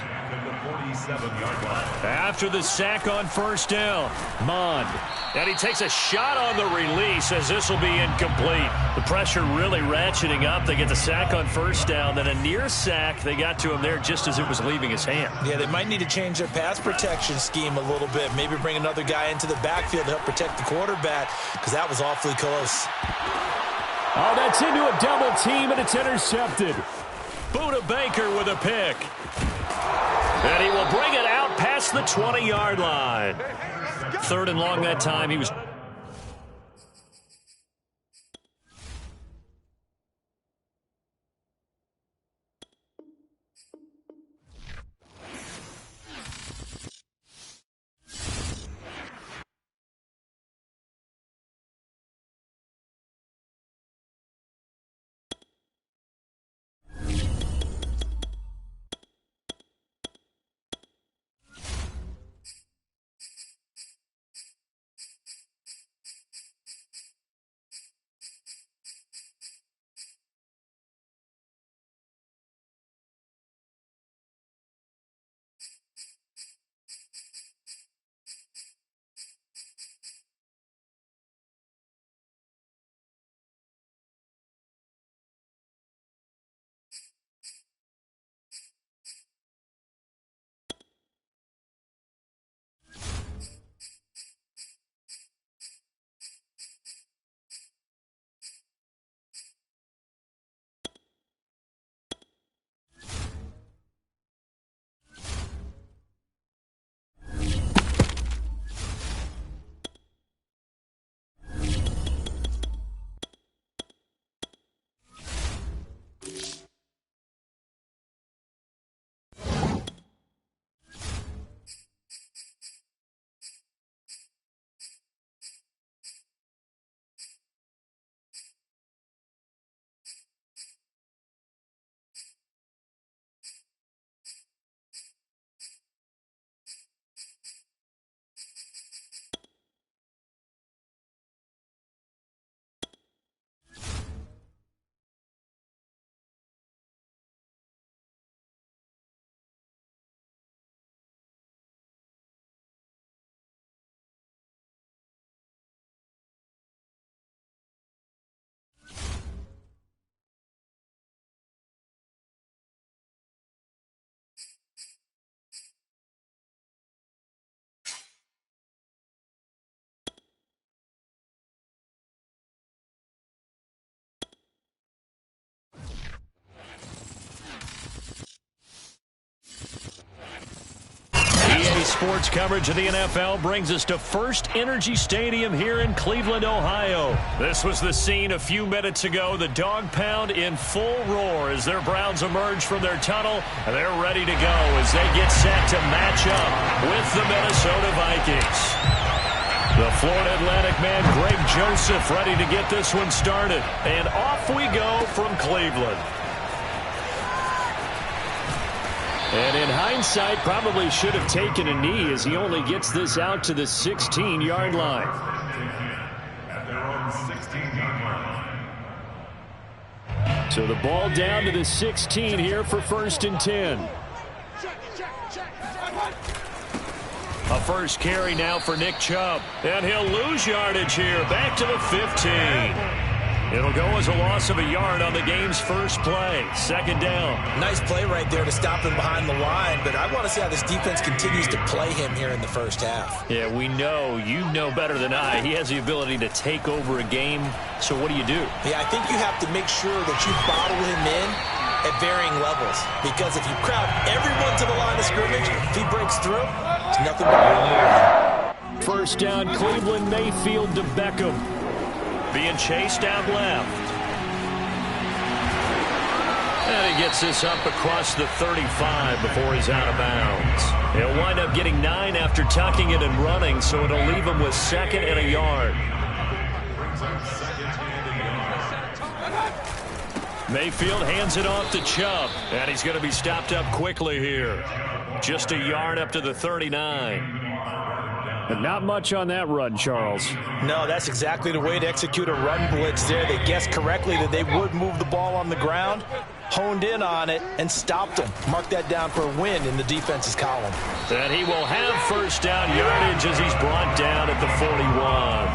After the sack on 1st down, Mond. And he takes a shot on the release as this will be incomplete. The pressure really ratcheting up. They get the sack on 1st down. Then a near sack. They got to him there just as it was leaving his hand. Yeah, they might need to change their pass protection scheme a little bit. Maybe bring another guy into the backfield to help protect the quarterback, because that was awfully close. Oh, that's into a double team, and it's intercepted. Buda Baker with a pick. And he will bring it out past the 20-yard line. 3rd and long that time. He was sports coverage of the NFL brings us to First Energy Stadium here in Cleveland, Ohio. This was the scene a few minutes ago. The dog pound in full roar as their Browns emerge from their tunnel. And they're ready to go as they get set to match up with the Minnesota Vikings. The Florida Atlantic man, Greg Joseph, ready to get this one started. And off we go from Cleveland. And in hindsight, probably should have taken a knee as he only gets this out to the 16-yard line. At their own 16-yard line. So the ball down to the 16 here for 1st and 10. A first carry now for Nick Chubb. And he'll lose yardage here. Back to the 15. It'll go as a loss of a yard on the game's first play. 2nd down. Nice play right there to stop him behind the line, but I want to see how this defense continues to play him here in the first half. Yeah, we know, you know better than I, he has the ability to take over a game. So what do you do? Yeah, I think you have to make sure that you bottle him in at varying levels, because if you crowd everyone to the line of scrimmage, if he breaks through, it's nothing but room. First down, Cleveland, Mayfield to Beckham. Being chased out left. And he gets this up across the 35 before he's out of bounds. He'll wind up getting 9 after tucking it and running, so it'll leave him with 2nd and a yard. Mayfield hands it off to Chubb, and he's going to be stopped up quickly here. Just a yard up to the 39. But not much on that run, Charles. No, that's exactly the way to execute a run blitz there. They guessed correctly that they would move the ball on the ground, honed in on it, and stopped them. Mark that down for a win in the defense's column. And he will have first down yardage as he's brought down at the 41.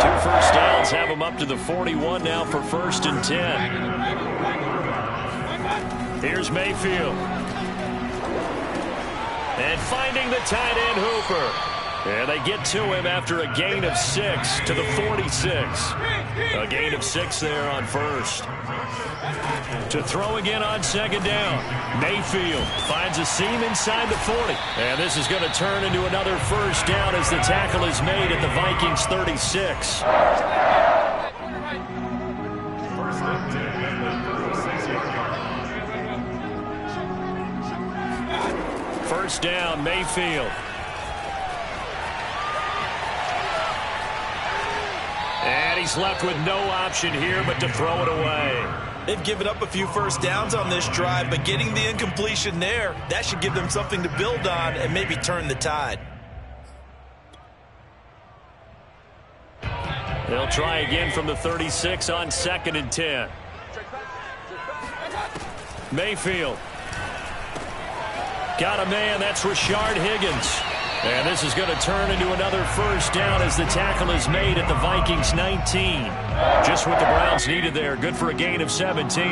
2 first downs have him up to the 41 now for 1st and 10. Here's Mayfield. And finding the tight end Hooper. And they get to him after a gain of 6 to the 46. A gain of 6 there on 1st. To throw again on 2nd down. Mayfield finds a seam inside the 40. And this is going to turn into another first down as the tackle is made at the Vikings 36. First down, Mayfield. And he's left with no option here but to throw it away. They've given up a few first downs on this drive, but getting the incompletion there, that should give them something to build on and maybe turn the tide. They'll try again from the 36 on 2nd and 10. Mayfield. Got a man, that's Rashard Higgins. And this is going to turn into another first down as the tackle is made at the Vikings 19. Just what the Browns needed there. Good for a gain of 17.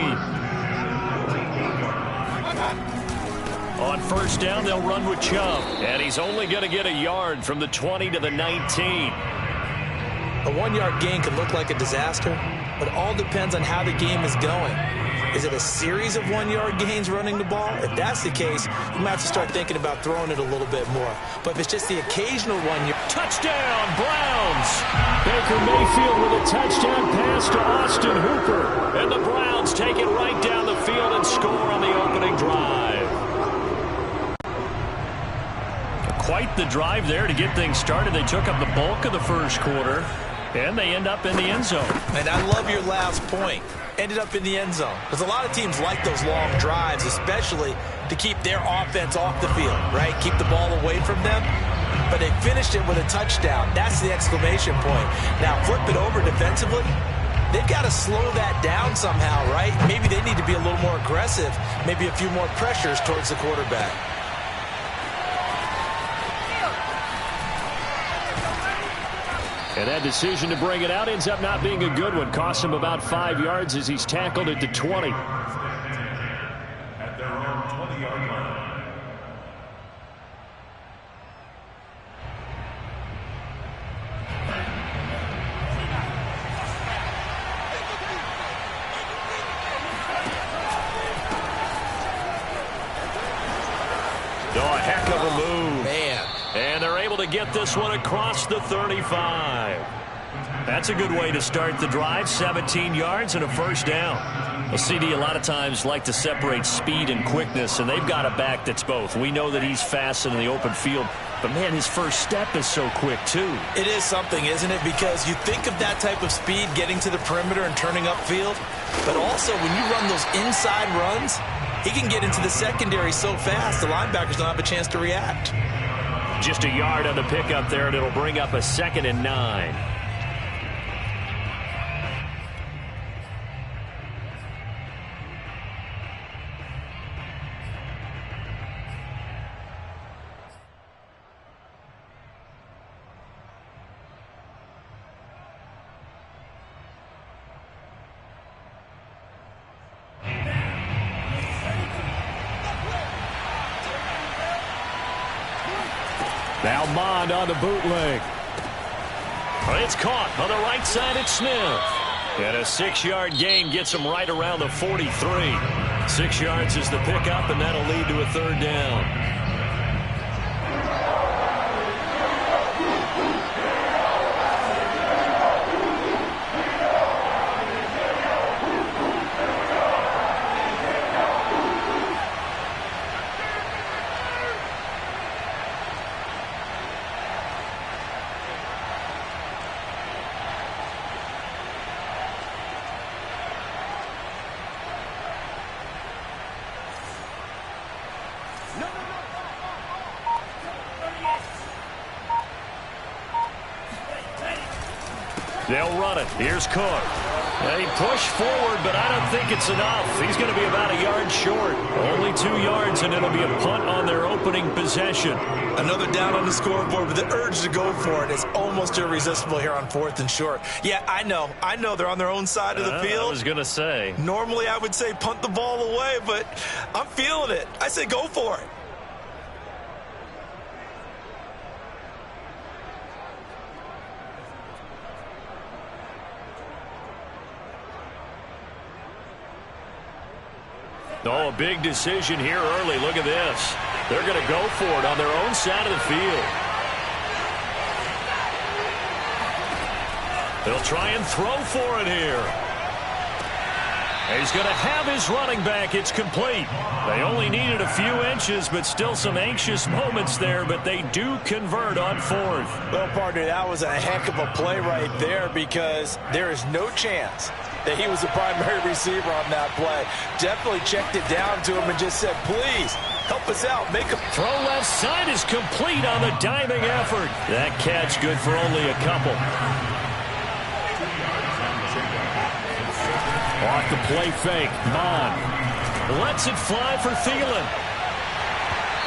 On first down, they'll run with Chubb. And he's only going to get a yard from the 20 to the 19. A 1-yard gain can look like a disaster, but it all depends on how the game is going. Is it a series of 1-yard gains running the ball? If that's the case, you might have to start thinking about throwing it a little bit more. But if it's just the occasional 1-yard... Touchdown, Browns! Baker Mayfield with a touchdown pass to Austin Hooper. And the Browns take it right down the field and score on the opening drive. Quite the drive there to get things started. They took up the bulk of the first quarter, and they end up in the end zone. And I love your last point. Ended up in the end zone. Because a lot of teams like those long drives, especially to keep their offense off the field, right? Keep the ball away from them. But they finished it with a touchdown. That's the exclamation point. Now, flip it over defensively. They've got to slow that down somehow, right? Maybe they need to be a little more aggressive. Maybe a few more pressures towards the quarterback. And that decision to bring it out ends up not being a good one. Costs him about 5 yards as he's tackled at the 20. At their own 20-yard line. Oh, a heck of a move. Man, to get this one across the 35. That's a good way to start the drive. 17 yards and a first down. Well, CD, a lot of times like to separate speed and quickness, and they've got a back that's both. We know that he's fast in the open field, but, man, his first step is so quick, too. It is something, isn't it? Because you think of that type of speed getting to the perimeter and turning upfield, but also when you run those inside runs, he can get into the secondary so fast the linebackers don't have a chance to react. Just a yard on the pickup there, and it'll bring up a 2nd and 9. Now Mond on the bootleg. It's caught on the right side at Smith. And a 6-yard gain gets him right around the 43. 6 yards is the pickup, and that'll lead to a 3rd down. They'll run it. Here's Cook. They push forward, but I don't think it's enough. He's going to be about a yard short. Only 2 yards, and it'll be a punt on their opening possession. Another down on the scoreboard, but the urge to go for it is almost irresistible here on 4th and short. Yeah, I know they're on their own side of the field. I was going to say. Normally I would say punt the ball away, but I'm feeling it. I say go for it. Oh, a big decision here early. Look at this. They're going to go for it on their own side of the field. They'll try and throw for it here. He's going to have his running back. It's complete. They only needed a few inches, but still some anxious moments there, but they do convert on 4th. Well, partner, that was a heck of a play right there because there is no chance that he was the primary receiver on that play. Definitely checked it down to him and just said, please, help us out. Make a throw left side is complete on the diving effort. That catch good for only a couple. Off the play fake, Mond lets it fly for Thielen.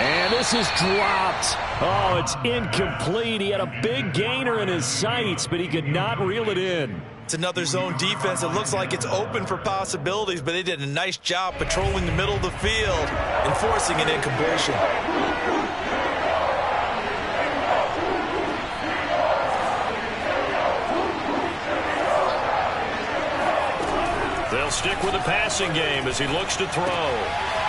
And this is dropped. Oh, it's incomplete. He had a big gainer in his sights, but he could not reel it in. It's another zone defense. It looks like it's open for possibilities, but they did a nice job patrolling the middle of the field and forcing an incompletion. They'll stick with the passing game as he looks to throw.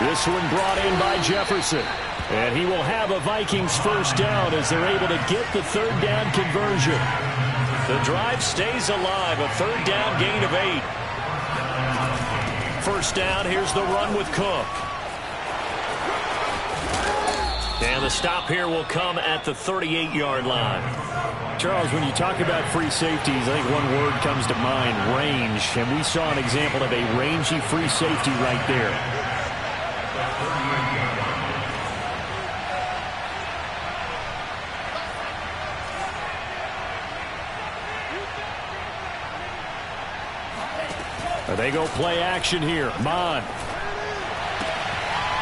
This one brought in by Jefferson. And he will have a Vikings first down as they're able to get the 3rd down conversion. The drive stays alive, a 3rd down gain of 8. First down, here's the run with Cook. And the stop here will come at the 38-yard line. Charles, when you talk about free safeties, I think one word comes to mind, range. And we saw an example of a rangy free safety right there. They go play action here. Mond.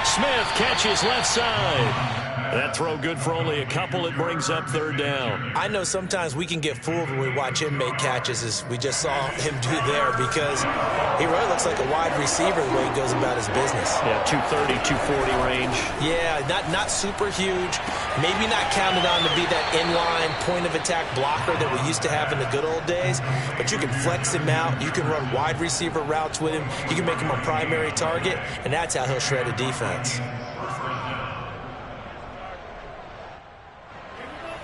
Smith catches left side. That throw good for only a couple. It brings up 3rd down. I know sometimes we can get fooled when we watch him make catches, as we just saw him do there, because he really looks like a wide receiver the way he goes about his business. Yeah, 230, 240 range. Yeah, not super huge. Maybe not counted on to be that inline point-of-attack blocker that we used to have in the good old days, but you can flex him out. You can run wide receiver routes with him. You can make him a primary target, and that's how he'll shred a defense.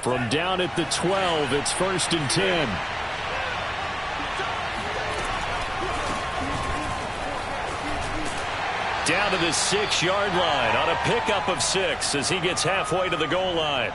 From down at the 12, it's 1st and 10. Down to the 6-yard line on a pickup of 6 as he gets halfway to the goal line.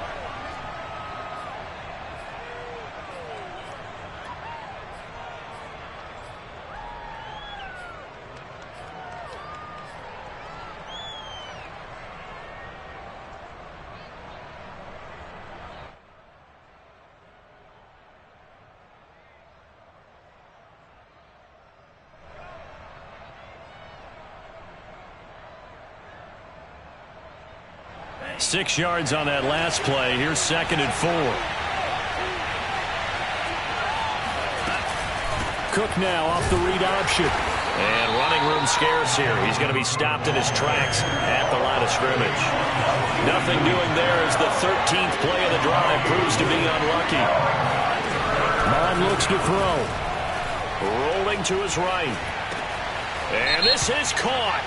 Six yards on that last play. Here's 2nd and 4. Cook now off the read option. And running room scarce here. He's going to be stopped in his tracks at the line of scrimmage. Nothing doing there as the 13th play of the drive proves to be unlucky. Mon looks to throw. Rolling to his right. And this is caught.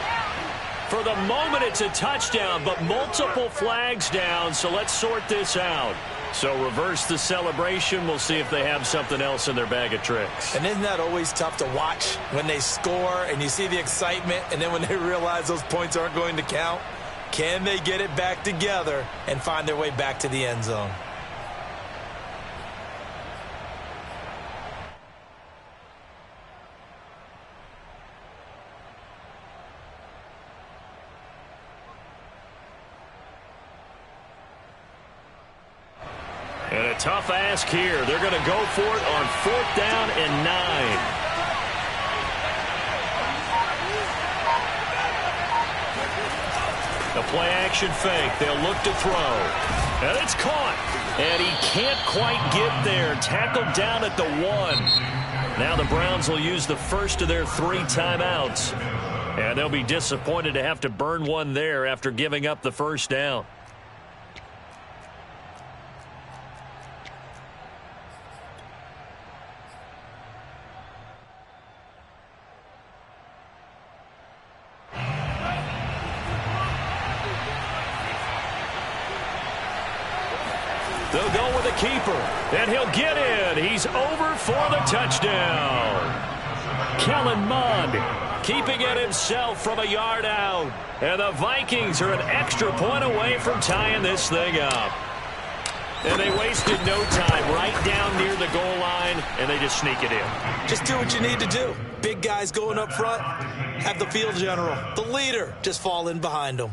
For the moment, it's a touchdown, but multiple flags down, so let's sort this out. So reverse the celebration. We'll see if they have something else in their bag of tricks. And isn't that always tough to watch when they score and you see the excitement, and then when they realize those points aren't going to count? Can they get it back together and find their way back to the end zone? And a tough ask here. They're going to go for it on 4th down and 9. The play action fake. They'll look to throw. And it's caught. And he can't quite get there. Tackled down at the 1. Now the Browns will use the first of their 3 timeouts. And they'll be disappointed to have to burn one there after giving up the first down. They'll go with a keeper, and he'll get in. He's over for the touchdown. Kellen Mond keeping it himself from a yard out. And the Vikings are an extra point away from tying this thing up. And they wasted no time right down near the goal line, and they just sneak it in. Just do what you need to do. Big guys going up front, have the field general, the leader, just fall in behind them.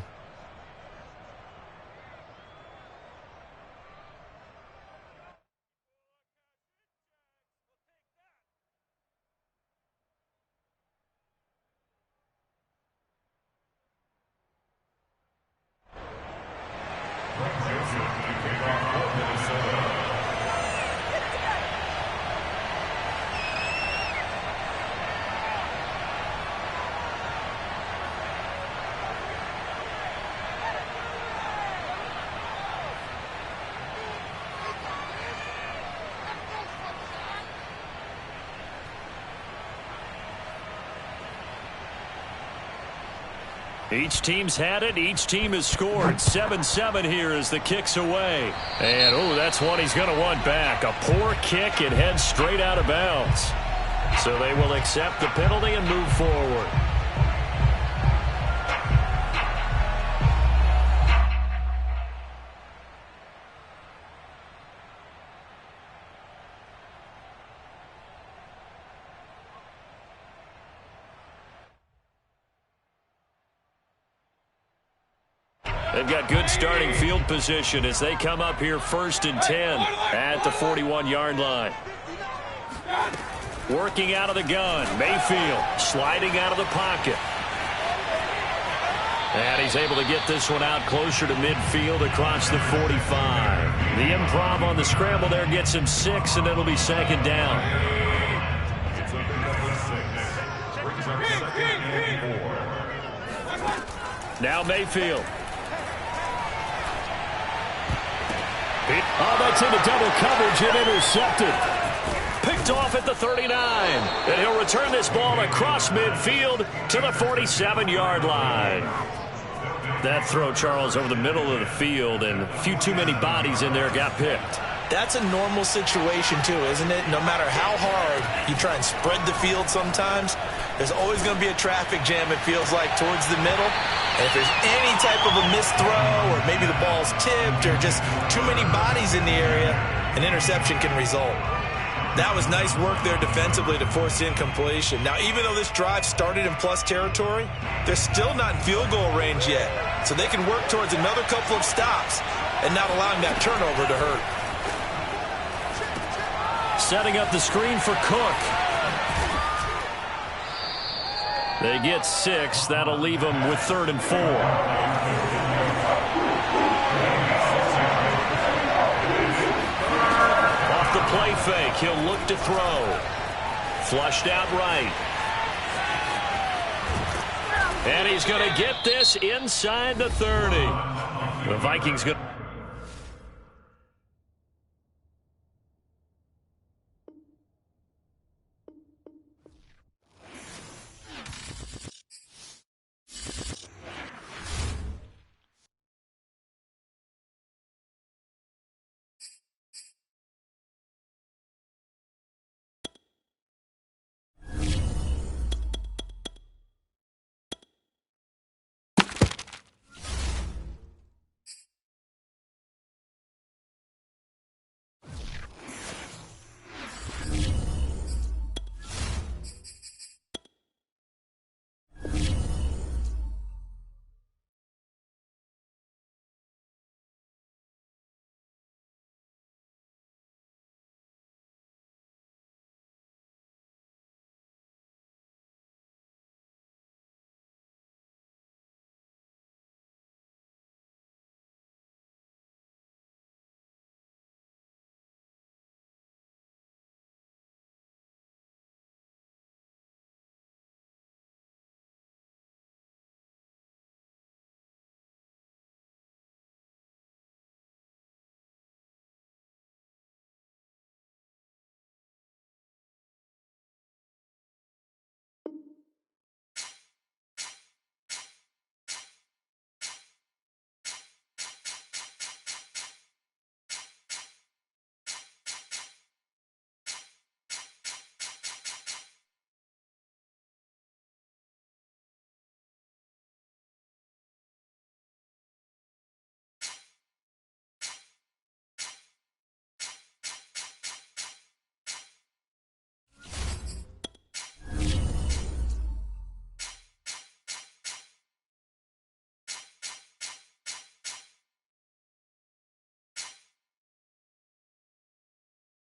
Each team's had it. Each team has scored. 7-7 here as the kick's away. And, oh, that's one he's going to want back. A poor kick and heads straight out of bounds. So they will accept the penalty and move forward. They've got good starting field position as they come up here 1st and 10 at the 41-yard line. Working out of the gun. Mayfield sliding out of the pocket. And he's able to get this one out closer to midfield across the 45. The improv on the scramble there gets him 6, and it'll be 2nd down. Now Mayfield. Oh, that's into double coverage and intercepted. Picked off at the 39. And he'll return this ball across midfield to the 47-yard line. That throw, Charles, over the middle of the field, and a few too many bodies in there got picked. That's a normal situation, too, isn't it? No matter how hard you try and spread the field sometimes, there's always going to be a traffic jam, it feels like, towards the middle. And if there's any type of a missed throw, or maybe the ball's tipped, or just too many bodies in the area, an interception can result. That was nice work there defensively to force the incompletion. Now, even though this drive started in plus territory, they're still not in field goal range yet. So they can work towards another couple of stops and not allowing that turnover to hurt. Setting up the screen for Cook. They get 6. That'll leave them with 3rd and 4. Off the play fake, he'll look to throw. Flushed out right. And he's going to get this inside the 30. The Vikings going to...